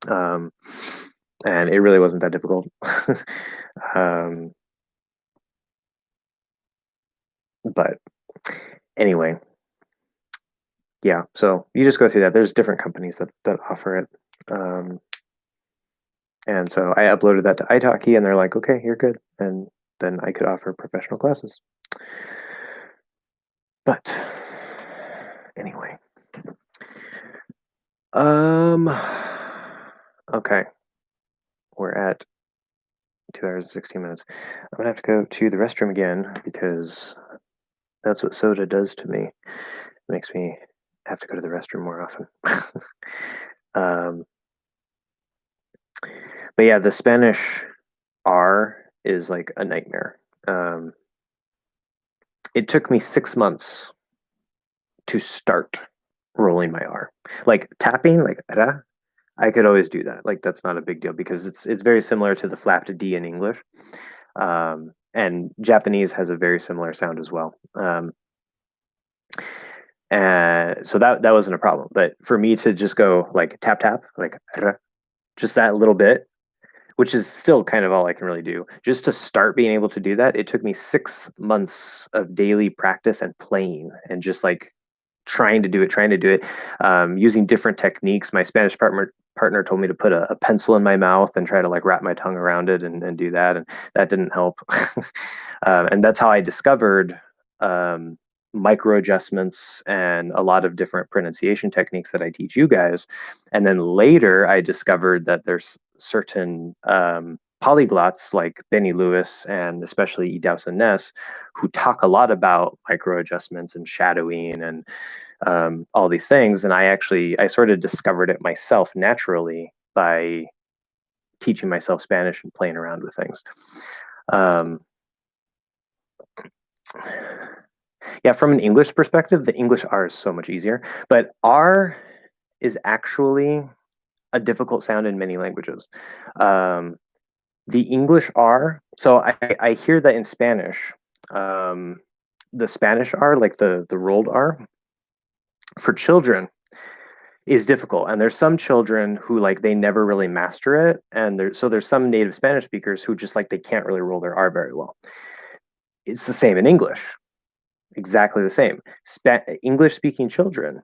Um, and it really wasn't that difficult. um, but anyway, yeah. So you just go through that. There's different companies that offer it, and so I uploaded that to Italki, and they're like, "Okay, you're good," and then I could offer professional classes. But anyway, okay, we're at 2 hours and 16 minutes. I'm gonna have to go to the restroom again because that's what soda does to me. It makes me have to go to the restroom more often. um, but yeah, the Spanish R is like a nightmare. It took me 6 months to start rolling my R. Like tapping, like ra, I could always do that. Like that's not a big deal because it's very similar to the flapped D in English. And Japanese has a very similar sound as well. And so that wasn't a problem. But for me to just go like tap tap, like ra, just that little bit, which is still kind of all I can really do, just to start being able to do that, it took me 6 months of daily practice and playing and just like trying to do it, using different techniques. My Spanish partner told me to put a pencil in my mouth and try to like wrap my tongue around it and do that, and that didn't help. And that's how I discovered micro adjustments and a lot of different pronunciation techniques that I teach you guys. And then later, I discovered that there's certain polyglots like Benny Lewis and especially Idausen Ness who talk a lot about micro adjustments and shadowing and all these things. And I sort of discovered it myself naturally by teaching myself Spanish and playing around with things. Yeah, from an English perspective, the English R is so much easier, but R is actually a difficult sound in many languages. The English R, so I hear that in Spanish, the Spanish R, like the rolled R, for children is difficult. And there's some children who like they never really master it. And there's some native Spanish speakers who just like they can't really roll their R very well. It's the same in English. Exactly the same. English speaking children,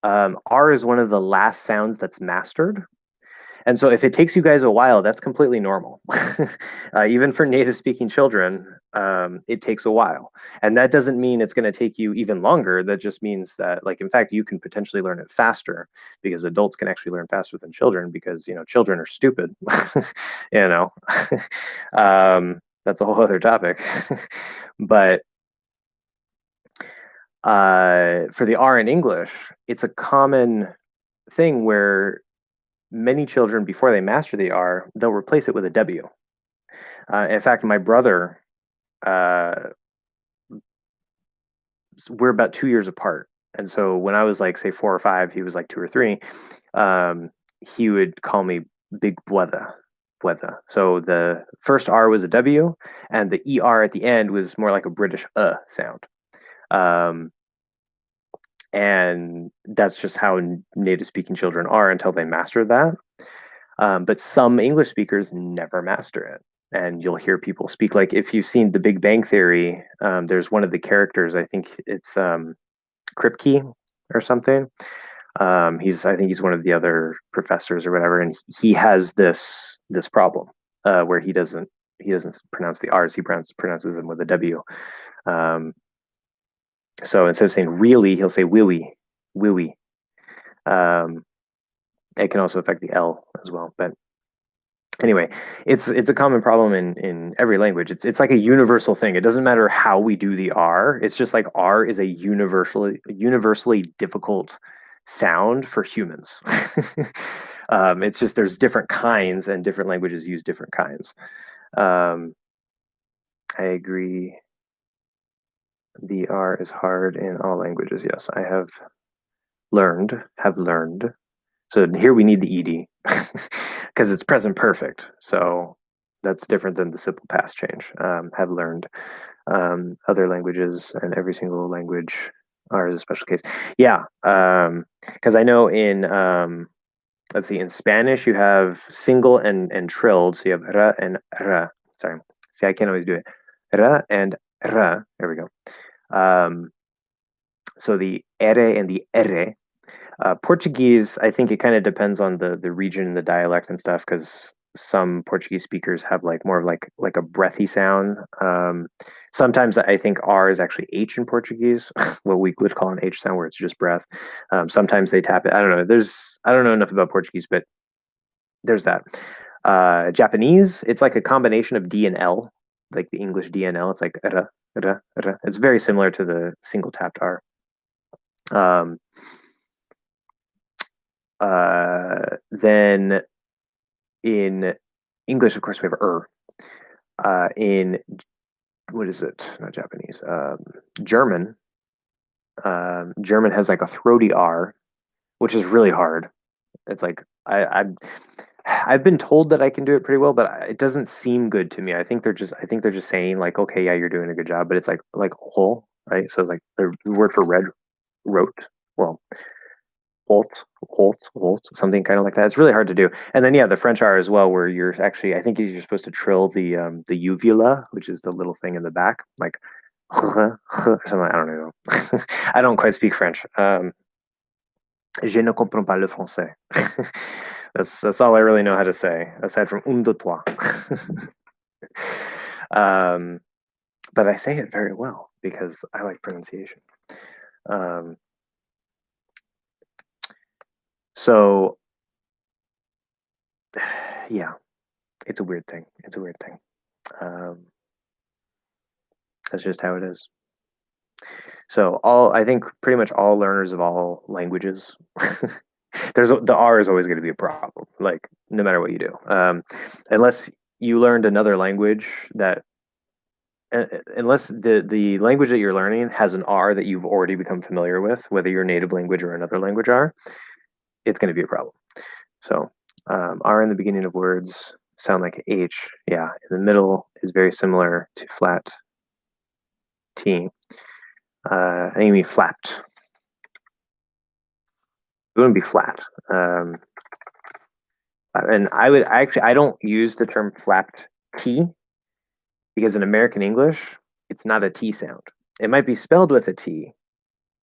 R is one of the last sounds that's mastered. And so if it takes you guys a while, that's completely normal. Even for native speaking children, it takes a while. And that doesn't mean it's going to take you even longer. That just means that, like, in fact, you can potentially learn it faster because adults can actually learn faster than children because, children are stupid. you know, that's a whole other topic. But for the R in English, it's a common thing where many children, before they master the R, they'll replace it with a W. In fact, my brother, uh, we're about 2 years apart. And so when I was like, say, 4 or 5, he was like 2 or 3, um, he would call me Big Brother. Brother. So the first R was a W, and the ER at the end was more like a British sound. Um, and that's just how native speaking children are until they master that. But some English speakers never master it. And you'll hear people speak like if you've seen The Big Bang Theory, there's one of the characters, I think it's Kripke or something. I think he's one of the other professors or whatever, and he has this problem where he doesn't pronounce the R's, he pronounces them with a W. Um, so instead of saying really, he'll say willy, willy. Um, it can also affect the L as well, but anyway, it's a common problem in every language. It's like a universal thing. It doesn't matter how we do the R. It's just like R is a universally difficult sound for humans. It's just there's different kinds and different languages use different kinds. Um, I agree. The R is hard in all languages. Yes, I have learned. So here we need the ed because it's present perfect. So that's different than the simple past change. Have learned other languages, and every single language are a special case. Yeah, because I know in let's see, in Spanish you have single and trilled. So you have ra and ra. Sorry, see, I can't always do it. Ra and ra. There we go. So the ere and the ere. Portuguese, I think it kind of depends on the region and the dialect and stuff, because some Portuguese speakers have like more of like a breathy sound. Sometimes I think R is actually H in Portuguese, what we would call an H sound, where it's just breath. Sometimes they tap it. I don't know. I don't know enough about Portuguese, but there's that. Japanese, it's like a combination of D and L, like the English D and L. It's like ra, ra, ra. It's very similar to the single tapped R. Um, then in English, of course, we have in what is it? Not Japanese. German. German has like a throaty R, which is really hard. It's like I've been told that I can do it pretty well, but it doesn't seem good to me. I think they're just saying like, okay, yeah, you're doing a good job, but it's like whole, right? So it's like the word for red, wrote. Well, Holt, something kind of like that. It's really hard to do. And then yeah, the French R as well, where you're actually, I think you're supposed to trill the uvula, which is the little thing in the back, like something. I don't know. I don't quite speak French. Je ne comprends pas le français. That's all I really know how to say, aside from deux trois. um, but I say it very well because I like pronunciation. Um, so yeah, it's a weird thing. It's a weird thing. Um, that's just how it is. So I think pretty much all learners of all languages, the R is always going to be a problem. Like no matter what you do, unless you learned another language unless the language that you're learning has an R that you've already become familiar with, whether your native language or another language are, it's going to be a problem. So R in the beginning of words sound like H. Yeah, in the middle is very similar to flat T. I think you mean flapped. It wouldn't be flat. And I don't use the term flapped T because in American English, it's not a T sound. It might be spelled with a T,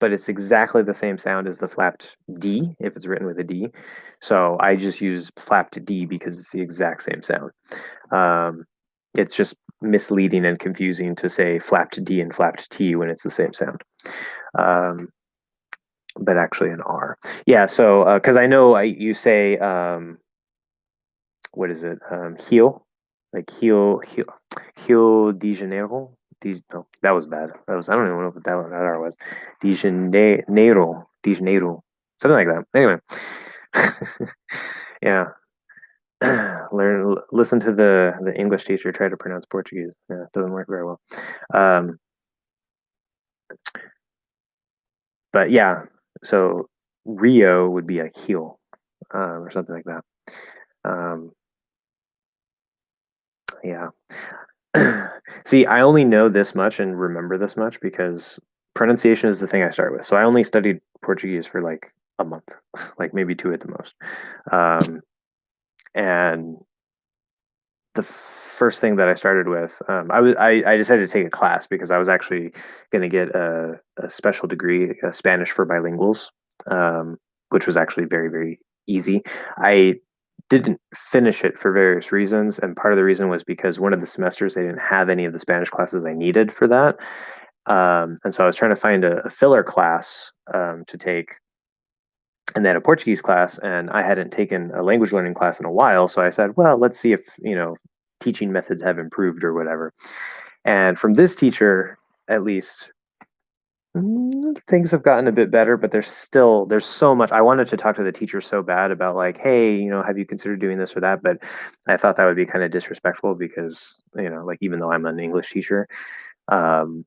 but it's exactly the same sound as the flapped D if it's written with a D. So I just use flapped D because it's the exact same sound. Um, it's just misleading and confusing to say flapped D and flapped T when it's the same sound. Um, but actually an R. Yeah, so because I know you say what is it? Heel, like heel de Janeiro. No, that was bad. That was I don't even know what that R was. De Janeiro, something like that. Anyway, yeah. Listen to the English teacher try to pronounce Portuguese. Yeah, it doesn't work very well. Um, but yeah, so Rio would be a heel or something like that. Um, yeah. See, I only know this much and remember this much because pronunciation is the thing I start with. So I only studied Portuguese for like a month, like maybe two at the most. Um, and the first thing that I started with, I decided to take a class because I was actually going to get a special degree, Spanish for bilinguals, which was actually very easy. I didn't finish it for various reasons, and part of the reason was because one of the semesters they didn't have any of the Spanish classes I needed for that, and so I was trying to find a filler class to take and then a Portuguese class, and I hadn't taken a language learning class in a while, so I said, well, let's see if teaching methods have improved or whatever. And from this teacher, at least, things have gotten a bit better, but there's so much. I wanted to talk to the teacher so bad about like, hey, have you considered doing this or that? But I thought that would be kind of disrespectful because like even though I'm an English teacher, um,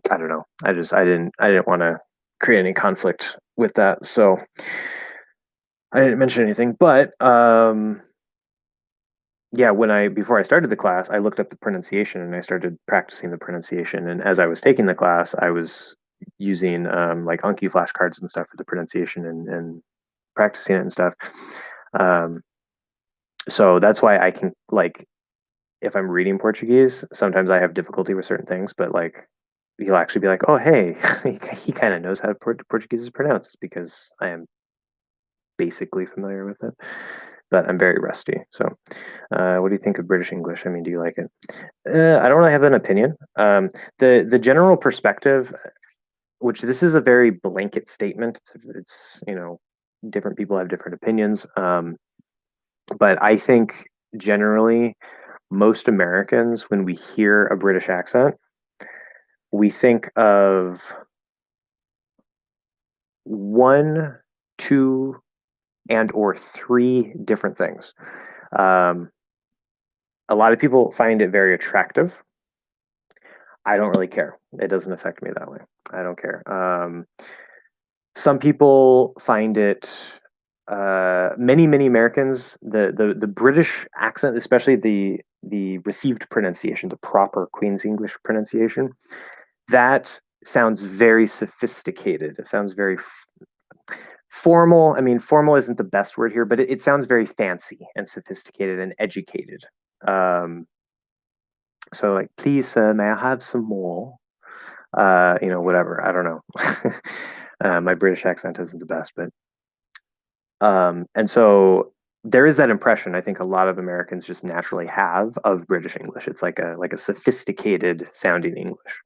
I don't know. I didn't want to create any conflict with that, so I didn't mention anything. But yeah, before I started the class, I looked up the pronunciation and I started practicing the pronunciation. And as I was taking the class, I was using like Anki flashcards and stuff for the pronunciation and practicing it and stuff. Um, so that's why I can like if I'm reading Portuguese, sometimes I have difficulty with certain things, but like he'll actually be like, "Oh, hey, he kind of knows how Portuguese is pronounced because I am basically familiar with it, but I'm very rusty." So, what do you think of British English? I mean, do you like it? I don't really have an opinion. The general perspective, which this is a very blanket statement. It's different people have different opinions, but I think generally most Americans, when we hear a British accent, we think of one, two, and or three different things. Um, a lot of people find it very attractive. I don't really care. It doesn't affect me that way. I don't care. Some people find it. Many Americans, the British accent, especially the received pronunciation, the proper Queen's English pronunciation, that sounds very sophisticated. It sounds very formal. I mean, formal isn't the best word here, but it sounds very fancy and sophisticated and educated. So like, please, sir, may I have some more? Whatever. I don't know. My British accent isn't the best, but and so there is that impression I think a lot of Americans just naturally have of British English. It's like a sophisticated sounding English.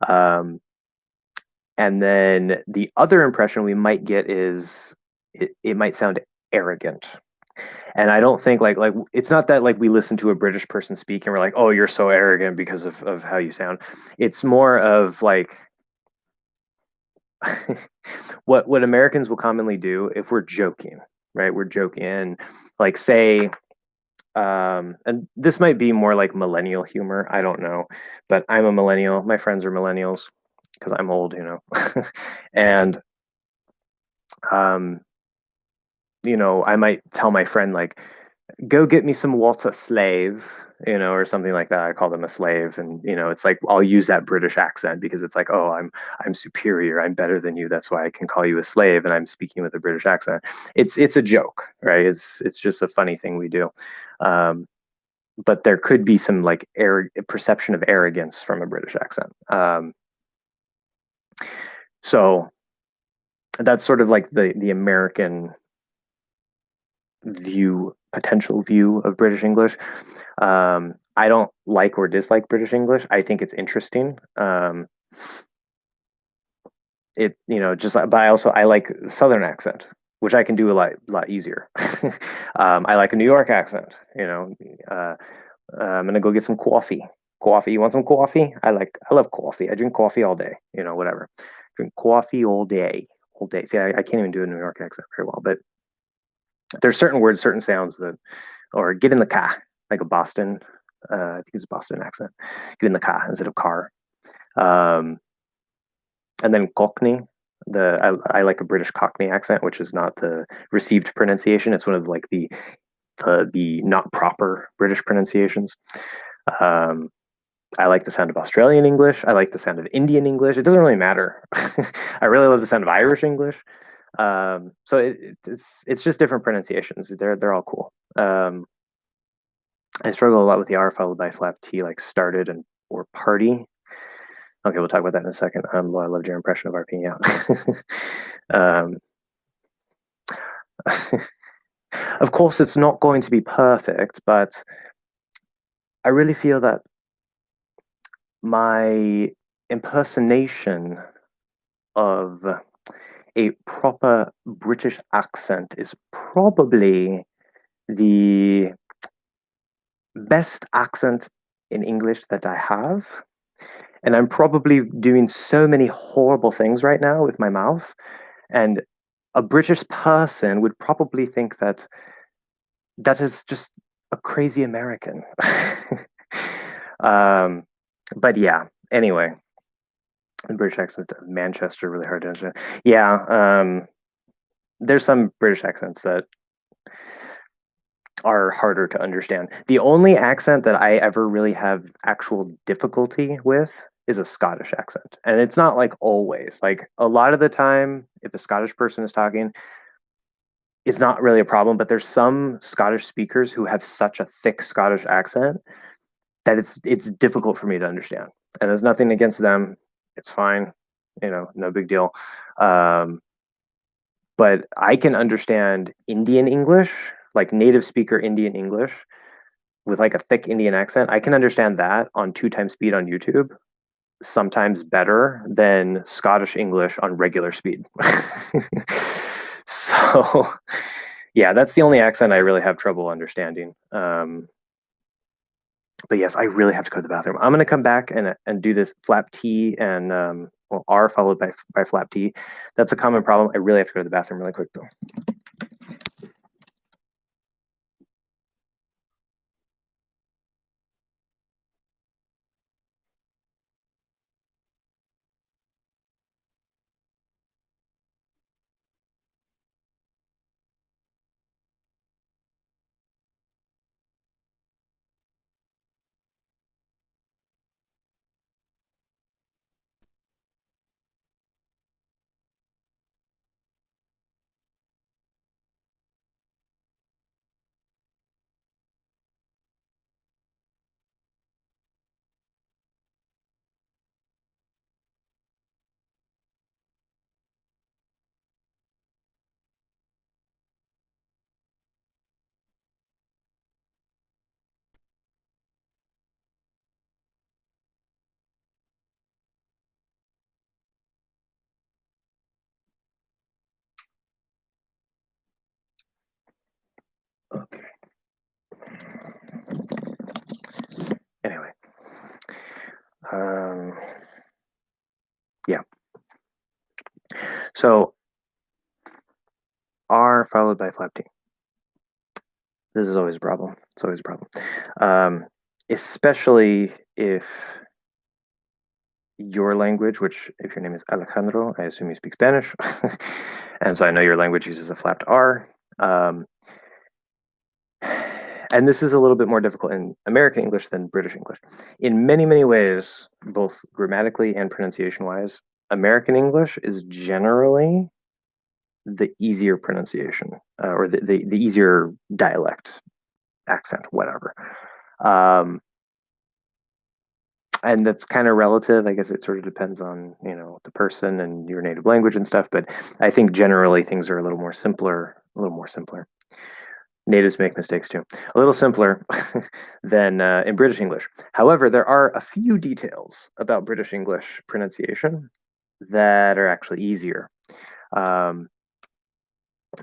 And then the other impression we might get is it might sound arrogant. And I don't think like it's not that like we listen to a British person speak and we're like, oh, you're so arrogant because of how you sound. It's more of like what Americans will commonly do if we're joking, right? We're joking and like say and this might be more like millennial humor, I don't know, but I'm a millennial, my friends are millennials because I'm old, and um I might tell my friend like go get me some water, slave, or something like that. I call them a slave, and it's like I'll use that British accent because it's like, oh, I'm superior, I'm better than you. That's why I can call you a slave, and I'm speaking with a British accent. It's a joke, right? It's just a funny thing we do. Um, but there could be some like perception of arrogance from a British accent. So that's sort of like the American potential view of British English. I don't like or dislike British English. I think it's interesting. Just like, but I like Southern accent, which I can do a lot easier. I like a New York accent. I'm gonna go get some coffee. Coffee. You want some coffee? I love coffee. I drink coffee all day. Whatever. Drink coffee all day, all day. See, I can't even do a New York accent very well, but there's certain words, certain sounds that, or get in the car, like a Boston. I think it's a Boston accent. Get in the car instead of car. Um, and then Cockney. I like a British Cockney accent, which is not the received pronunciation. It's one of like the not proper British pronunciations. Um, I like the sound of Australian English. I like the sound of Indian English. It doesn't really matter. I really love the sound of Irish English. So it's just different pronunciations. They're all cool. I struggle a lot with the R followed by flap T, like started and or party. Okay, we'll talk about that in a second. I loved your impression of RP. Yeah. Of course, it's not going to be perfect, but I really feel that my impersonation of a proper British accent is probably the best accent in English that I have. And I'm probably doing so many horrible things right now with my mouth. And a British person would probably think that that is just a crazy American. um, but yeah, anyway, the British accent of Manchester, really hard to understand. Yeah, there's some British accents that are harder to understand. The only accent that I ever really have actual difficulty with is a Scottish accent. And it's not like always. Like a lot of the time, if a Scottish person is talking, it's not really a problem, but there's some Scottish speakers who have such a thick Scottish accent that it's difficult for me to understand. And there's nothing against them. It's fine. No big deal. Um, but I can understand Indian English, like native speaker Indian English with like a thick Indian accent. I can understand that on 2 times speed on YouTube, sometimes better than Scottish English on regular speed. So, yeah, that's the only accent I really have trouble understanding. But yes, I really have to go to the bathroom. I'm going to come back and do this flap T and R followed by flap T. That's a common problem. I really have to go to the bathroom really quick though. Okay. Anyway, um, yeah. So R followed by flap T. This is always a problem. It's always a problem. Especially if your language, which if your name is Alejandro, I assume you speak Spanish. And so I know your language uses a flapped R. Um, and this is a little bit more difficult in American English than British English. In many, many ways, both grammatically and pronunciation wise, American English is generally the easier pronunciation or the easier dialect, accent, whatever. Um, And that's kind of relative. I guess it sort of depends on, the person and your native language and stuff. But I think generally things are a little more simpler, a little more simpler. Natives make mistakes too. A little simpler than in British English. However, there are a few details about British English pronunciation that are actually easier. Um,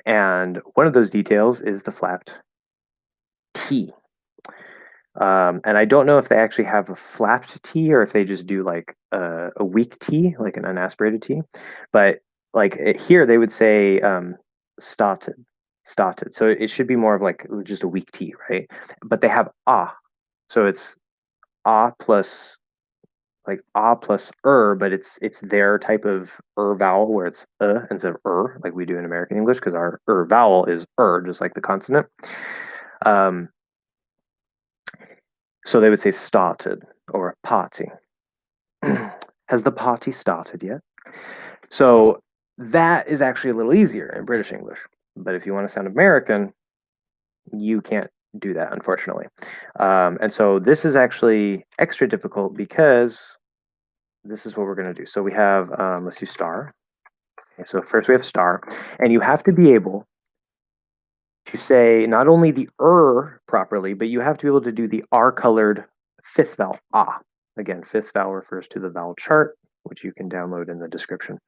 and one of those details is the flapped T. And I don't know if they actually have a flapped T or if they just do like a weak T, like an unaspirated T. But like here, they would say started, started. So it should be more of like just a weak T, right? But they have ah, so it's ah plus like ah plus but it's their type of vowel where it's instead of like we do in American English because our vowel is just like the consonant. Um, so they would say started or a party. Has the party started yet? So that is actually a little easier in British English. But if you want to sound American, you can't do that, unfortunately. And so this is actually extra difficult because this is what we're going to do. So we have, let's do star. Okay, so first we have star, and you have to be able to say not only the properly, but you have to be able to do the R colored fifth vowel, ah. Again, fifth vowel refers to the vowel chart, which you can download in the description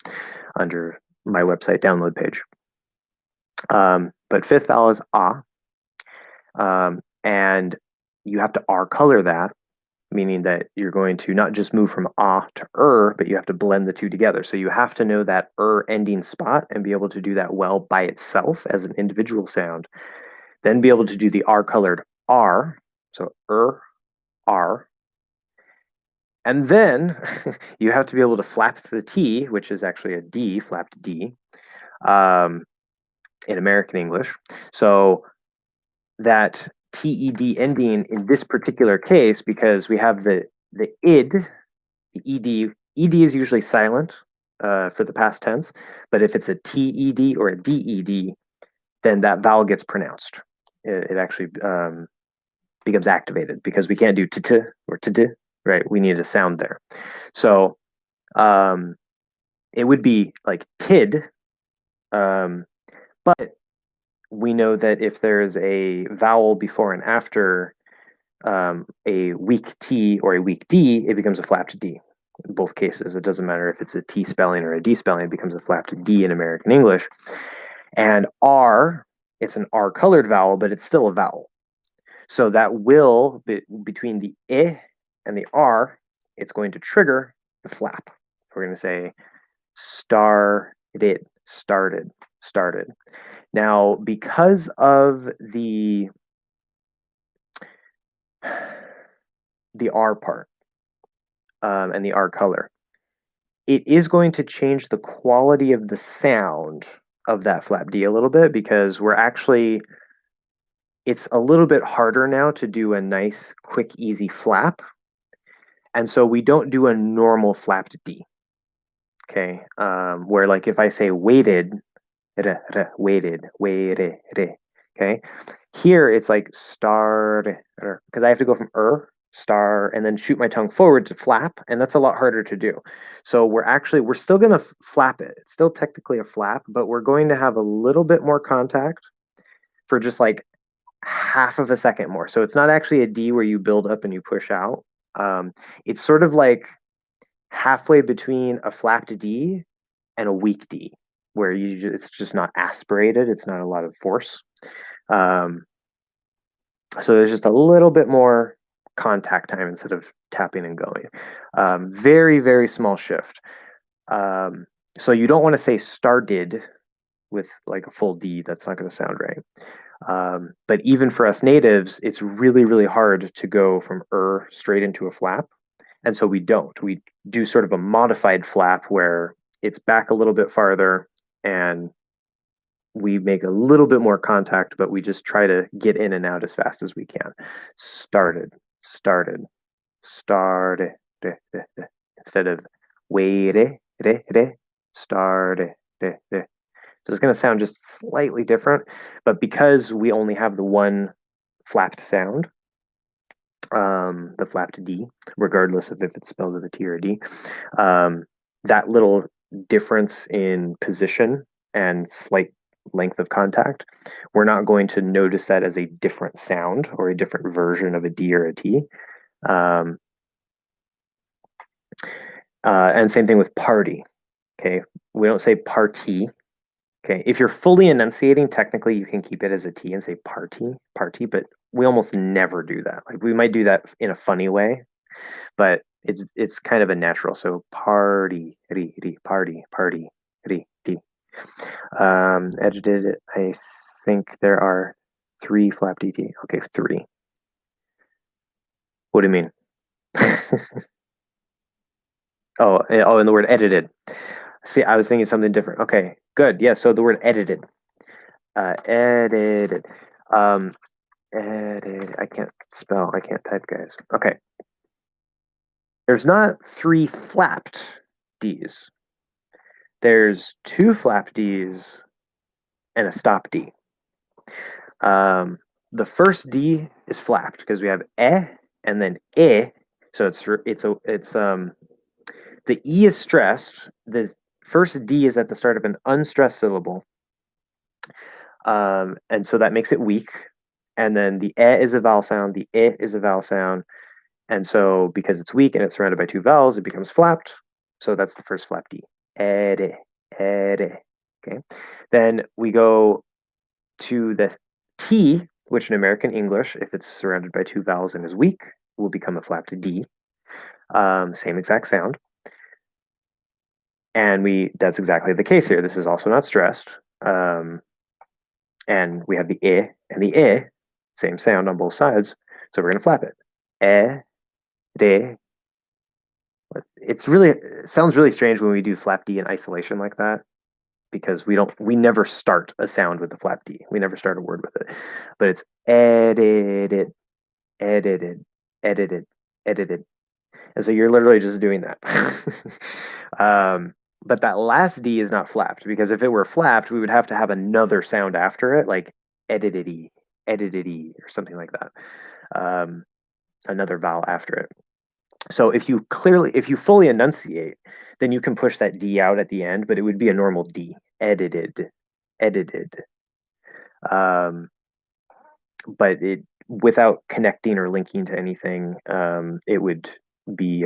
under my website download page. But fifth vowel is ah, and you have to R color that, meaning that you're going to not just move from ah to but you have to blend the two together. So you have to know that ending spot and be able to do that well by itself as an individual sound. Then be able to do the R colored R, so R. And then you have to be able to flap the T, which is actually a D, flapped D, in American English. So that TED ending in this particular case, because we have the id, the ED is usually silent for the past tense, but if it's a TED or a DED, then that vowel gets pronounced. It actually becomes activated because we can't do t or t, right? We need a sound there. So it would be like tid, but we know that if there's a vowel before and after a weak T or a weak D, it becomes a flapped D. In both cases, it doesn't matter if it's a T spelling or a D spelling, it becomes a flapped D in American English. And R, it's an R colored vowel, but it's still a vowel. So that will, between the I and the R, it's going to trigger the flap. We're going to say started, started, started. Now, because of the R part and the R color, it is going to change the quality of the sound of that flap D a little bit because it's a little bit harder now to do a nice, quick, easy flap. And so we don't do a normal flapped D. Okay. Where like if I say waited, waited, okay. Here it's like star, because I have to go from star, and then shoot my tongue forward to flap, and that's a lot harder to do. So we're still going to flap it. It's still technically a flap, but we're going to have a little bit more contact for just like half of a second more. So it's not actually a D where you build up and you push out. It's sort of like halfway between a flapped D and a weak D, where it's just not aspirated. It's not a lot of force. So there's just a little bit more contact time instead of tapping and going. Very, very small shift. So you don't want to say started with like a full D. That's not going to sound right. But even for us natives, it's really, really hard to go from straight into a flap. And so we don't. We do sort of a modified flap where it's back a little bit farther and we make a little bit more contact, but we just try to get in and out as fast as we can. Started, started, started, instead of wait, started. So it's going to sound just slightly different, but because we only have the one flapped sound, the flapped D, regardless of if it's spelled with a T or a D. Um, that little difference in position and slight length of contact, we're not going to notice that as a different sound or a different version of a D or a T. Um, and same thing with party. Okay, we don't say party. Okay, if you're fully enunciating, technically you can keep it as a T and say party, but we almost never do that. Like we might do that in a funny way, but it's kind of a natural. So party, party, ri. Edited. I think there are 3 flap DT. Okay, 3. What do you mean? Oh, and the word edited. See, I was thinking something different. Okay, good. Yeah, so the word edited. Edited. Um, edited. I can't spell. I can't type, guys. Okay. There's not 3 flapped Ds. There's 2 flap Ds and a stop D. The first D is flapped because we have and then so it's the E is stressed. The first D is at the start of an unstressed syllable, and so that makes it weak. And then the is a vowel sound. The I is a vowel sound, and so because it's weak and it's surrounded by 2 vowels, it becomes flapped. So that's the first flap D. Ere, ere. Okay. Then we go to the T, which in American English, if it's surrounded by 2 vowels and is weak, will become a flapped D. Same exact sound. And that's exactly the case here. This is also not stressed. And we have the I and the I, same sound on both sides. So we're going to flap it. E, re. It sounds really strange when we do flap D in isolation like that, because we never start a sound with the flap D. We never start a word with it. But it's edited, edited, edited, edited. And so you're literally just doing that. But that last D is not flapped, because if it were flapped, we would have to have another sound after it, like edited-y, edited-y, or something like that. Another vowel after it. So if you fully enunciate, then you can push that D out at the end, but it would be a normal D. Edited, edited. But without connecting or linking to anything, it would be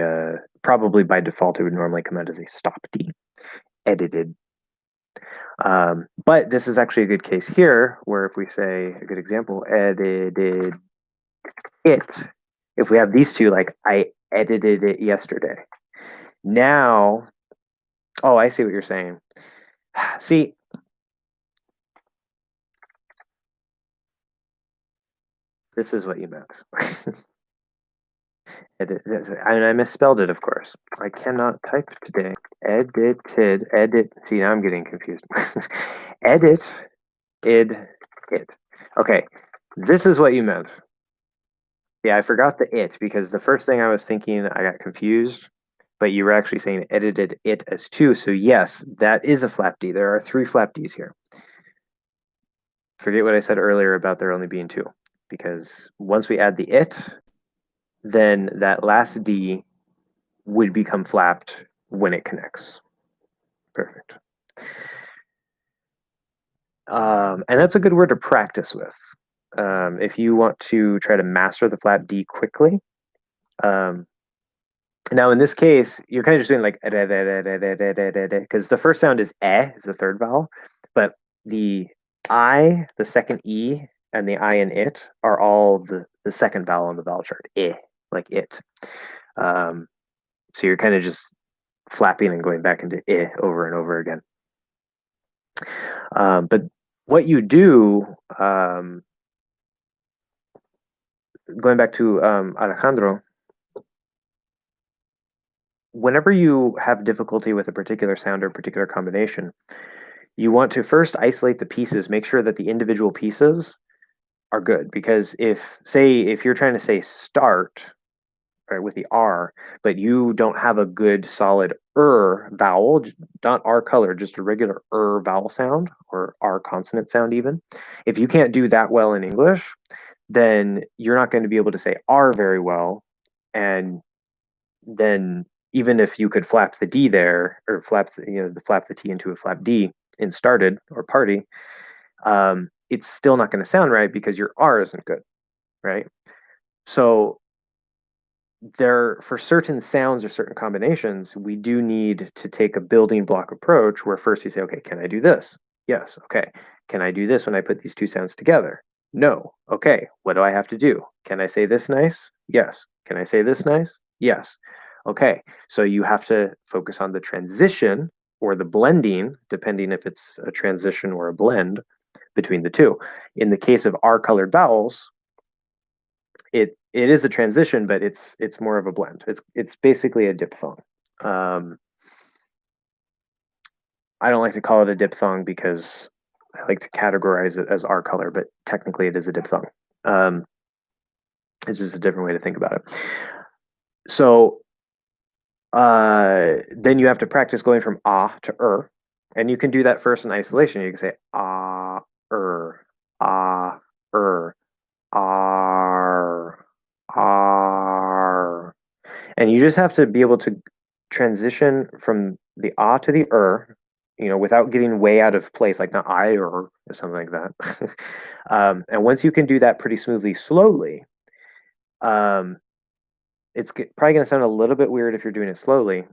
probably by default, it would normally come out as a stop D. Edited. But this is actually a good case here, where if we say a good example, edited it, if we have these two, like I edited it yesterday. Now, oh, I see what you're saying. See, this is what you meant. And I misspelled it, of course. I cannot type today. Edited, edit. See, now I'm getting confused. Edit, it. Okay, this is what you meant. Yeah, I forgot the it, because the first thing I was thinking, I got confused, but you were actually saying edited it as 2. So yes, that is a flap D. There are 3 flap Ds here. Forget what I said earlier about there only being 2, because once we add the it, then that last D would become flapped when it connects. Perfect. And that's a good word to practice with. If you want to try to master the flap D quickly. Now in this case, you're kind of just doing like because the first sound is is the third vowel, but the I, the second E, and the I and it are all the second vowel on the vowel chart. Like it. So you're kind of just flapping and going back into over and over again. But what you do, going back to Alejandro, whenever you have difficulty with a particular sound or a particular combination, you want to first isolate the pieces, make sure that the individual pieces are good. Because if you're trying to say start, right, with the R, but you don't have a good solid vowel, not R color, just a regular vowel sound or R consonant sound even. If you can't do that well in English, then you're not going to be able to say R very well. And then even if you could flap the D there, or flap the T into a flap D in started or party, it's still not going to sound right because your R isn't good, right? So for certain sounds or certain combinations, we do need to take a building block approach where first you say, okay, can I do this? Yes. Okay. Can I do this when I put these two sounds together? No. Okay. What do I have to do? Can I say this nice? Yes. Can I say this nice? Yes. Okay. So you have to focus on the transition or the blending, depending if it's a transition or a blend between the two. In the case of R colored vowels, it is a transition, but it's more of a blend. It's basically a diphthong. Um, I don't like to call it a diphthong because I like to categorize it as R color, but technically it is a diphthong. Um, it's just a different way to think about it. So then you have to practice going from ah to and you can do that first in isolation. You can say ah ah r r. And you just have to be able to transition from the ah to the without getting way out of place, like not I or something like that. And once you can do that pretty smoothly, slowly, um, probably going to sound a little bit weird if you're doing it slowly,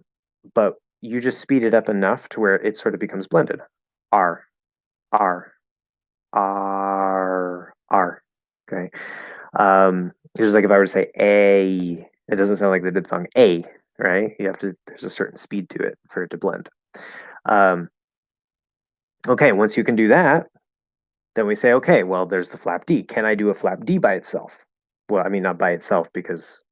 but you just speed it up enough to where it sort of becomes blended. R, R, R, R. Okay. Just like if I were to say a, it doesn't sound like the diphthong a, right? There's a certain speed to it for it to blend. Okay, once you can do that, then we say, okay, well, there's the flap D. Can I do a flap D by itself? Well, I mean, not by itself because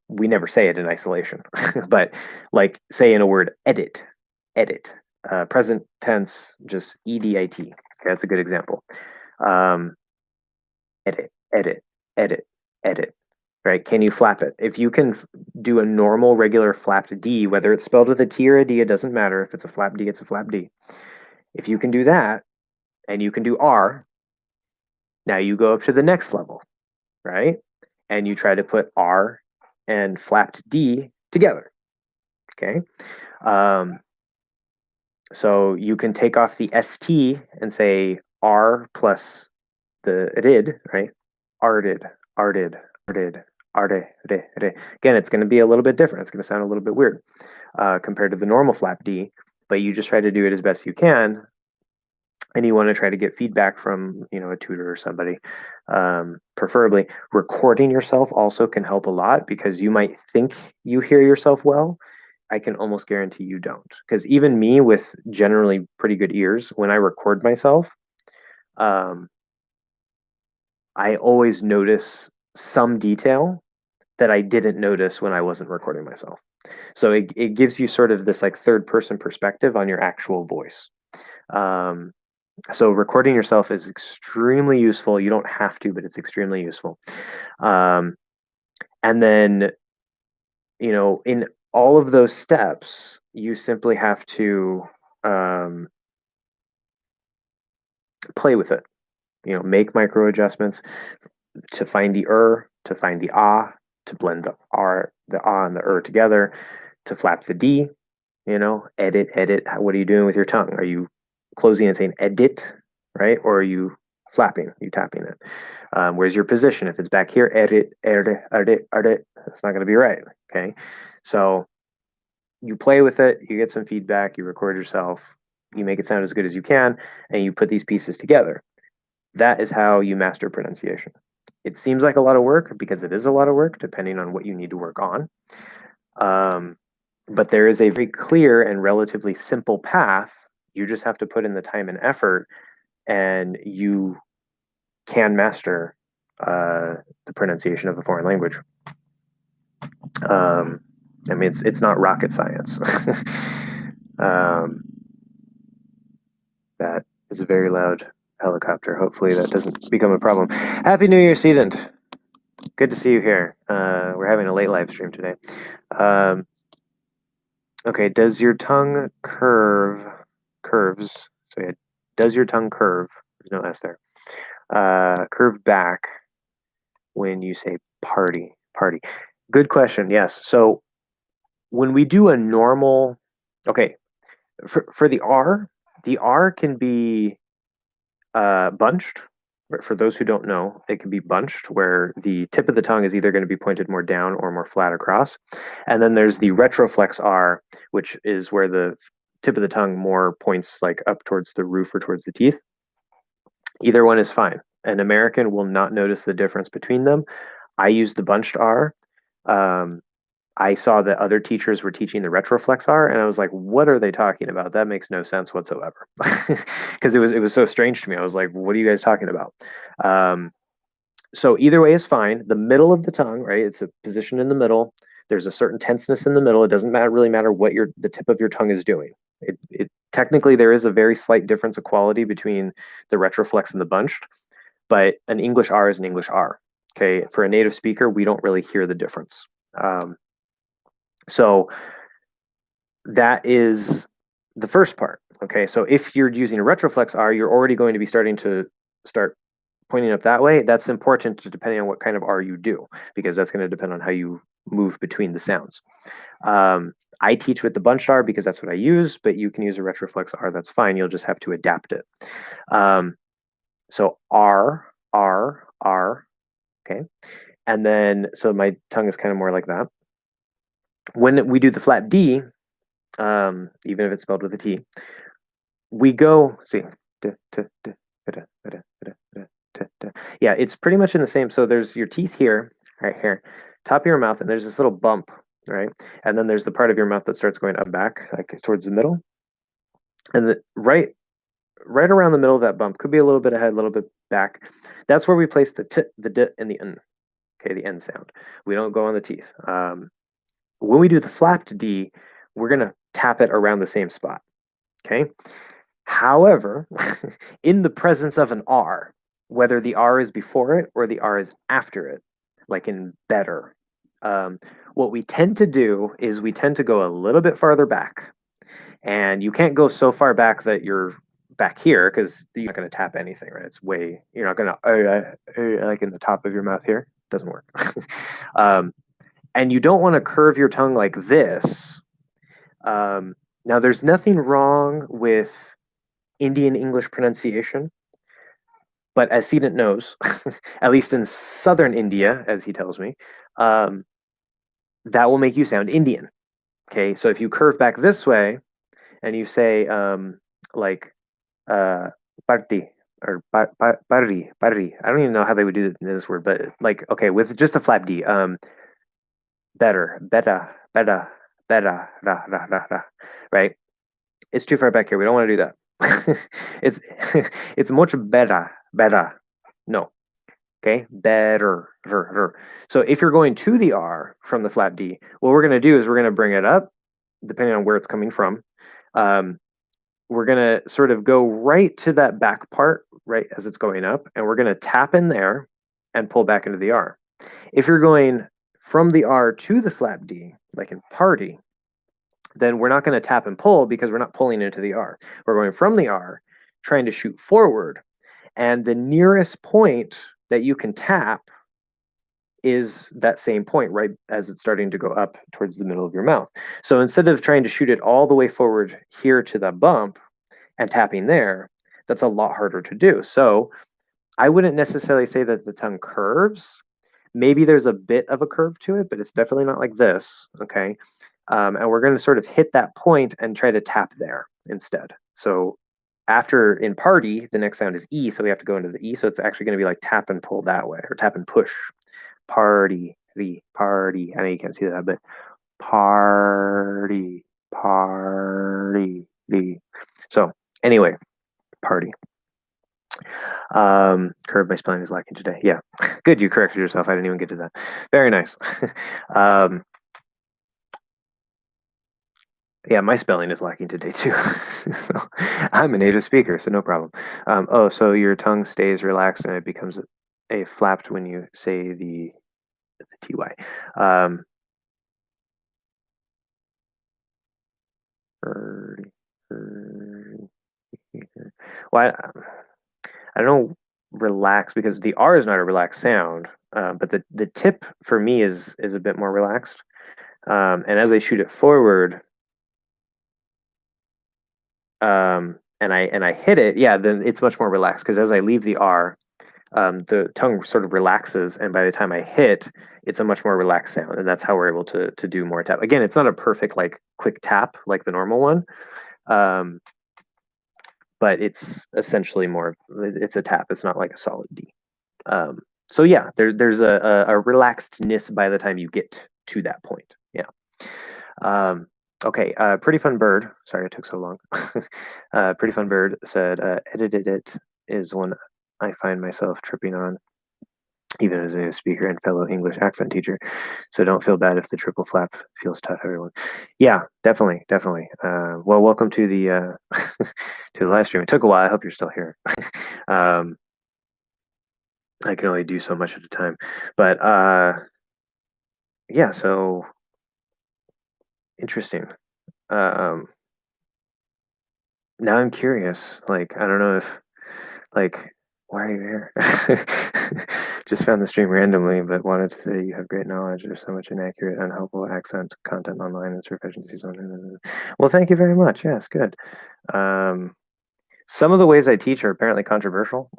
we never say it in isolation, but like say in a word, edit, edit, present tense, just EDIT. Okay, that's a good example. Edit, edit, edit, edit. Right? Can you flap it? If you can do a normal, regular flapped D, whether it's spelled with a T or a D, it doesn't matter. If it's a flap D, it's a flap D. If you can do that, and you can do R, now you go up to the next level, right? And you try to put R and flapped D together. Okay. So you can take off the ST and say R plus the rid, right? Arted, arted, arted, arde, re, re. Again, it's going to be a little bit different. It's going to sound a little bit weird compared to the normal flap D, but you just try to do it as best you can. And you want to try to get feedback from, a tutor or somebody. Preferably, recording yourself also can help a lot because you might think you hear yourself well. I can almost guarantee you don't. Because even me with generally pretty good ears, when I record myself, um, I always notice some detail that I didn't notice when I wasn't recording myself. So it gives you sort of this like third person perspective on your actual voice. So recording yourself is extremely useful. You don't have to, but it's extremely useful. And then, in all of those steps, you simply have to play with it. Make micro adjustments to find the to find the ah, to blend the ah and the together, to flap the D. Edit, edit. What are you doing with your tongue? Are you closing and saying edit, right? Or are you flapping? Are you tapping it? Where's your position? If it's back here, edit, edit, edit, edit. That's not going to be right. Okay, so you play with it. You get some feedback. You record yourself. You make it sound as good as you can, and you put these pieces together. That is how you master pronunciation. It seems like a lot of work because it is a lot of work, depending on what you need to work on. But there is a very clear and relatively simple path. You just have to put in the time and effort, and you can master the pronunciation of a foreign language. I mean, it's not rocket science. That is a very loud helicopter. Hopefully that doesn't become a problem. Happy New Year, Sedent. Good to see you here. We're having a late live stream today. Okay, does your tongue curves? So yeah, does your tongue curve? There's no S there. Curve back when you say party? Party. Good question. Yes. So when we do a normal, okay, for the R can be bunched. For those who don't know, it can be bunched, where the tip of the tongue is either going to be pointed more down or more flat across. And then there's the retroflex R, which is where the tip of the tongue more points like up towards the roof or towards the teeth. Either one is fine. An American will not notice the difference between them. I use the bunched R. Um, I saw that other teachers were teaching the retroflex R, and I was like, "What are they talking about? That makes no sense whatsoever." Because it was so strange to me. I was like, "What are you guys talking about?" Um, so either way is fine. The middle of the tongue, right? It's a position in the middle. There's a certain tenseness in the middle. It doesn't really matter what the tip of your tongue is doing. It technically there is a very slight difference of quality between the retroflex and the bunched, but an English R is an English R. Okay, for a native speaker, we don't really hear the difference. So that is the first part. Okay, so if you're using a retroflex R, you're already going to be starting to start pointing up that way. That's important depending on what kind of R you do, because that's going to depend on how you move between the sounds. I teach with the bunched R because that's what I use, but you can use a retroflex R. That's fine. You'll just have to adapt it. So R, R, R. Okay. And then, so my tongue is kind of more like that. When we do the flat D, even if it's spelled with a T, we go, see, yeah, it's pretty much in the same. So there's your teeth here, right here, top of your mouth, and there's this little bump, right? And then there's the part of your mouth that starts going up back, like towards the middle. And right around the middle of that bump, could be a little bit ahead, a little bit back. That's where we place the t, the d, and the n. Okay, the n sound. We don't go on the teeth. When we do the flapped D, we're gonna tap it around the same spot. Okay. However, in the presence of an R, whether the R is before it or the R is after it, like in better, what we tend to do is we tend to go a little bit farther back. And you can't go so far back that you're back here because you're not going to tap anything, right? You're not going to, like in the top of your mouth here. Doesn't work. um, and you don't want to curve your tongue like this. Now, there's nothing wrong with Indian English pronunciation, but as Sedent knows, at least in southern India, as he tells me, um, that will make you sound Indian. Okay, so if you curve back this way and you say like uh, party or party, I don't even know how they would do this word, but like okay, with just a flap D, better, right? It's too far back here. We don't want to do that. it's it's much better. No, okay, better. So if you're going to the R from the flat D, what we're going to do is we're going to bring it up, depending on where it's coming from. We're going to sort of go right to that back part, right as it's going up, and we're going to tap in there and pull back into the R. If you're going from the R to the flat D, like in party, then we're not going to tap and pull because we're not pulling into the R. We're going from the R, trying to shoot forward. And the nearest point that you can tap is that same point, right as it's starting to go up towards the middle of your mouth. So instead of trying to shoot it all the way forward here to the bump and tapping there, that's a lot harder to do. So I wouldn't necessarily say that the tongue curves. Maybe there's a bit of a curve to it, but it's definitely not like this, okay? And we're going to sort of hit that point and try to tap there instead. So after in party, the next sound is E, so we have to go into the E. So it's actually going to be like tap and pull that way, or tap and push. Party, party. I know you can't see that, but party, party. So anyway, party. Curve, my spelling is lacking today. Yeah, good. You corrected yourself. I didn't even get to that. Very nice. Yeah, my spelling is lacking today too. So, I'm a native speaker, so no problem. Oh, so your tongue stays relaxed and it becomes a flapped when you say the ty. Um, well, I don't know relax because the R is not a relaxed sound. but the tip for me is a bit more relaxed. And as I shoot it forward, and I hit it, yeah, then it's much more relaxed because as I leave the R, the tongue sort of relaxes, and by the time I hit, it's a much more relaxed sound, and that's how we're able to do more tap. Again, it's not a perfect like quick tap like the normal one, um, but it's essentially more. It's a tap. It's not like a solid D. Um, so yeah, there's a relaxedness by the time you get to that point. Yeah. Um, okay. Pretty fun bird. Sorry it took so long. Pretty fun bird said, "Edited it is one I find myself tripping on, even as a native speaker and fellow English accent teacher. So don't feel bad if the triple flap feels tough, everyone." Yeah, definitely, definitely. Well, welcome to the to the live stream. It took a while. I hope you're still here. um, I can only do so much at a time, but yeah. So interesting. Um, Now I'm curious. Like, I don't know if like why are you here? Just found the stream randomly, but wanted to say you have great knowledge. There's so much inaccurate, unhelpful accent content online and proficiencies on. Well, thank you very much. Yes, good. Um, some of the ways I teach are apparently controversial.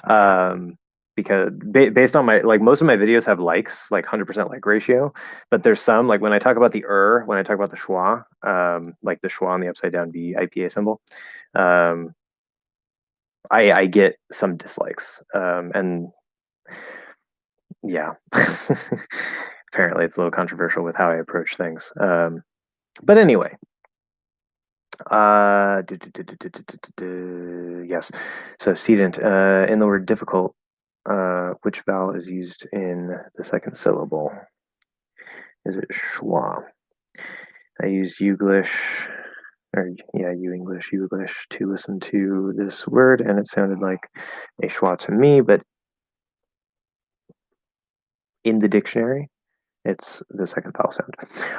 um, because based on my like most of my videos have likes, like 100% like ratio, but there's some like when I talk about the when I talk about the schwa, like the schwa on the upside down V IPA symbol, um, I get some dislikes, and yeah, apparently it's a little controversial with how I approach things. But anyway, yes. So sedent in the word difficult, which vowel is used in the second syllable? Is it schwa? I used Youglish, or yeah, Youglish to listen to this word, and it sounded like a schwa to me, but in the dictionary, it's the second vowel sound.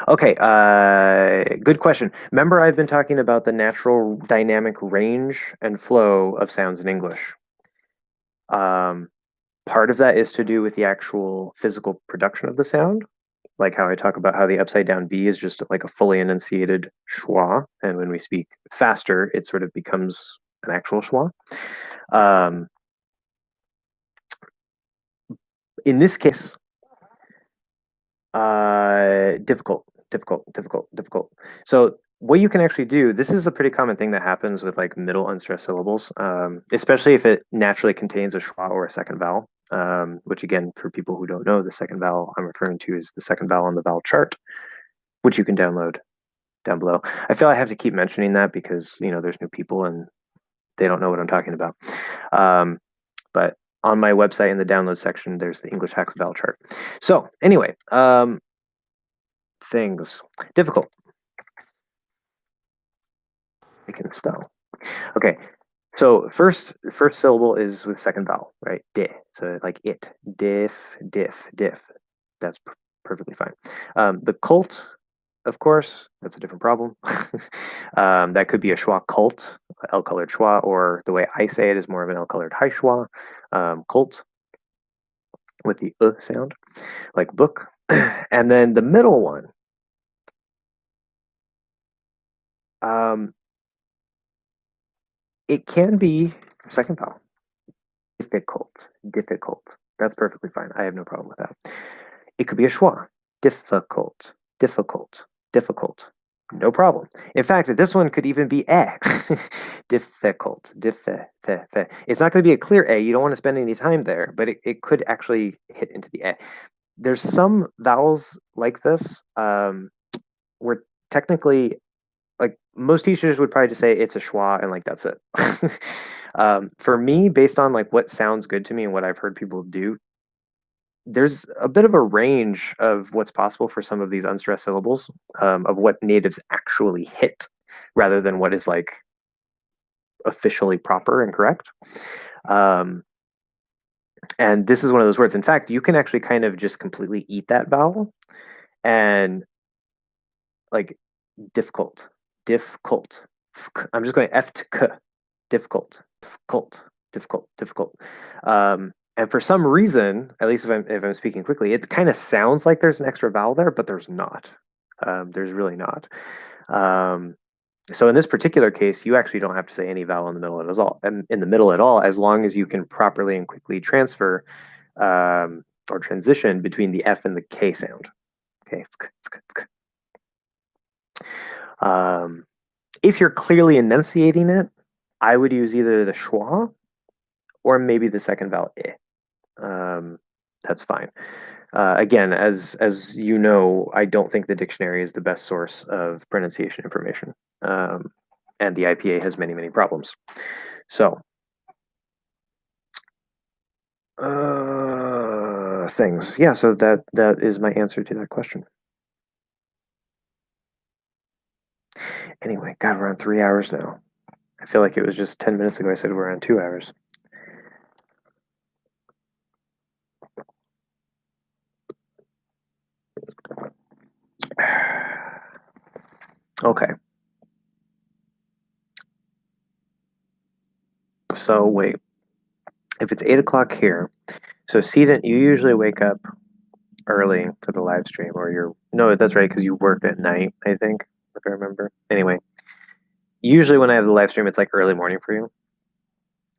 Okay, good question. Remember, I've been talking about the natural dynamic range and flow of sounds in English. Um, Part of that is to do with the actual physical production of the sound, like how I talk about how the upside down V is just like a fully enunciated schwa, and when we speak faster, it sort of becomes an actual schwa. Um, in this case, difficult. So what you can actually do, this is a pretty common thing that happens with like middle unstressed syllables, especially if it naturally contains a schwa or a second vowel. Which again, for people who don't know, the second vowel I'm referring to is the second vowel on the vowel chart, which you can download down below. I feel I have to keep mentioning that because there's new people and they don't know what I'm talking about. But on my website in the download section, there's the English Hacks vowel chart. So anyway, things difficult. I can spell. Okay, so first syllable is with second vowel, right? Di. So like it, diff. That's perfectly fine. The cult, of course, that's a different problem. That could be a schwa cult, L colored schwa, or the way I say it is more of an L colored high schwa, cult with the sound, like book. And then the middle one, um, it can be second vowel. Difficult. That's perfectly fine. I have no problem with that. It could be a schwa. Difficult, difficult. No problem. In fact, this one could even be difficult. It's not going to be a clear You don't want to spend any time there, but it could actually hit into the There's some vowels like this where technically like most teachers would probably just say it's a schwa and like that's it. For me, based on like what sounds good to me and what I've heard people do, there's a bit of a range of what's possible for some of these unstressed syllables, of what natives actually hit rather than what is like officially proper and correct. Um, and this is one of those words. In fact, you can actually kind of just completely eat that vowel and like difficult, difficult. I'm just going F to K, difficult. And for some reason, at least if I'm speaking quickly, it kind of sounds like there's an extra vowel there, but there's not. There's really not. Um, so in this particular case, you actually don't have to say any vowel in the middle at all, in the middle at all, as long as you can properly and quickly transfer or transition between the F and the K sound. Okay. Um, if you're clearly enunciating it, I would use either the schwa or maybe the second vowel I. That's fine. Again, as you know, I don't think the dictionary is the best source of pronunciation information, and the IPA has many, many problems. So, things. Yeah. So that is my answer to that question. Anyway, God, we're on 3 hours now. I feel like it was just 10 minutes ago. I said we're on 2 hours. Okay. So wait, if it's 8 o'clock here, so Cedant, you usually wake up early for the live stream, or you're no, that's right, because you work at night, I think, if I remember. Anyway, usually when I have the live stream, it's like early morning for you.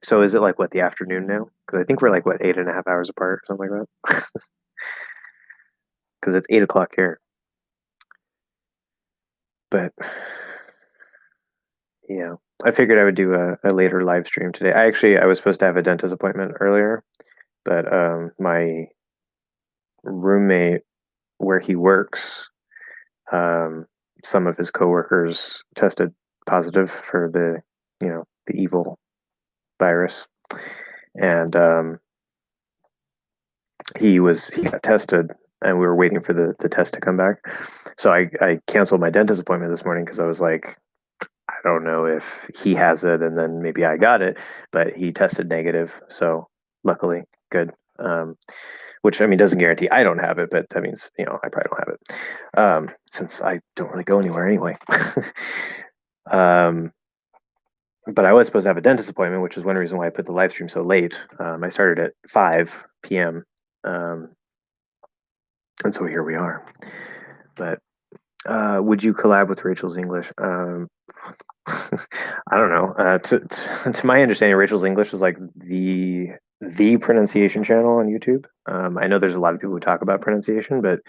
So is it like what, the afternoon now? Because I think we're like what, 8.5 hours apart, or something like that. Because it's 8 o'clock here. But yeah, I figured I would do a later live stream today. I was supposed to have a dentist appointment earlier, but my roommate where he works, um, some of his coworkers tested positive for the evil virus, and he got tested, and we were waiting for the test to come back. So I canceled my dentist appointment this morning because I was like, I don't know if he has it, and then maybe I got it, but he tested negative, so luckily, good. Which I mean doesn't guarantee I don't have it, but that means I probably don't have it, since I don't really go anywhere anyway. um, but I was supposed to have a dentist appointment, which is one reason why I put the live stream so late. I started at 5 p.m. And so here we are. But would you collab with Rachel's English? I don't know. To my understanding, Rachel's English is like the pronunciation channel on YouTube. I know there's a lot of people who talk about pronunciation, but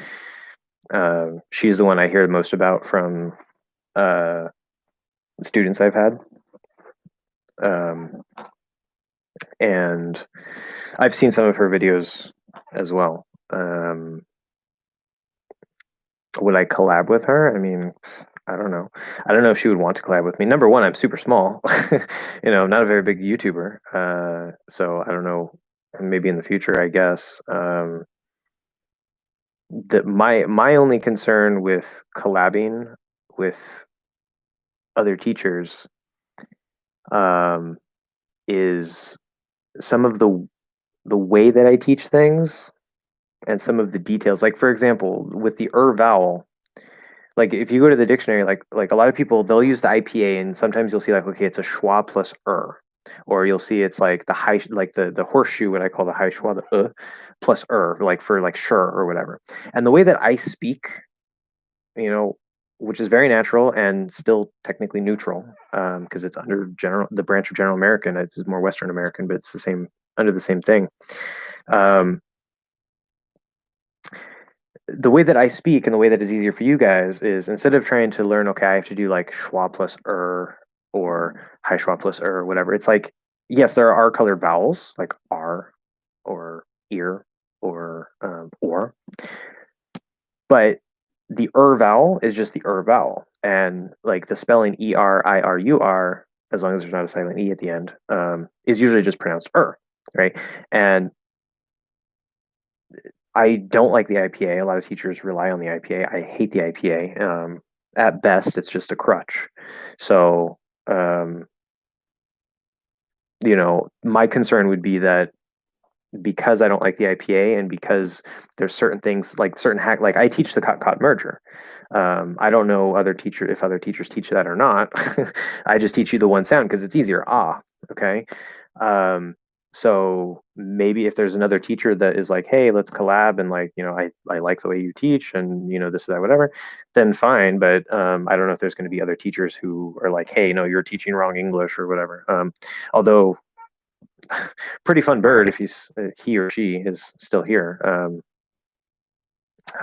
she's the one I hear the most about from uh, students I've had. Um, and I've seen some of her videos as well. Would I collab with her? I mean, I don't know. I don't know if she would want to collab with me. Number one, I'm super small. I'm not a very big YouTuber. So I don't know. Maybe in the future, I guess. That my only concern with collabing with other teachers um, is some of the way that I teach things and some of the details. Like for example, with the vowel, like if you go to the dictionary, like a lot of people they'll use the IPA, and sometimes you'll see like okay, it's a schwa plus or you'll see it's like the high, like the horseshoe, what I call the high schwa, the plus like for like sure or whatever. And the way that I speak, you know, which is very natural and still technically neutral, because it's under the branch of General American. It's more Western American, but it's the same under the same thing. Um, the way that I speak and the way that is easier for you guys is instead of trying to learn, okay, I have to do like schwa plus or high schwa plus or whatever. It's like, yes, there are colored vowels like R or ear or, but the vowel is just the vowel. And like the spelling ERIRUR, as long as there's not a silent E at the end, is usually just pronounced right? And I don't like the IPA. A lot of teachers rely on the IPA. I hate the IPA. At best, it's just a crutch. So, um, my concern would be that because I don't like the IPA and because there's certain things like certain like I teach the cot merger. I don't know if other teachers teach that or not. I just teach you the one sound because it's easier. Okay. Um, So maybe if there's another teacher that is like, hey, let's collab and like, I like the way you teach and this, that, whatever, then fine. But I don't know if there's going to be other teachers who are like, hey, no, you're teaching wrong English or whatever. Although pretty fun bird if he or she is still here.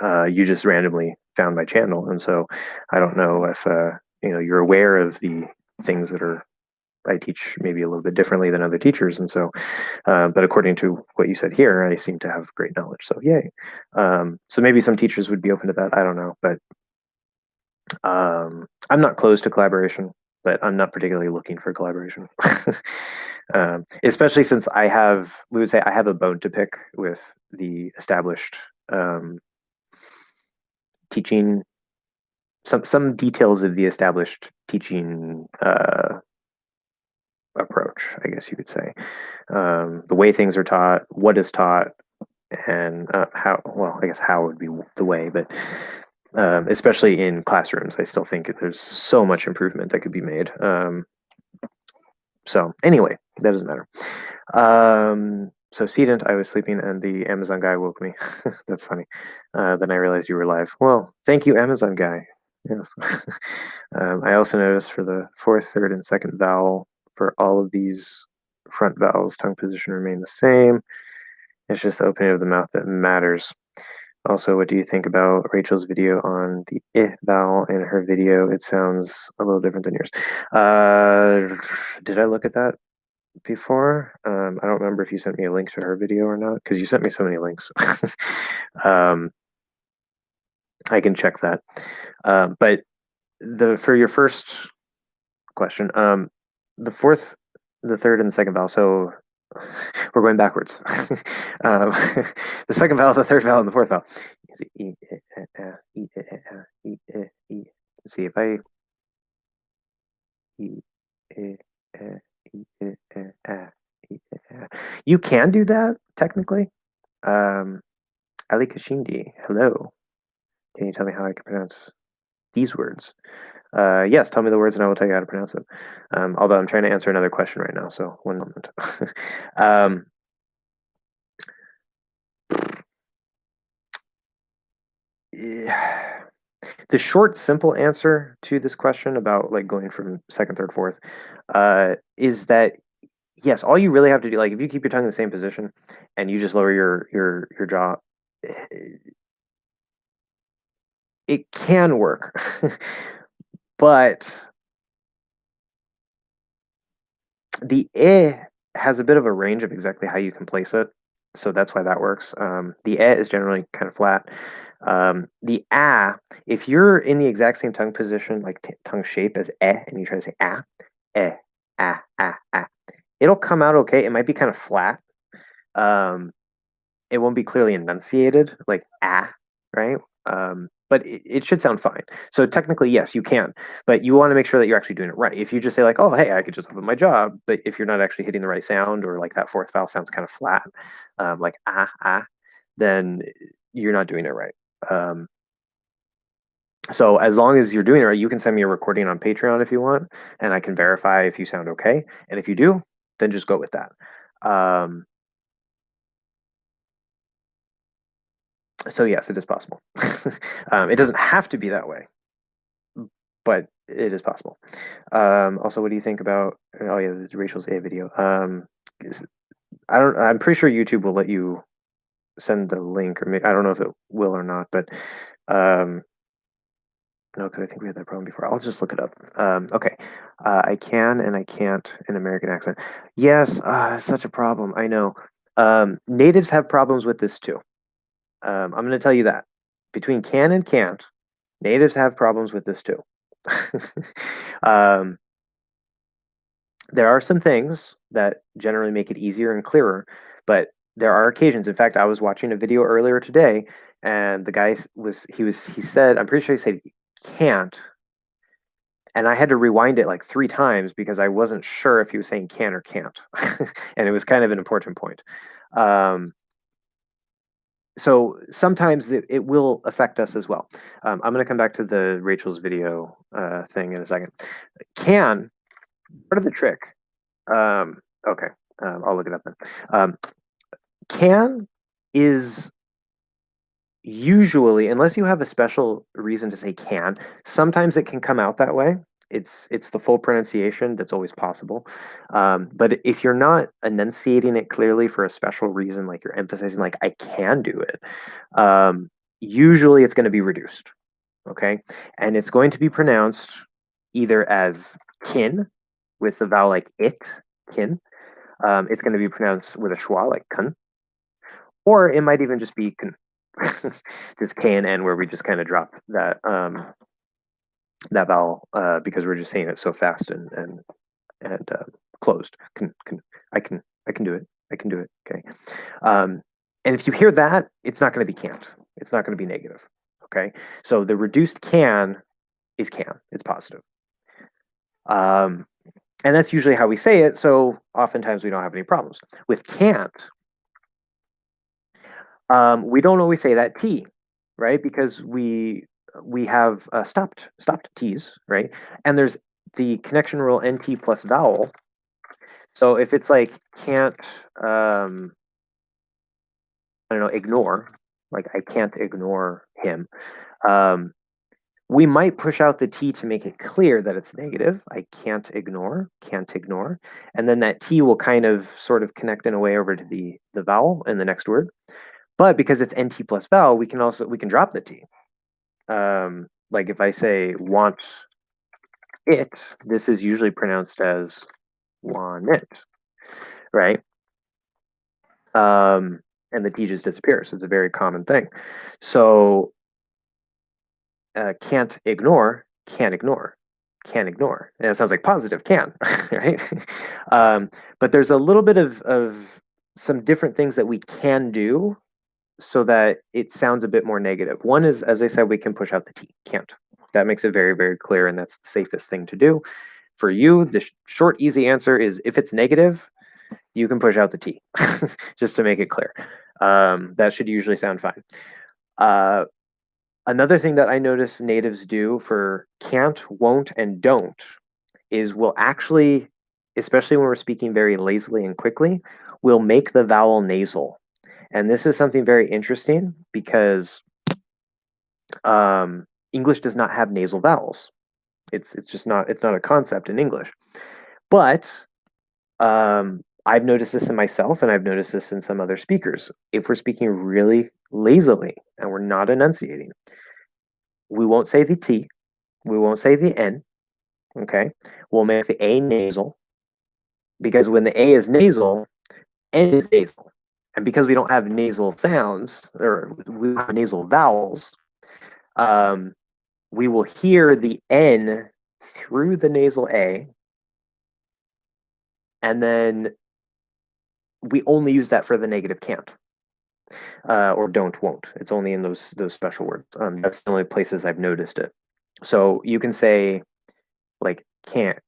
You just randomly found my channel, and so I don't know if you're aware of the things that are I teach maybe a little bit differently than other teachers, and so but according to what you said here, I seem to have great knowledge. So yay! So maybe some teachers would be open to that. I don't know, but I'm not closed to collaboration, but I'm not particularly looking for collaboration. Especially since we would say I have a bone to pick with the established teaching, some details of the established teaching approach, I guess you could say. The way things are taught, what is taught, and how, well, I guess how would be the way, but especially in classrooms, I still think there's so much improvement that could be made. So anyway, that doesn't matter. So Sedent, I was sleeping and the Amazon guy woke me. That's funny. Then I realized you were live. Well, thank you, Amazon guy. Yeah. I also noticed for the fourth, third, and second vowel, for all of these front vowels, tongue position remain the same. It's just the opening of the mouth that matters. Also, what do you think about Rachel's video on the I vowel in her video? It sounds a little different than yours. Did I look at that before? I don't remember if you sent me a link to her video or not, because you sent me so many links. I can check that. But for your first question, the fourth, the third, and the second vowel. So we're going backwards. The second vowel, the third vowel, and the fourth vowel. Let's see if I. You can do that technically. Ali Kashindi, hello. Can you tell me how I can pronounce these words? Yes, tell me the words and I will tell you how to pronounce them. Although I'm trying to answer another question right now, so one moment. The short, simple answer to this question about like going from second, third, fourth, is that yes, all you really have to do, like if you keep your tongue in the same position and you just lower your jaw, it can work. But the has a bit of a range of exactly how you can place it, so that's why that works. The is generally kind of flat. The if you're in the exact same tongue position, like tongue shape as and you try to say eh, it'll come out okay. It might be kind of flat. It won't be clearly enunciated, like right? But it should sound fine. So technically, yes, you can, but you want to make sure that you're actually doing it right. If you just say like, oh, hey, I could just open my jaw, but if you're not actually hitting the right sound, or like that fourth vowel sounds kind of flat, like then you're not doing it right. So as long as you're doing it right, you can send me a recording on Patreon if you want, and I can verify if you sound okay. And if you do, then just go with that. So yes, it is possible. It doesn't have to be that way, but it is possible. Also, what do you think about? Oh yeah, the Rachel's A video. I'm pretty sure YouTube will let you send the link, or I don't know if it will or not, but no, because I think we had that problem before. I'll just look it up. Okay, I can and I can't in American accent. Yes, such a problem. I know. Natives have problems with this too. I'm going to tell you that between can and can't, natives have problems with this too. There are some things that generally make it easier and clearer, but there are occasions. In fact, I was watching a video earlier today, and the guy he said, I'm pretty sure he said can't, and I had to rewind it like 3 times because I wasn't sure if he was saying can or can't, and it was kind of an important point. So sometimes it will affect us as well. I'm going to come back to the Rachel's video thing in a second. Can, part of the trick. Okay, I'll look it up then. Can is usually, unless you have a special reason to say can, sometimes it can come out that way. It's the full pronunciation that's always possible. But if you're not enunciating it clearly for a special reason, like you're emphasizing, like I can do it, usually it's going to be reduced. Okay, and it's going to be pronounced either as kin with the vowel like it, kin. It's going to be pronounced with a schwa like kun, or it might even just be kun. Just K and N where we just kind of drop that vowel because we're just saying it so fast and closed. I can do it. I can do it. Okay. And if you hear that, it's not going to be can't. It's not going to be negative. Okay. So the reduced can is can. It's positive. And that's usually how we say it. So oftentimes we don't have any problems. With can't, we don't always say that T, right? Because we have stopped T's, right? And there's the connection rule NT plus vowel. So if it's like can't, I don't know, ignore, like I can't ignore him, we might push out the T to make it clear that it's negative. I can't ignore. And then that T will kind of sort of connect in a way over to the vowel in the next word. But because it's NT plus vowel, we can drop the T. Like if I say want it, this is usually pronounced as want it, right? And the T just disappears. It's a very common thing. So can't ignore, can ignore. And it sounds like positive can, right? But there's a little bit of some different things that we can do so that it sounds a bit more negative. One is, as I said, we can push out the T, can't. That makes it very, very clear, and that's the safest thing to do. For you, the short, easy answer is if it's negative, you can push out the T, just to make it clear. That should usually sound fine. Another thing that I notice natives do for can't, won't, and don't is we'll actually, especially when we're speaking very lazily and quickly, we'll make the vowel nasal. And this is something very interesting because English does not have nasal vowels. It's just not, it's not a concept in English. But I've noticed this in myself and I've noticed this in some other speakers. If we're speaking really lazily and we're not enunciating, we won't say the T, we won't say the N, okay? We'll make the A nasal because when the A is nasal, N is nasal. And because we don't have nasal sounds or we have nasal vowels, we will hear the N through the nasal A, and then we only use that for the negative can't or don't, won't. It's only in those special words. That's the only places I've noticed it. So you can say like can't,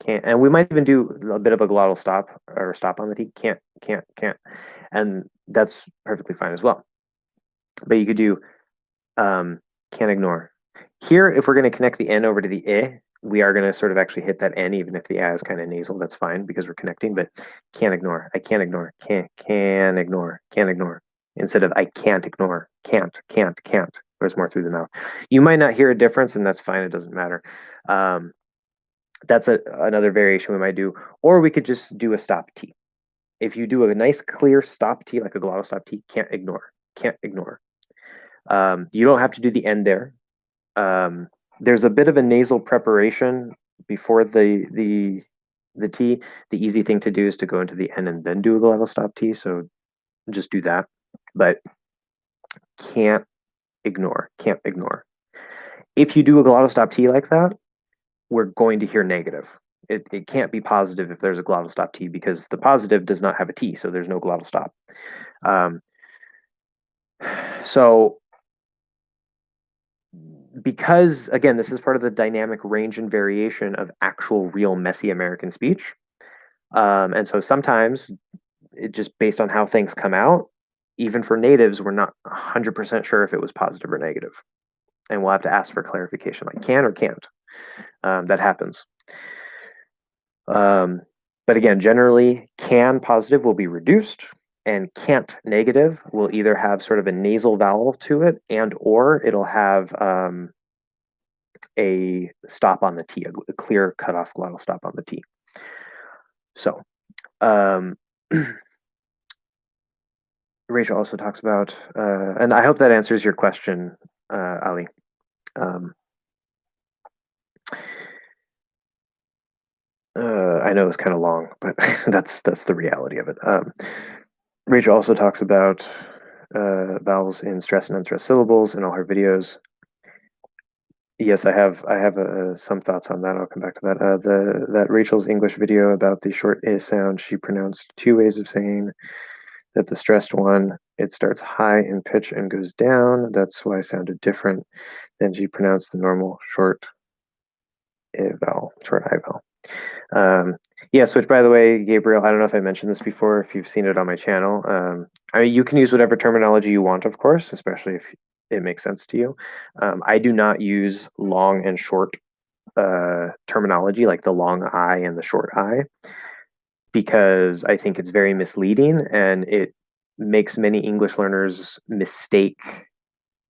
and we might even do a bit of a glottal stop or stop on the T. Can't, and that's perfectly fine as well. But you could do can't ignore. Here, if we're going to connect the N over to the I, we are going to sort of actually hit that N, even if the I is kind of nasal. That's fine because we're connecting, but can't ignore. I can't ignore. Can ignore. Can't ignore. Instead of I can't ignore. Can't. There's more through the mouth. You might not hear a difference, and that's fine. It doesn't matter. That's another variation we might do. Or we could just do a stop T. If you do a nice clear stop T, like a glottal stop T, can't ignore. You don't have to do the end there. There's a bit of a nasal preparation before the T. The easy thing to do is to go into the N and then do a glottal stop T. So just do that. But can't ignore. If you do a glottal stop T like that, we're going to hear negative. It can't be positive if there's a glottal stop T because the positive does not have a T, so there's no glottal stop. So because, again, this is part of the dynamic range and variation of actual real messy American speech. And so sometimes, it just based on how things come out, even for natives, we're not 100% sure if it was positive or negative. And we'll have to ask for clarification, like can or can't. That happens. But again, generally, can positive will be reduced, and can't negative will either have sort of a nasal vowel to it, and or it'll have a stop on the T, a clear cutoff glottal stop on the T. So, um, Rachel also talks about, and I hope that answers your question, Ali. Um, I know it's kind of long, but that's the reality of it. Rachel also talks about vowels in stressed and unstressed syllables in all her videos. Yes, I have some thoughts on that. I'll come back to that. That Rachel's English video about the short a sound, she pronounced two ways of saying that the stressed one, it starts high in pitch and goes down. That's why it sounded different than she pronounced the normal short a vowel, short I vowel. Yes, which by the way, Gabriel, I don't know if I mentioned this before, if you've seen it on my channel. I mean, you can use whatever terminology you want, of course, especially if it makes sense to you. I do not use long and short terminology like the long I and the short I because I think it's very misleading and it makes many English learners mistake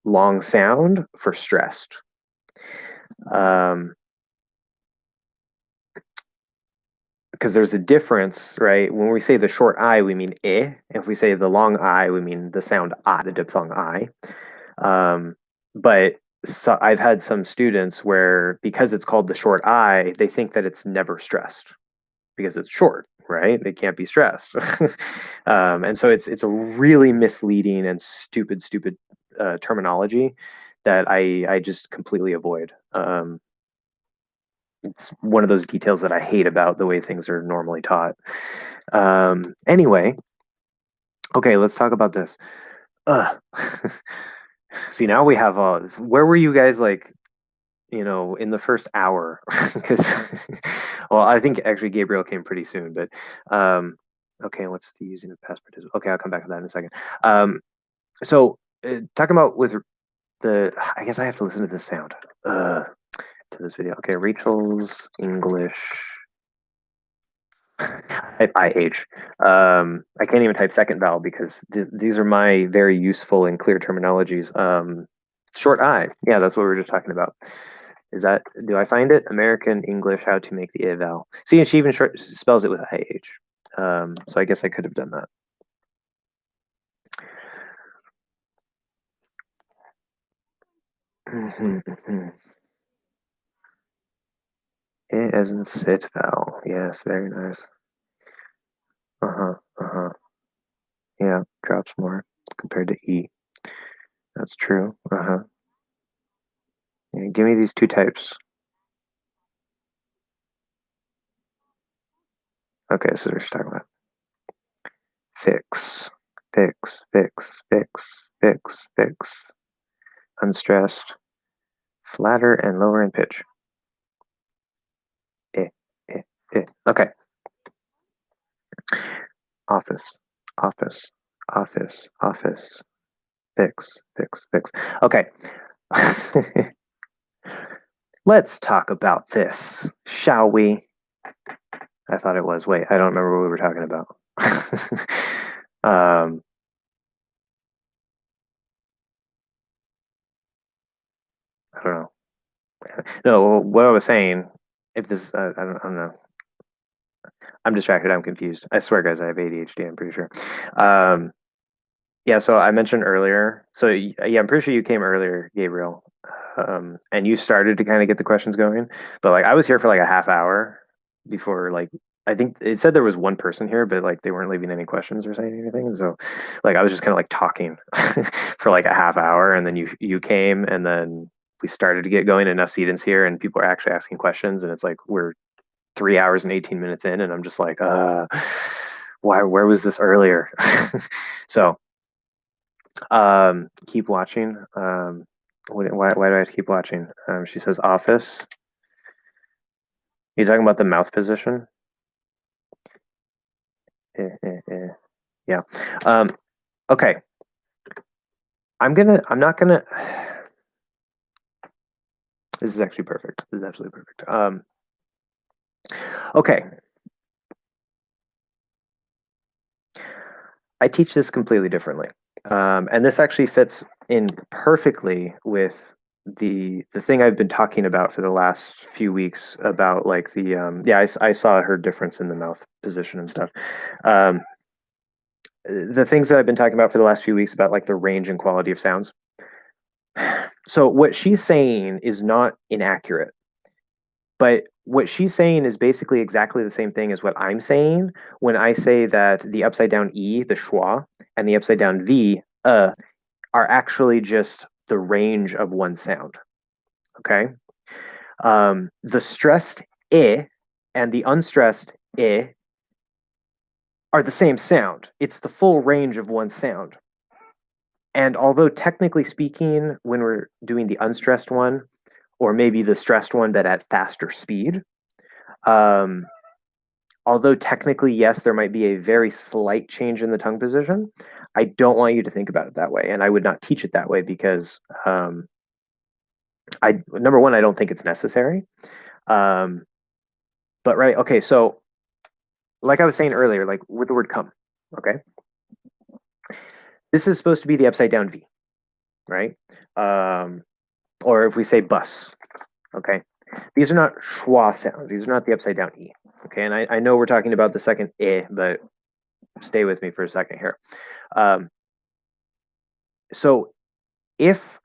long sound for stressed. Because there's a difference, right? When we say the short I, we mean eh. If we say the long I, we mean the sound ah, the diphthong I. But so I've had some students where because it's called the short I, they think that it's never stressed because it's short, right? It can't be stressed. And so it's a really misleading and stupid terminology that I just completely avoid. It's one of those details that I hate about the way things are normally taught. Anyway, okay, let's talk about this. See, now we have where were you guys like, in the first hour? Because, well, I think actually Gabriel came pretty soon, but okay, what's the using of past participle? Okay, I'll come back to that in a second. So talking about with I guess I have to listen to this sound. To this video. Okay, Rachel's English. IH. I can't even type second vowel because these are my very useful and clear terminologies. Short I. Yeah, that's what we were just talking about. Do I find it? American English, how to make the I vowel. See, and she even spells it with IH. So I guess I could have done that. I as in sit vowel. Yes, very nice. Uh-huh, uh-huh. Yeah, drops more compared to E. That's true. Uh-huh. Yeah, give me these two types. Okay, so we're talking about fix, fix, fix, fix, fix, fix, unstressed, flatter and lower in pitch. Eh, eh, eh. Okay. Office, office, office, office, fix, fix, fix. Okay. Let's talk about this, shall we? I thought it was. Wait, I don't remember what we were talking about. um, I don't know. No, what I was saying, if this, I don't know. I'm distracted. I'm confused. I swear, guys, I have ADHD. I'm pretty sure. Um, yeah. So I mentioned earlier. So yeah, I'm pretty sure you came earlier, Gabriel, and you started to kind of get the questions going. But like, I was here for like a half hour before. Like, I think it said there was one person here, but like they weren't leaving any questions or saying anything. So, like, I was just kind of like talking for like a half hour, and then you came, and then we started to get going. Enough students here, and people are actually asking questions, and it's like we're 3 hours and 18 minutes in, and I'm just like, where was this earlier? So, keep watching. Why do I have to keep watching? She says office. You talking about the mouth position? Yeah. Okay. I'm not gonna, this is actually perfect. This is absolutely perfect. Okay. I teach this completely differently. And this actually fits in perfectly with the thing I've been talking about for the last few weeks about like I saw her difference in the mouth position and stuff. Um, the things that I've been talking about for the last few weeks about like the range and quality of sounds. So what she's saying is not inaccurate, but what she's saying is basically exactly the same thing as what I'm saying when I say that the upside down E, the schwa, and the upside down V, are actually just the range of one sound. Okay. The stressed I and the unstressed I are the same sound. It's the full range of one sound. And although technically speaking, when we're doing the unstressed one, or maybe the stressed one but at faster speed, um, although technically, yes, there might be a very slight change in the tongue position, I don't want you to think about it that way. And I would not teach it that way because number one, I don't think it's necessary. Um, but right, okay, so like I was saying earlier, like with the word come, okay, this is supposed to be the upside down V, right? Um, or if we say bus, okay, these are not schwa sounds. These are not the upside down E, okay. And I know we're talking about the second I, but stay with me for a second here. So if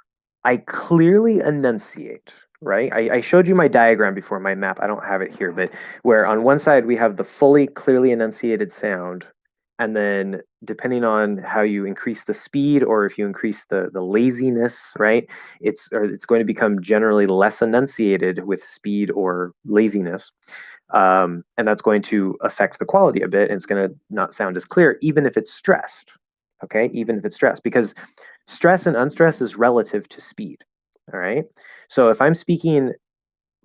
I clearly enunciate, right? I showed you my diagram before, my map. I don't have it here, but where on one side we have the fully clearly enunciated sound, and then depending on how you increase the speed or if you increase the laziness, right? It's going to become generally less enunciated with speed or laziness. And that's going to affect the quality a bit, and it's going to not sound as clear, even if it's stressed. Okay, even if it's stressed, because stress and unstress is relative to speed. All right. So if I'm speaking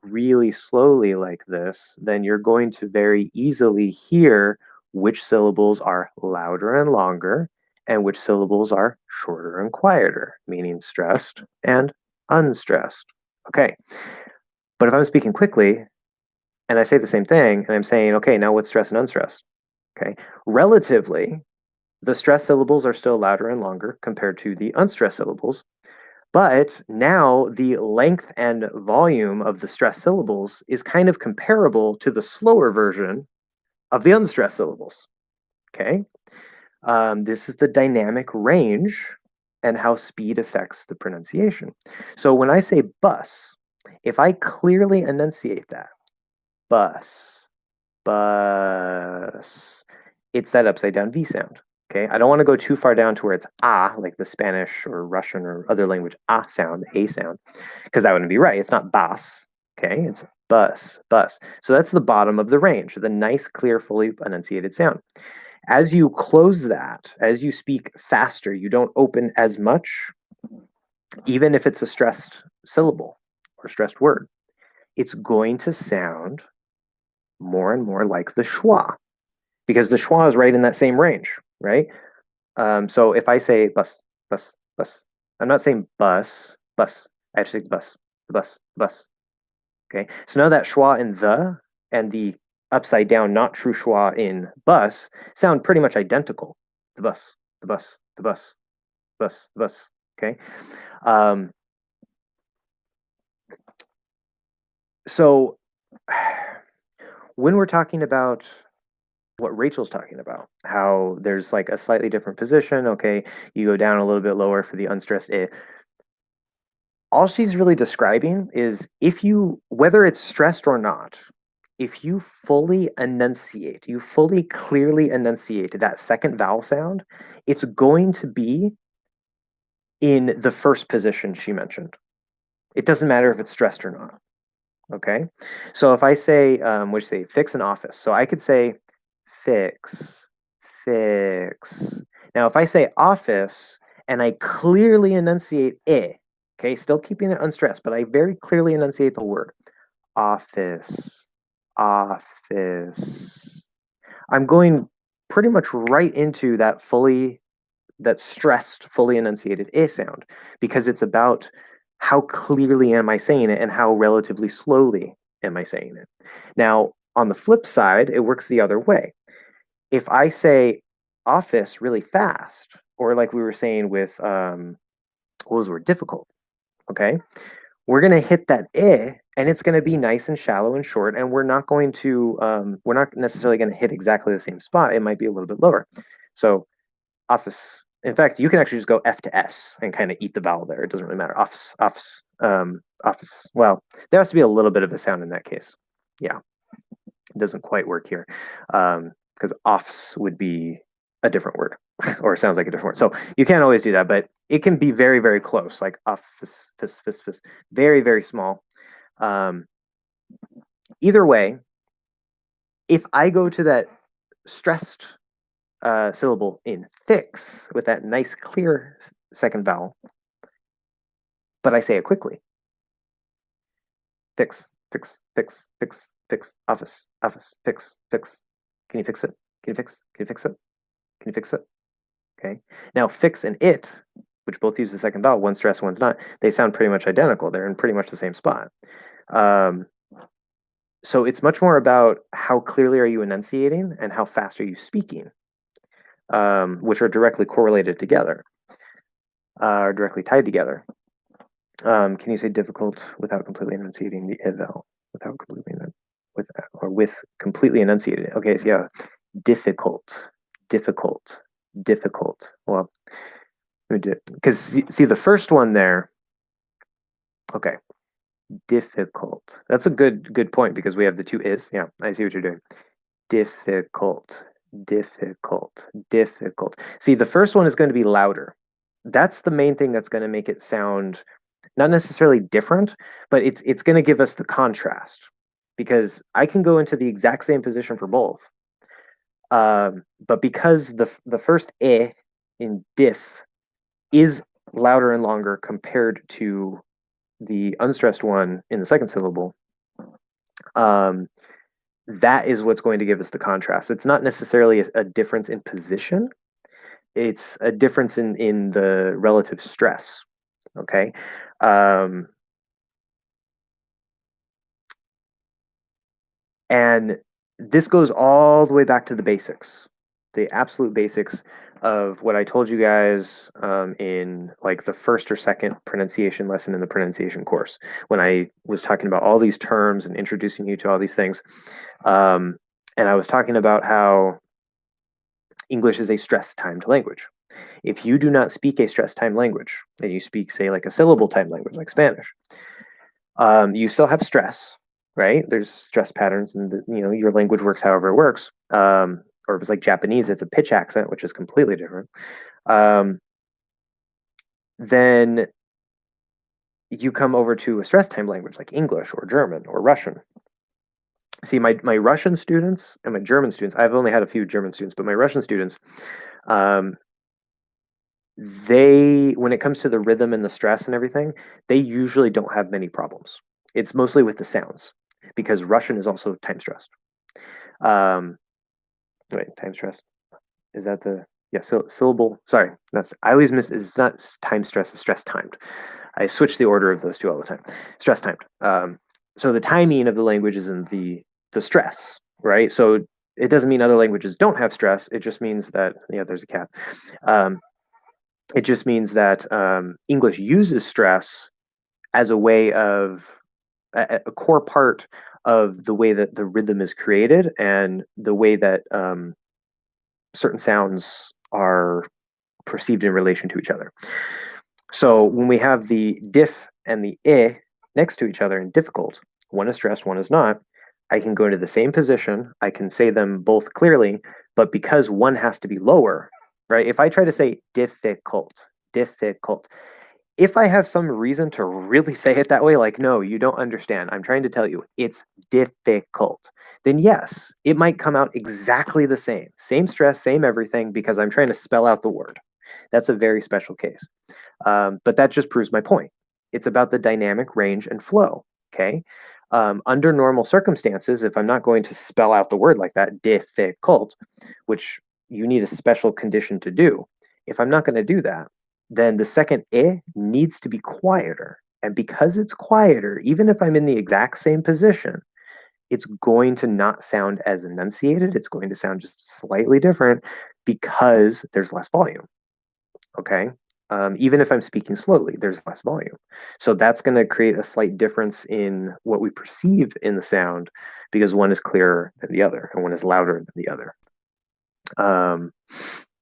really slowly like this, then you're going to very easily hear which syllables are louder and longer and which syllables are shorter and quieter, meaning stressed and unstressed. Okay. But if I'm speaking quickly and I say the same thing and I'm saying, okay, now what's stressed and unstressed? Okay. Relatively, the stressed syllables are still louder and longer compared to the unstressed syllables. But now the length and volume of the stressed syllables is kind of comparable to the slower version of the unstressed syllables. Okay. This is the dynamic range and how speed affects the pronunciation. So when I say bus, if I clearly enunciate that, bus, bus, it's that upside down V sound. Okay, I don't want to go too far down to where it's like the Spanish or Russian or other language sound, a sound, because that wouldn't be right. It's not bus. Okay, it's bus, bus. So that's the bottom of the range, the nice, clear, fully enunciated sound. As you close that, as you speak faster, you don't open as much, even if it's a stressed syllable or stressed word. It's going to sound more and more like the schwa, because the schwa is right in that same range, right? So if I say bus, bus, bus, I'm not saying bus, bus. I have to say bus, the bus, the bus. Okay. So now that schwa in the and the upside down, not true schwa in bus sound pretty much identical. The bus, the bus, the bus, bus, the bus. Okay. So when we're talking about what Rachel's talking about, how there's like a slightly different position. Okay, you go down a little bit lower for the unstressed I. All she's really describing is if you, whether it's stressed or not, if you fully enunciate, you fully clearly enunciate that second vowel sound, it's going to be in the first position she mentioned. It doesn't matter if it's stressed or not. Okay. So if I say, which say fix an office, so I could say fix, fix. Now, if I say office and I clearly enunciate okay, still keeping it unstressed, but I very clearly enunciate the word office, office. I'm going pretty much right into that stressed, fully enunciated sound because it's about how clearly am I saying it and how relatively slowly am I saying it. Now, on the flip side, it works the other way. If I say office really fast, or like we were saying with what was the word, difficult. Okay, we're gonna hit that and it's gonna be nice and shallow and short, and we're not necessarily gonna hit exactly the same spot. It might be a little bit lower. So office. In fact, you can actually just go F to S and kind of eat the vowel there. It doesn't really matter. Office, office, office. Well, there has to be a little bit of a sound in that case. Yeah, it doesn't quite work here because office would be a different word or it sounds like a different word. So you can't always do that, but it can be very, very close, like office, fis, fis, fis, very, very small. Either way, if I go to that stressed syllable in fix with that nice clear second vowel, but I say it quickly. Fix, fix, fix, fix, fix, office, office, fix, fix. Can you fix it? Can you fix? Can you fix it? Can you fix it? Okay. Now fix and it, which both use the second vowel, one's stressed, one's not, they sound pretty much identical. They're in pretty much the same spot. So it's much more about how clearly are you enunciating and how fast are you speaking, which are directly correlated together, are directly tied together. Can you say difficult without completely enunciating the I vowel? Without completely with completely enunciated. Okay, so yeah, difficult, difficult, difficult. Well, let me do it because see the first one there. Okay, difficult. That's a good point because we have the two is. Yeah, I see what you're doing. Difficult, difficult, difficult. See, the first one is going to be louder. That's the main thing that's going to make it sound not necessarily different, but it's going to give us the contrast because I can go into the exact same position for both. But because the first in diff is louder and longer compared to the unstressed one in the second syllable, that is what's going to give us the contrast. It's not necessarily a difference in position. It's a difference in the relative stress. Okay. And this goes all the way back to the basics, the absolute basics of what I told you guys in like the first or second pronunciation lesson in the pronunciation course when I was talking about all these terms and introducing you to all these things. And I was talking about how English is a stress-timed language. If you do not speak a stress-timed language, and you speak, say, like a syllable-timed language like Spanish, you still have stress, right? There's stress patterns, and your language works however it works. Or if it's like Japanese, it's a pitch accent, which is completely different. Then you come over to a stress time language like English or German or Russian. See, my Russian students and my German students, I've only had a few German students, but my Russian students, when it comes to the rhythm and the stress and everything, they usually don't have many problems. It's mostly with the sounds because Russian is also time stressed. Wait, time stressed. Is that syllable? Sorry, I always miss. It's not time stress. It's stress timed. I switch the order of those two all the time. Stress timed. So the timing of the language is in the stress, right? So it doesn't mean other languages don't have stress. It just means that there's a cat. It just means that English uses stress as a way of a core part of the way that the rhythm is created and the way that certain sounds are perceived in relation to each other. So when we have the diff and the I next to each other in difficult, one is stressed, one is not, I can go into the same position. I can say them both clearly, but because one has to be lower, right? If I try to say difficult, difficult, if I have some reason to really say it that way, like, no, you don't understand, I'm trying to tell you, it's difficult, then yes, it might come out exactly the same stress, same everything, because I'm trying to spell out the word. That's a very special case. But that just proves my point. It's about the dynamic range and flow, okay? Under normal circumstances, if I'm not going to spell out the word like that, difficult, which you need a special condition to do, if I'm not going to do that, then the second needs to be quieter. And because it's quieter, even if I'm in the exact same position, it's going to not sound as enunciated. It's going to sound just slightly different because there's less volume. Okay. Even if I'm speaking slowly, there's less volume. So that's going to create a slight difference in what we perceive in the sound because one is clearer than the other and one is louder than the other. Um,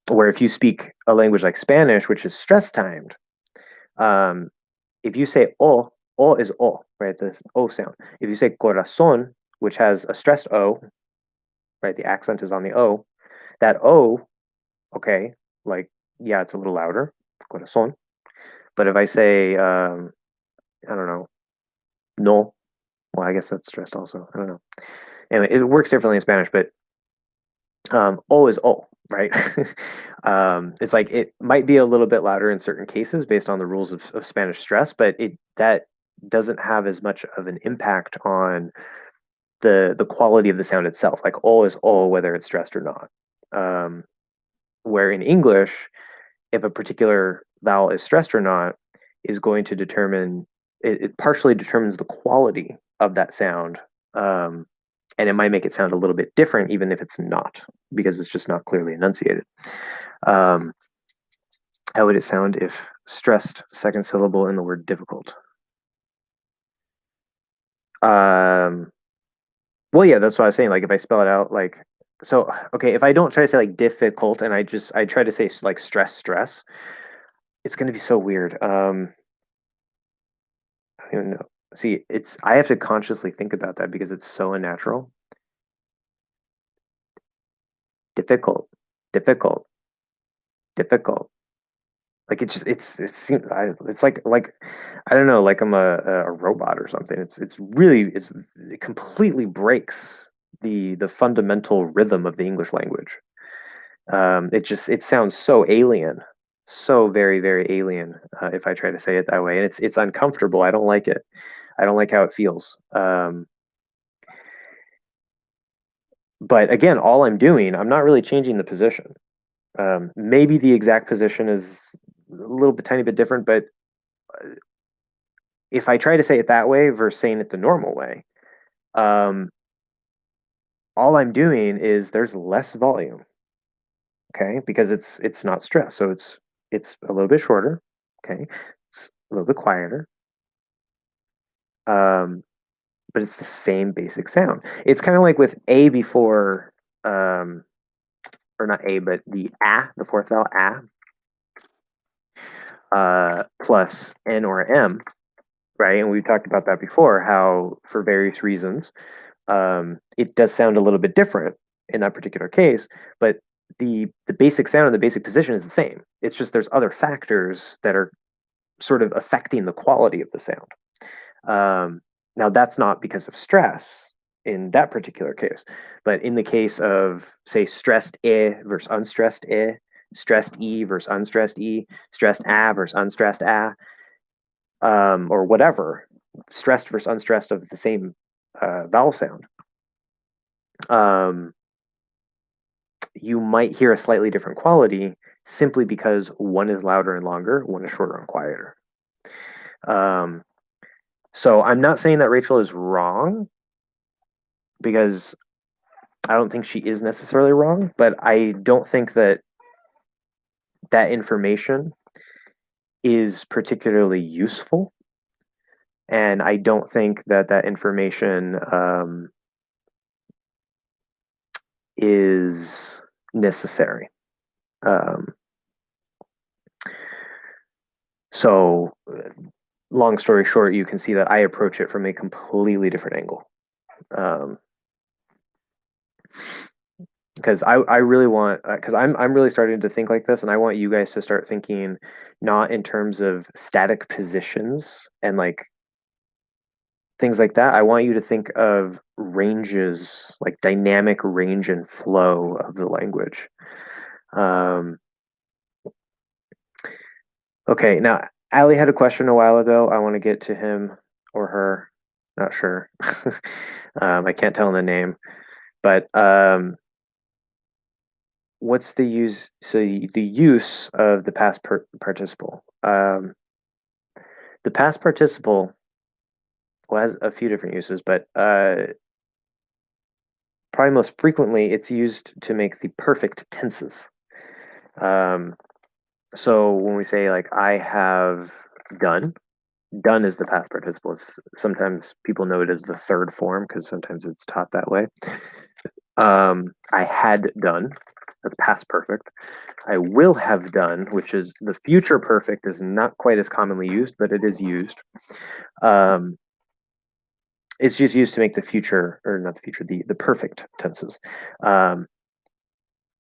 where if you speak a language like Spanish, which is stress timed, um, if you say o is o, right? The o sound. If you say corazón, which has a stressed o, right? The accent is on the o. That o, okay, like yeah, it's a little louder, corazón. But if I say, I don't know, no, well, I guess that's stressed also. I don't know. Anyway, it works differently in Spanish, but O is O, right? It's like it might be a little bit louder in certain cases based on the rules of Spanish stress, but it that doesn't have as much of an impact on the quality of the sound itself. Like O is O, whether it's stressed or not. Um, where in English, if a particular vowel is stressed or not, is going to determine it partially determines the quality of that sound. And it might make it sound a little bit different, even if it's not, because it's just not clearly enunciated. Um, how would it sound if stressed second syllable in the word difficult? Um, well, yeah, that's what I was saying. Like if I spell it out, like so, okay, if I don't try to say like difficult and I try to say like stress, it's gonna be so weird. I don't even know. See, it's I have to consciously think about that because it's so unnatural. Difficult, difficult, difficult. Like it's like I don't know, like I'm a robot or something. It completely breaks the fundamental rhythm of the English language. It sounds so alien, so very alien if I try to say it that way, and it's uncomfortable. I don't like it. I don't like how it feels. But again, all I'm doing, I'm not really changing the position. Maybe the exact position is a little bit, tiny bit different, but if I try to say it that way versus saying it the normal way, um, all I'm doing is there's less volume, okay, because it's not stress, so it's a little bit shorter, okay, it's a little bit quieter, um, but it's the same basic sound. It's kind of like with a before, or not a, but the a, the fourth vowel plus n or m, right? And we've talked about that before, how for various reasons, it does sound a little bit different in that particular case, but the basic sound and the basic position is the same. It's just there's other factors that are sort of affecting the quality of the sound. Now that's not because of stress in that particular case, but in the case of say stressed versus unstressed stressed versus unstressed stressed versus unstressed or whatever, stressed versus unstressed of the same vowel sound, um, you might hear a slightly different quality simply because one is louder and longer, one is shorter and quieter. Um, so I'm not saying that Rachel is wrong because I don't think she is necessarily wrong, but I don't think that that information is particularly useful. And I don't think that that information is necessary. Um, so, long story short, you can see that I approach it from a completely different angle. Because I really want because I'm really starting to think like this, and I want you guys to start thinking not in terms of static positions and like things like that. I want you to think of ranges, like dynamic range and flow of the language. Um, okay, now Ali had a question a while ago. I want to get to him or her. Not sure. I can't tell the name, but what's the use? So the use of the past participle. The past participle well, has a few different uses, but probably most frequently, it's used to make the perfect tenses. So when we say like I have done, done is the past participle. Sometimes people know it as the third form because sometimes it's taught that way. I had done, that's past perfect. I will have done, which is the future perfect, is not quite as commonly used, but it is used. Um, it's just used to make the future, or not the future, the perfect tenses. Um,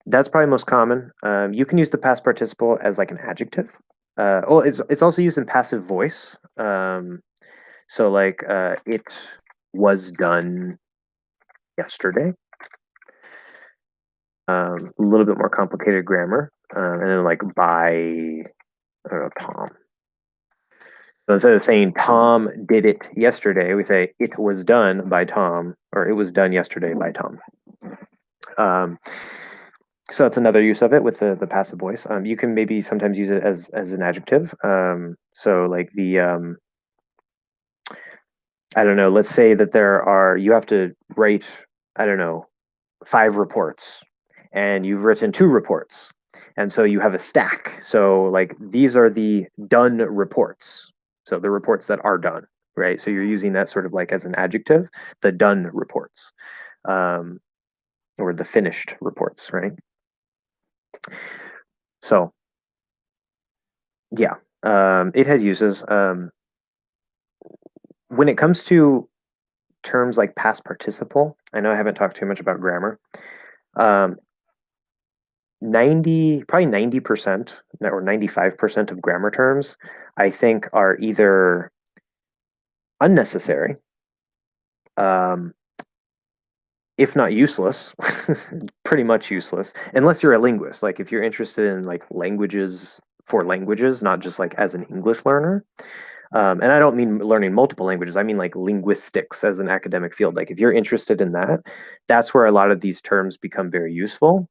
that's probably most common. You can use the past participle as like an adjective. It's also used in passive voice. So like it was done yesterday. A little bit more complicated grammar, and then like by I don't know, Tom. So instead of saying Tom did it yesterday, we say it was done by Tom, or it was done yesterday by Tom. Um, so that's another use of it with the passive voice. You can maybe sometimes use it as an adjective. So like I don't know, let's say that you have to write, I don't know, 5 reports and you've written 2 reports. And so you have a stack. So like these are the done reports. So the reports that are done, right? So you're using that sort of like as an adjective, the done reports, um, or the finished reports, right? So yeah, it has uses. When it comes to terms like past participle, I know I haven't talked too much about grammar. Um, 90% or 95% of grammar terms, I think, are either unnecessary, um, if not useless, pretty much useless, unless you're a linguist. Like if you're interested in like languages for languages, not just like as an English learner. And I don't mean learning multiple languages. I mean like linguistics as an academic field. Like if you're interested in that, that's where a lot of these terms become very useful.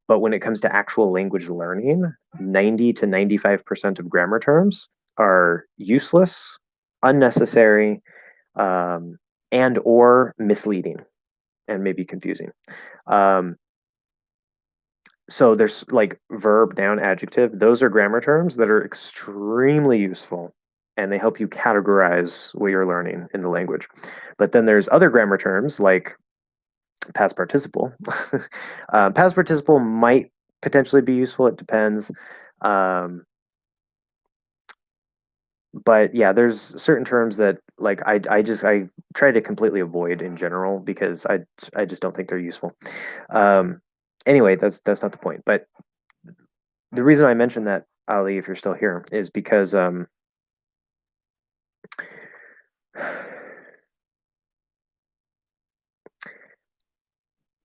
But when it comes to actual language learning, 90 to 95% of grammar terms are useless, unnecessary, um, and or misleading and maybe confusing. Um, so there's like verb, noun, adjective. Those are grammar terms that are extremely useful and they help you categorize what you're learning in the language. But then there's other grammar terms like past participle. Past participle might potentially be useful. It depends. Um, but yeah, there's certain terms that like I try to completely avoid in general because I just don't think they're useful. Um, anyway, that's not the point. But the reason I mentioned that, Ali, if you're still here, is because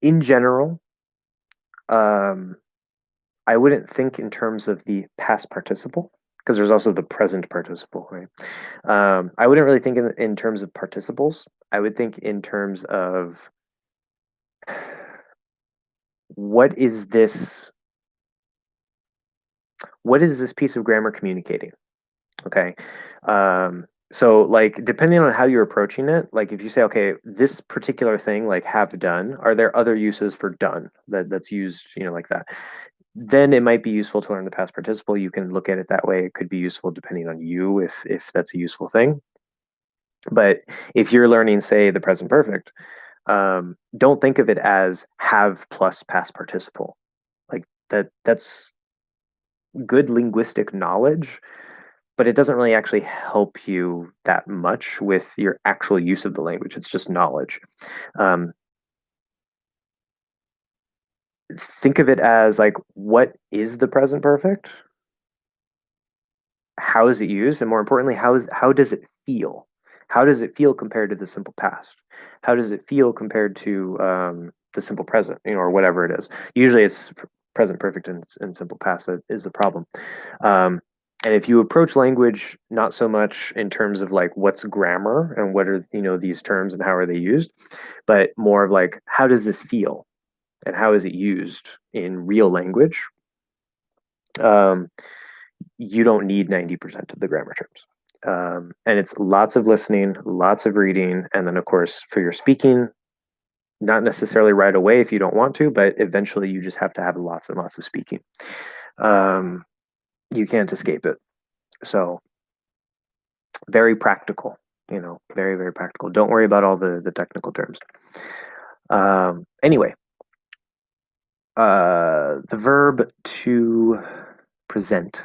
in general, um, I wouldn't think in terms of the past participle because there's also the present participle, right? I wouldn't really think in terms of participles. I would think in terms of what is this what is this piece of grammar communicating? Okay. So like depending on how you're approaching it, like if you say, okay, this particular thing, like have done, are there other uses for done that's used, like that? Then it might be useful to learn the past participle. You can look at it that way. It could be useful depending on you if that's a useful thing. But if you're learning, say, the present perfect, don't think of it as have plus past participle. Like that's good linguistic knowledge, but it doesn't really actually help you that much with your actual use of the language. It's just knowledge. Um, think of it as like, what is the present perfect? How is it used? And more importantly, how does it feel? How does it feel compared to the simple past? How does it feel compared to the simple present, or whatever it is? Usually it's present perfect and simple past that is the problem. Um, and if you approach language not so much in terms of like what's grammar and what are these terms and how are they used, but more of like how does this feel and how is it used in real language, um, you don't need 90% of the grammar terms. And it's lots of listening, lots of reading, and then of course for your speaking, Not necessarily right away if you don't want to, but eventually you just have to have lots and lots of speaking. Um, you can't escape it. So very practical, very, very practical. Don't worry about all the technical terms. Anyway, the verb to present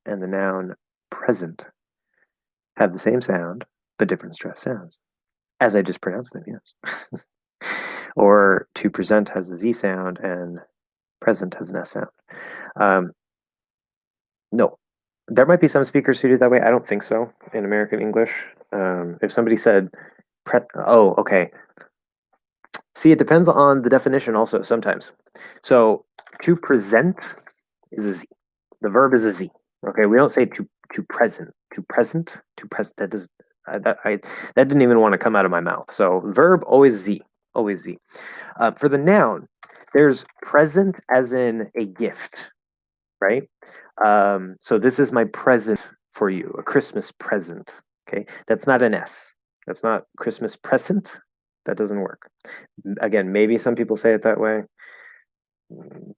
and the noun present have the same sound, but different stress sounds. As I just pronounced them, yes. Or to present has a Z sound and present has an S sound. No, there might be some speakers who do it that way. I don't think so in American English. If somebody said, oh, okay. See, it depends on the definition also sometimes. So to present is a Z. The verb is a Z. Okay, we don't say to present. To present. To present. That does that didn't even want to come out of my mouth. So verb always Z. Always Z. For the noun, there's present as in a gift, right? So this is my present for you, a Christmas present. Okay, that's not an S. That's not Christmas present. That doesn't work. Again, maybe some people say it that way,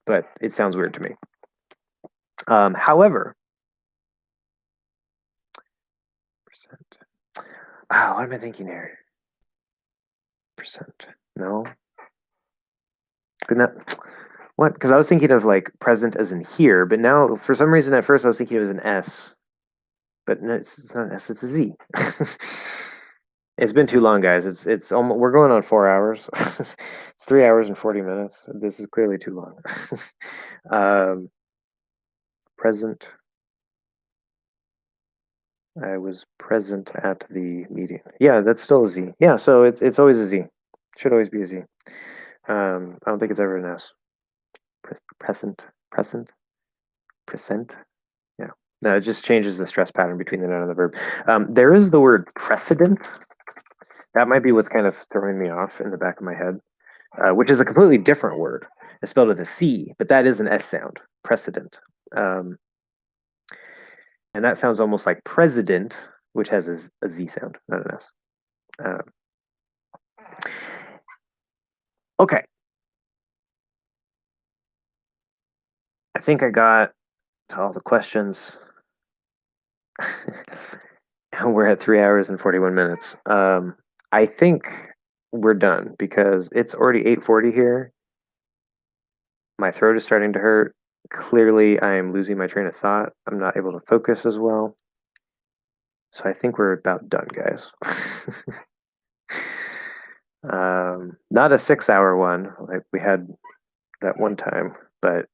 but it sounds weird to me. However, percent. Oh, what am I thinking here? Percent. No. Not, what? Because I was thinking of like present as in here, but now for some reason at first I was thinking it was an S. But no, it's not an S, it's a Z. It's been too long, guys. It's almost, we're going on 4 hours. It's 3 hours and 40 minutes. This is clearly too long. Present. I was present at the meeting. Yeah, that's still a Z. Yeah, so it's always a Z. Should always be a Z. I don't think it's ever an S. Present. Present. Present. Yeah. No, it just changes the stress pattern between the noun and the verb. There is the word precedent. That might be what's kind of throwing me off in the back of my head, which is a completely different word. It's spelled with a C, but that is an S sound, precedent. And that sounds almost like president, which has a Z sound, not an S. Okay. I think I got to all the questions. We're at 3 hours and 41 minutes. I think we're done because it's already 8:40 here. My throat is starting to hurt. Clearly, I am losing my train of thought. I'm not able to focus as well. So I think we're about done, guys. Not a 6 hour one like we had that one time, but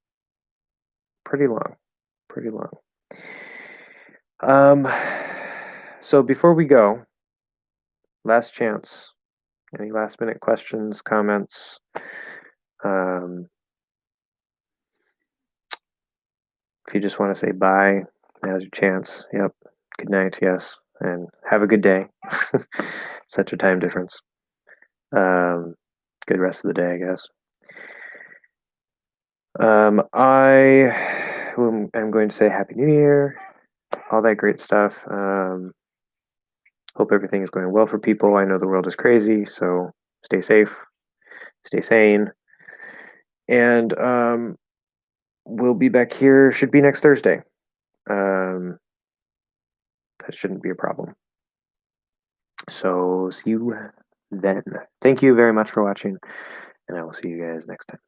pretty long. Pretty long. So before we go, last chance. Any last minute questions, comments? If you just want to say bye, now's your chance. Yep. Good night, yes. And have a good day. Such a time difference. Good rest of the day, I guess. I'm going to say Happy New Year, all that great stuff. Hope everything is going well for people. I know the world is crazy, so stay safe, stay sane, and we'll be back here. Should be next Thursday. That shouldn't be a problem. So see you then. Thank you very much for watching, and I will see you guys next time.